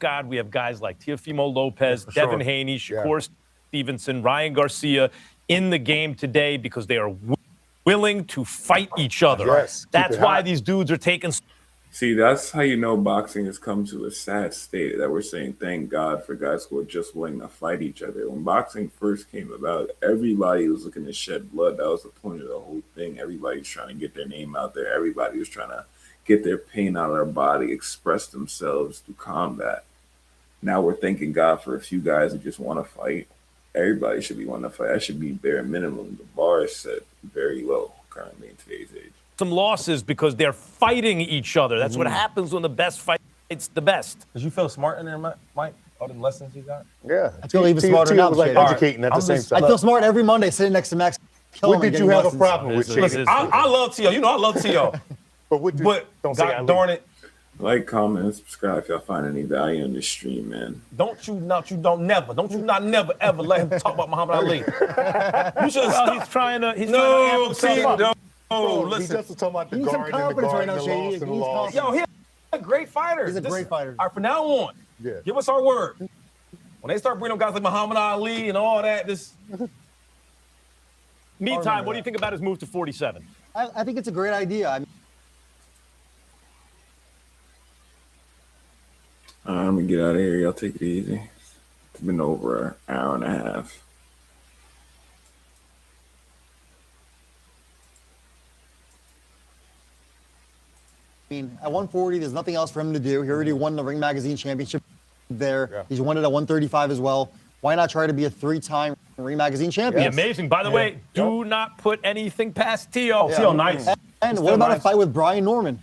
Speaker 22: God we have guys like Teofimo Lopez, Devin Haney, Shakur Stevenson, Ryan Garcia in the game today because they are willing to fight each other.
Speaker 13: Yes,
Speaker 22: that's why these dudes are taking.
Speaker 1: See, that's how you know boxing has come to a sad state, that we're saying thank God for guys who are just willing to fight each other. When boxing first came about, everybody was looking to shed blood. That was the point of the whole thing. Everybody was trying to get their name out there. Everybody was trying to get their pain out of their body, express themselves through combat. Now we're thanking God for a few guys who just want to fight. Everybody should be wanting to fight. That should be bare minimum. The bar is set very low currently in today's age.
Speaker 22: Some losses because they're fighting each other. That's what happens when the best fights the best.
Speaker 21: Did you feel smart in there, Mike? All the lessons you got?
Speaker 13: Yeah.
Speaker 4: I feel even smarter now.
Speaker 13: Was like educating at the same time.
Speaker 4: I feel smart every Monday sitting next to Max Kellerman.
Speaker 13: What did you have a problem with?
Speaker 21: Listen, I love T.O. You know I love T.O.
Speaker 13: But
Speaker 21: don't say God darn it.
Speaker 1: Like, comment, and subscribe if y'all find any value in this stream, man.
Speaker 21: Don't you not never ever let him talk about Muhammad Ali. You should stop.
Speaker 22: He's trying to.
Speaker 13: Bro,
Speaker 21: listen.
Speaker 13: He just was talking about the
Speaker 4: He needs some
Speaker 13: guard and the
Speaker 4: confidence
Speaker 13: guard
Speaker 4: right
Speaker 13: and
Speaker 4: now,
Speaker 13: the
Speaker 4: Shady.
Speaker 13: loss
Speaker 4: He
Speaker 13: and the
Speaker 4: needs
Speaker 13: loss.
Speaker 21: Yo, he's a great fighter.
Speaker 4: He's a great fighter.
Speaker 21: All right, from now on, give us our word. When they start bringing up guys like Muhammad Ali and all that, this.
Speaker 22: Meantime, what do you think about his move to 47?
Speaker 4: I think it's a great idea.
Speaker 1: I'm gonna get out of here. Y'all take it easy. It's been over an hour and a half.
Speaker 4: I mean, at 140, there's nothing else for him to do. He already won the Ring Magazine Championship there. Yeah. He's won it at 135 as well. Why not try to be a 3-time Ring Magazine champion?
Speaker 22: Be amazing. By the way, do not put anything past T.O.
Speaker 21: Yeah. T.O. nice.
Speaker 4: And what about a fight with Brian Norman?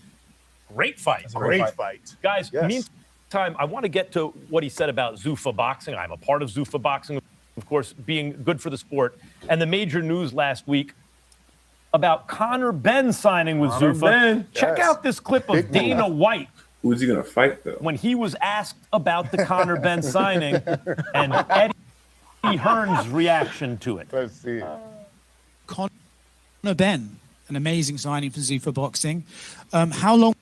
Speaker 22: Great fight.
Speaker 13: Great fight.
Speaker 22: Guys, meantime, I want to get to what he said about Zuffa Boxing. I'm a part of Zuffa Boxing, of course, being good for the sport. And the major news last week about Conor Benn signing with Zuffa. Check out this clip of Dana White.
Speaker 1: Who's he gonna fight though?
Speaker 22: When he was asked about the Conor Benn signing and Eddie Hearn's reaction to it.
Speaker 13: Let's see.
Speaker 15: Conor Benn, an amazing signing for Zuffa Boxing. How long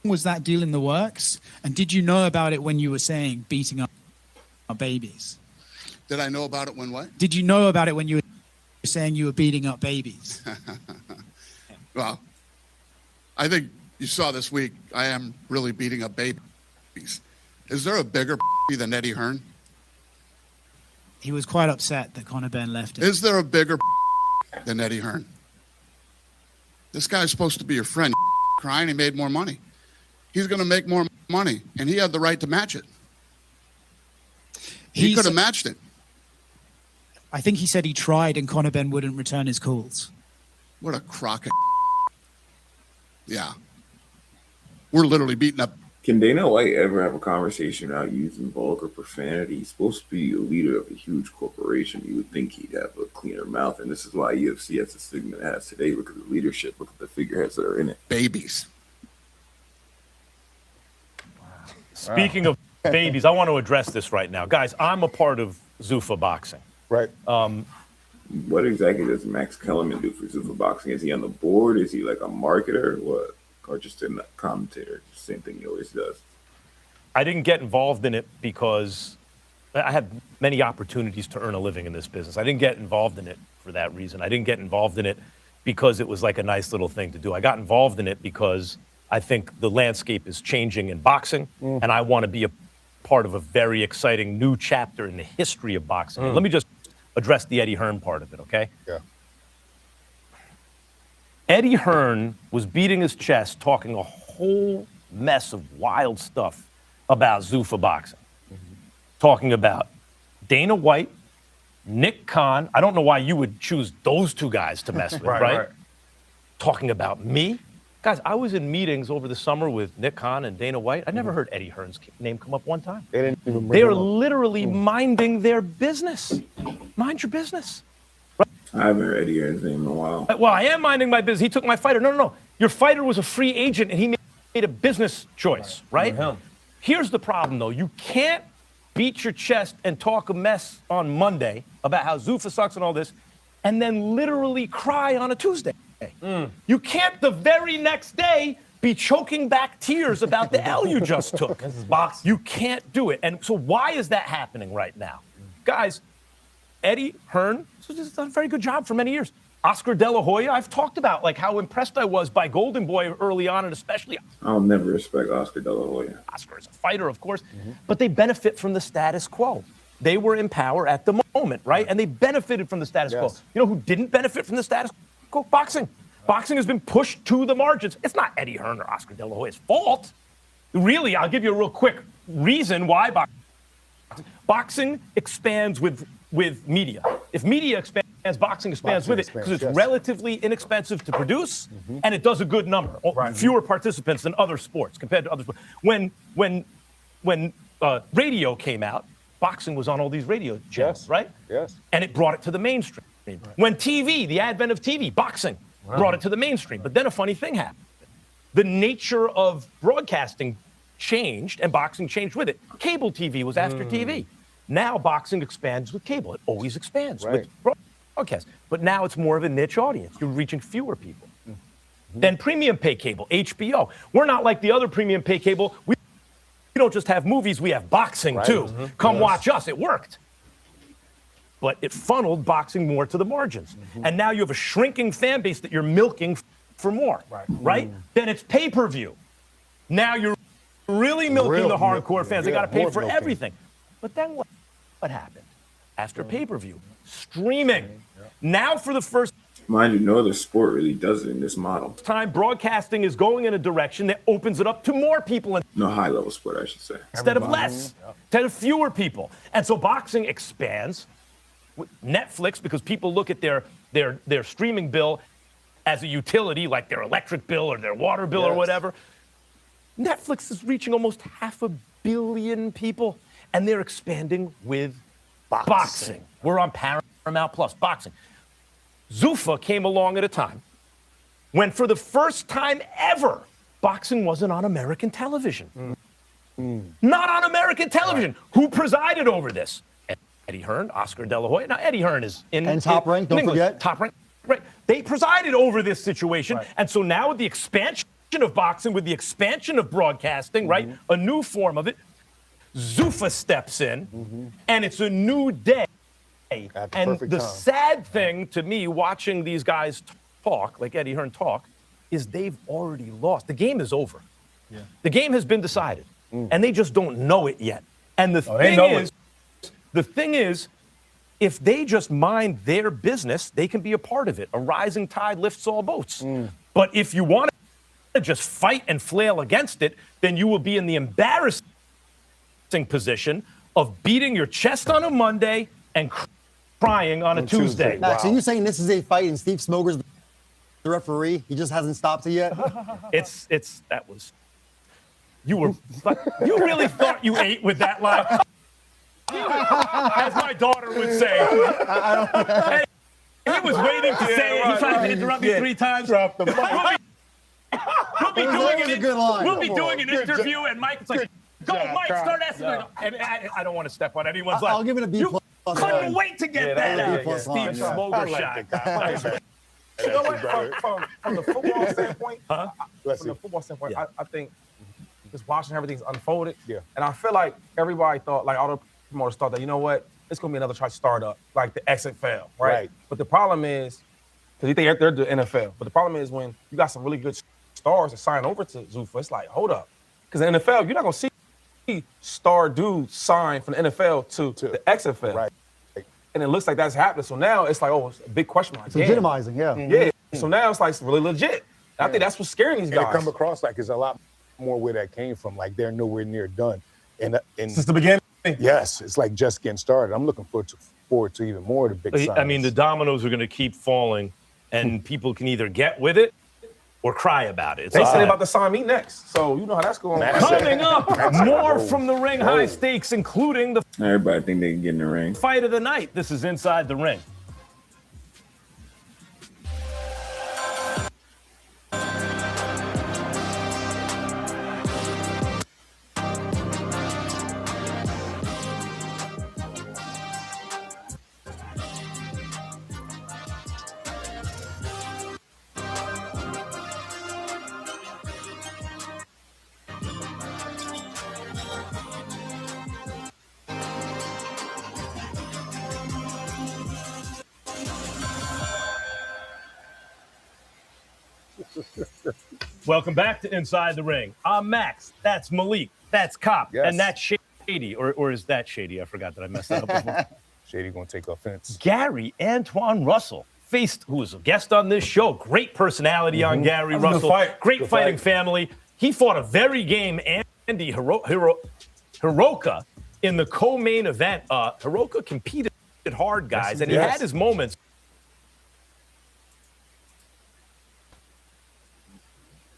Speaker 15: was that deal in the works? And did you know about it when you were saying beating up our babies?
Speaker 16: Did I know about it when what?
Speaker 15: Did you know about it when you were saying you were beating up babies?
Speaker 16: Well, I think you saw this week, I am really beating up babies. Is there a bigger than Eddie Hearn?
Speaker 15: He was quite upset that Conor Benn left him.
Speaker 16: Is there a bigger than Eddie Hearn? This guy's supposed to be your friend. Crying, he made more money. He's going to make more money, and he had the right to match it. He could have matched it.
Speaker 15: I think he said he tried and Conor Benn wouldn't return his calls.
Speaker 16: What a crock of yeah. We're literally beating up.
Speaker 1: Can Dana White ever have a conversation without using vulgar profanity? He's supposed to be a leader of a huge corporation. You would think he'd have a cleaner mouth, and this is why UFC has the stigma it has today. Look at the leadership. Look at the figureheads that are in it.
Speaker 16: Babies.
Speaker 22: Speaking of babies, I want to address this right now. Guys, I'm a part of Zuffa Boxing.
Speaker 13: Right.
Speaker 1: What exactly does Max Kellerman do for Zuffa Boxing? Is he on the board? Is he like a marketer? What? Or just a commentator? Same thing he always does.
Speaker 22: I didn't get involved in it because I had many opportunities to earn a living in this business. I didn't get involved in it for that reason. I didn't get involved in it because it was like a nice little thing to do. I got involved in it because I think the landscape is changing in boxing, and I want to be a part of a very exciting new chapter in the history of boxing. Let me just address the Eddie Hearn part of it, okay?
Speaker 13: Yeah.
Speaker 22: Eddie Hearn was beating his chest, talking a whole mess of wild stuff about Zuffa Boxing. Talking about Dana White, Nick Khan. I don't know why you would choose those two guys to mess with, right? Talking about me. Guys, I was in meetings over the summer with Nick Khan and Dana White. I never heard Eddie Hearn's name come up one time.
Speaker 13: They didn't even
Speaker 22: They are literally minding their business. Mind your business.
Speaker 1: I haven't heard Eddie Hearn's name in a while.
Speaker 22: Well, I am minding my business. He took my fighter. No. Your fighter was a free agent, and he made a business choice, right? Here's the problem, though. You can't beat your chest and talk a mess on Monday about how Zuffa sucks and all this, and then literally cry on a Tuesday. You can't the very next day be choking back tears about the L you just took.
Speaker 21: This is boxing.
Speaker 22: You can't do it. And so why is that happening right now? Guys, Eddie Hearn has done a very good job for many years. Oscar De La Hoya, I've talked about like how impressed I was by Golden Boy early on, and especially
Speaker 1: I'll never respect Oscar De La Hoya.
Speaker 22: Oscar is a fighter, of course, but they benefit from the status quo. They were in power at the moment, right? And they benefited from the status quo. You know who didn't benefit from the status quo? Boxing. Boxing has been pushed to the margins. It's not Eddie Hearn or Oscar De La Hoya's fault. Really, I'll give you a real quick reason why boxing expands with media. If media expands, boxing expands with it because it's relatively inexpensive to produce and it does a good number. Fewer participants than other sports compared to other sports. When radio came out, boxing was on all these radio channels, right?
Speaker 13: Yes.
Speaker 22: And it brought it to the mainstream. When TV, the advent of TV, boxing brought it to the mainstream. But then a funny thing happened. The nature of broadcasting changed and boxing changed with it. Cable TV was after TV. Now boxing expands with cable. It always expands with broadcast. But now it's more of a niche audience. You're reaching fewer people. Then premium pay cable, HBO. We're not like the other premium pay cable. We don't just have movies, we have boxing too. Come watch us. It worked. But it funneled boxing more to the margins. And now you have a shrinking fan base that you're milking for more, right? Then it's pay-per-view. Now you're really milking the hardcore fans. They got to pay for everything. But then what happened? After pay-per-view, streaming. Now for the first
Speaker 1: Mind you, no other sport really does it in this model.
Speaker 22: time, broadcasting is going in a direction that opens it up to more people
Speaker 1: No high-level sport, I should say.
Speaker 22: instead of less, instead of fewer people. And so boxing expands with Netflix because people look at their streaming bill as a utility, like their electric bill or their water bill or whatever. Netflix is reaching almost 500 million people, and they're expanding with boxing. We're on Paramount Plus, boxing. Zuffa came along at a time when, for the first time ever, boxing wasn't on American television. Not on American television. Who presided over this? Eddie Hearn, Oscar De La Hoya. Now, Eddie Hearn is in
Speaker 4: Top Rank, don't forget.
Speaker 22: Top Rank, right. They presided over this situation. And so now with the expansion of boxing, with the expansion of broadcasting, right, a new form of it, Zuffa steps in, and it's a new day. And the sad thing to me, watching these guys talk, like Eddie Hearn talk, is they've already lost. The game is over. The game has been decided. and they just don't know it yet. And the thing is, if they just mind their business, they can be a part of it. A rising tide lifts all boats. But if you want to just fight and flail against it, then you will be in the embarrassing position of beating your chest on a Monday and crying on a Tuesday.
Speaker 4: Max, are you saying this is a fight and Steve Smoger's the referee? He just hasn't stopped it yet?
Speaker 22: You really thought you ate with that line? As my daughter would say. Hey, he was waiting to say it. He tried to interrupt me 3 times. Drop the mic. We'll be doing an interview, and Mike's like, go, Mike, start asking. And I don't want to step on anyone's line.
Speaker 4: I'll give it a B+.
Speaker 22: You couldn't wait to get that. Steve Smoger shot.
Speaker 21: You know what? From the football standpoint, I think just watching everything's unfolded. Yeah. And I feel like everybody thought, like all the promoters thought that, you know what, it's gonna be another try startup, like the XFL, right? But the problem is, because you think they're the NFL, but the problem is when you got some really good stars that sign over to Zuffa, it's like, hold up, because in the NFL you're not gonna see star dudes sign from the NFL to the XFL, right? And it looks like that's happening. So now it's like, oh, it's a big question mark.
Speaker 4: It's legitimizing, yeah.
Speaker 21: Yeah. So now it's like really legit. I think that's what's scaring these guys.
Speaker 13: And it come across like it's a lot more where that came from. Like they're nowhere near done. And
Speaker 21: since the beginning?
Speaker 13: Yes, it's like just getting started. I'm looking forward to even more of the big signings.
Speaker 22: I mean, the dominoes are going to keep falling, and people can either get with it or cry about it.
Speaker 21: They say about to sign me next, so you know how that's going.
Speaker 22: Coming up, more from the ring, high stakes, including the
Speaker 1: Everybody think they can get in the ring.
Speaker 22: fight of the night. This is Inside the Ring. Welcome back to Inside the Ring. I'm Max. That's Malik. That's Cop.
Speaker 13: Yes.
Speaker 22: And that's Shady. Or is that Shady? I forgot that I messed that up before.
Speaker 13: Shady gonna take offense.
Speaker 22: Gary Antoine Russell faced, who was a guest on this show. Great personality on Gary Russell. Great
Speaker 21: Good
Speaker 22: fighting
Speaker 21: fight.
Speaker 22: family. He fought a very game Andy Hiroka in the co-main event. Hiroka competed hard, guys,
Speaker 13: Yes,
Speaker 22: and
Speaker 13: he
Speaker 22: he
Speaker 13: does.
Speaker 22: had his moments.